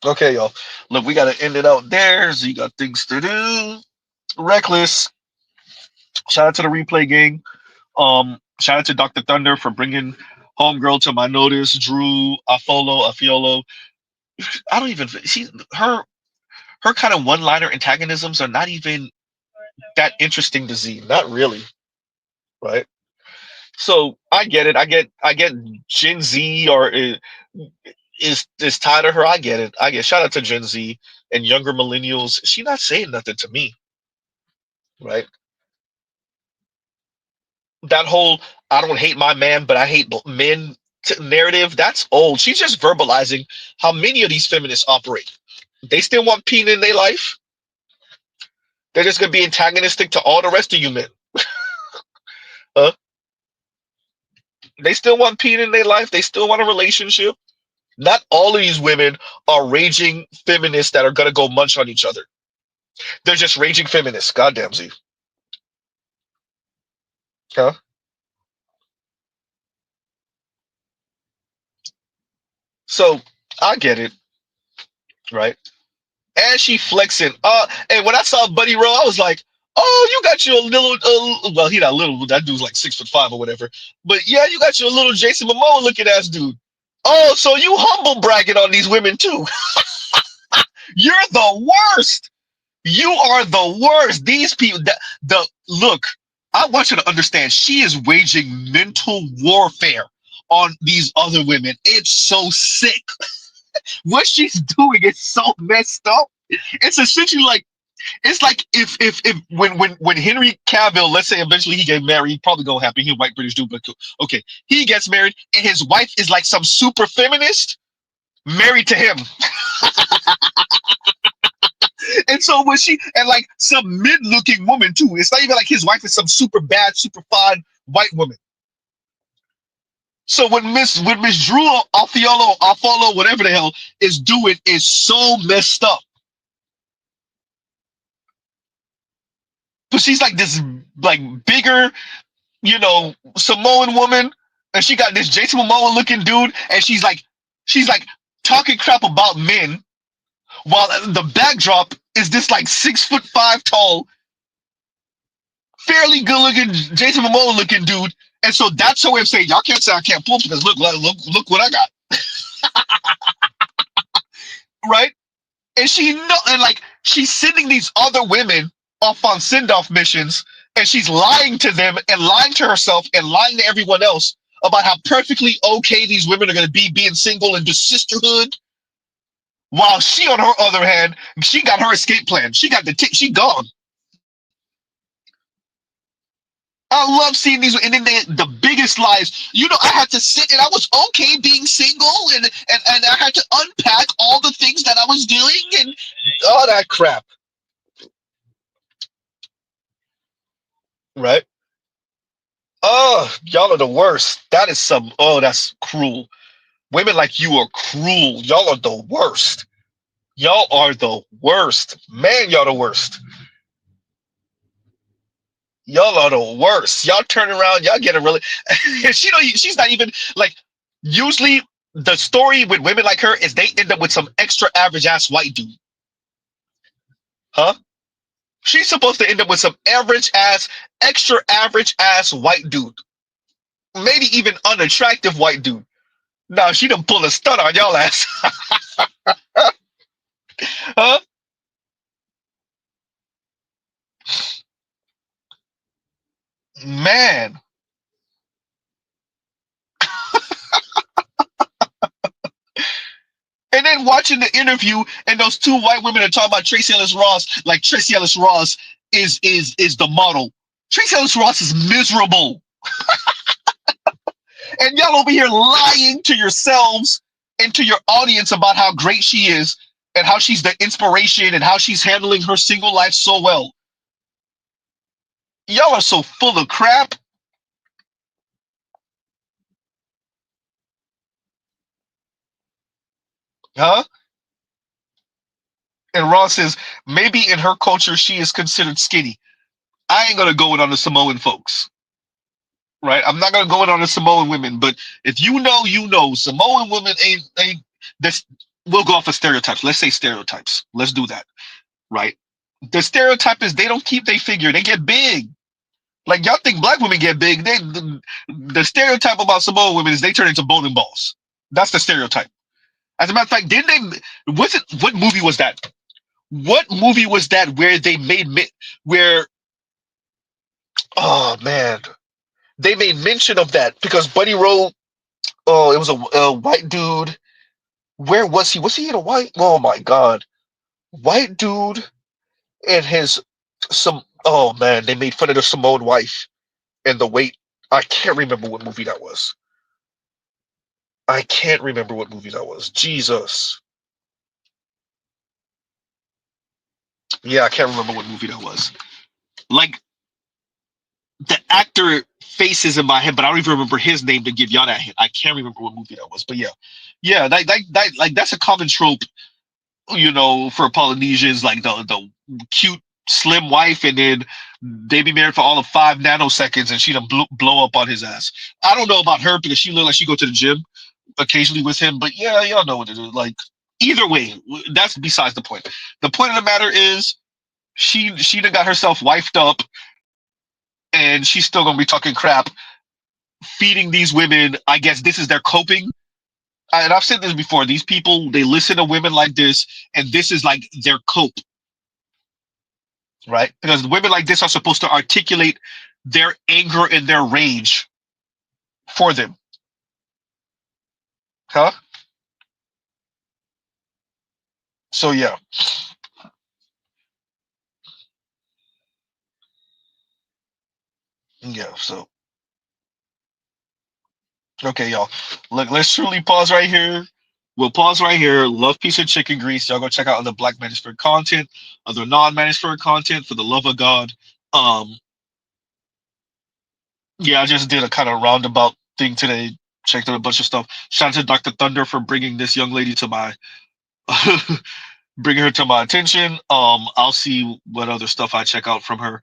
Okay, y'all. Look, we gotta end it out there. So you got things to do. Reckless. Shout out to the replay gang. Shout out to Dr. Thunder for bringing Homegirl to my notice. Drew, Afiolo. I don't even see her kind of one-liner antagonisms are not even that interesting to Z. Not really, right? So I get it. I get Gen Z or is tired of her. I get it. I get shout out to Gen Z and younger millennials. She not saying nothing to me, right? That whole I don't hate my man, but I hate men narrative, that's old. She's just verbalizing how many of these feminists operate. They still want Peen in their life. They're just gonna be antagonistic to all the rest of you men. Huh? They still want Peen in their life. They still want a relationship. Not all of these women are raging feminists that are gonna go munch on each other. They're just raging feminists. Goddamn Z. Huh? So I get it, right? And she flexing. And when I saw Buddy Rowe, I was like, "Oh, you got your little." Well, he not little. That dude's like 6'5" or whatever. But yeah, you got your little Jason Momoa looking ass dude. Oh, so you humble bragging on these women too? You're the worst. You are the worst. These people. The look. I want you to understand. She is waging mental warfare on these other women. It's so sick. What she's doing is so messed up. It's essentially like it's like if when Henry Cavill, let's say eventually he get married, he probably gonna happen. He's a white British dude, but okay, he gets married and his wife is like some super feminist married to him. And so when she and like some mid-looking woman too, it's not even like his wife is some super bad, super fine white woman. So when Miss Drew Afolo, whatever the hell is doing is so messed up. But she's like this like bigger, Samoan woman, and she got this Jason Momoa looking dude, and she's like talking crap about men, while the backdrop is this like 6'5" tall, fairly good looking Jason Momoa looking dude, and so that's her way of saying y'all can't say I can't pull because look what I got, right? And she's sending these other women off on send-off missions, and she's lying to them and lying to herself and lying to everyone else about how perfectly okay these women are going to be being single and do sisterhood. While she, on her other hand, she got her escape plan. She got she gone. I love seeing these, and then the biggest lies. I had to sit and I was okay being single, and I had to unpack all the things that I was doing and all that crap. Right? Oh, y'all are the worst. That's cruel. Women like you are cruel. Y'all are the worst. Y'all are the worst. Man, y'all the worst. Y'all are the worst. Y'all turn around, y'all get a really she's not even like usually the story with women like her is they end up with some extra average ass white dude. Huh? She's supposed to end up with some average ass, extra average ass white dude. Maybe even unattractive white dude. Now she done pull a stunt on y'all ass. Huh? Man. And then watching the interview and those two white women are talking about Tracee Ellis Ross, like Tracee Ellis Ross is the model. Tracee Ellis Ross is miserable. And y'all over here lying to yourselves and to your audience about how great she is and how she's the inspiration and how she's handling her single life so well. Y'all are so full of crap. Huh? And Ross says, maybe in her culture she is considered skinny. I ain't gonna go in on the Samoan folks. Right? I'm not gonna go in on the Samoan women, but if you know, you know. Samoan women ain't this. We'll go off of stereotypes. Let's say stereotypes. Let's do that. Right? The stereotype is they don't keep their figure, they get big. Like y'all think black women get big. The stereotype about Samoan women is they turn into bowling balls. That's the stereotype. As a matter of fact, didn't they? What movie was that? What movie was that where they made where? Oh man, they made mention of that because Buddy Rowe. Oh, it was a white dude. Where was he? Was he in a white? Oh my God, white dude and his some. Oh man, they made fun of the Samoan wife and the weight. I can't remember what movie that was. I can't remember what movie that was. Jesus. Yeah, I can't remember what movie that was. Like the actor faces in my head, but I don't even remember his name to give y'all that hint. I can't remember what movie that was, but yeah, like that's a common trope, you know, for Polynesians, like the cute slim wife, and then they be married for all of 5 nanoseconds, and she done blow up on his ass. I don't know about her because she look like she go to the gym occasionally with him, but yeah, y'all know what it is. Like either way, that's besides the point. The point of the matter is she done got herself wifed up, and she's still gonna be talking crap, feeding these women. I guess this is their coping. And I've said this before. These people, they listen to women like this, and this is like their cope, right? Because women like this are supposed to articulate their anger and their rage for them. Huh? So yeah. Yeah, so okay, y'all. Look, let's truly pause right here. We'll pause right here. Love, peace, and chicken grease. Y'all go check out other Black Manosphere content, other non-Manosphere content, for the love of God. Yeah, I just did a kind of roundabout thing today. Checked out a bunch of stuff. Shout out to Dr. Thunder for bringing this young lady to my bringing her to my attention. I'll see what other stuff I check out from her.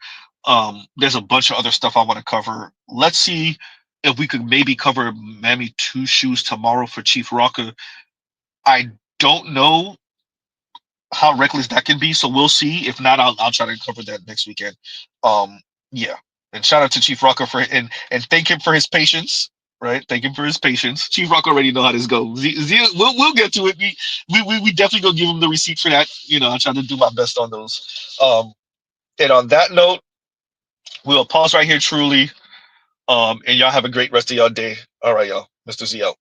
There's a bunch of other stuff I want to cover. Let's see if we could maybe cover Mammy Two Shoes tomorrow for Chief Rocker. I don't know how reckless that can be, so we'll see. If not, I'll try to cover that next weekend. Yeah. And shout out to Chief Rocker for and thank him for his patience. Right, thank him for his patience. Chief Rock already know how this goes. We'll get to it. We definitely gonna give him the receipt for that. You know, I try to do my best on those. And on that note, we'll pause right here. Truly, and y'all have a great rest of y'all day. All right, y'all. Mr. Z out.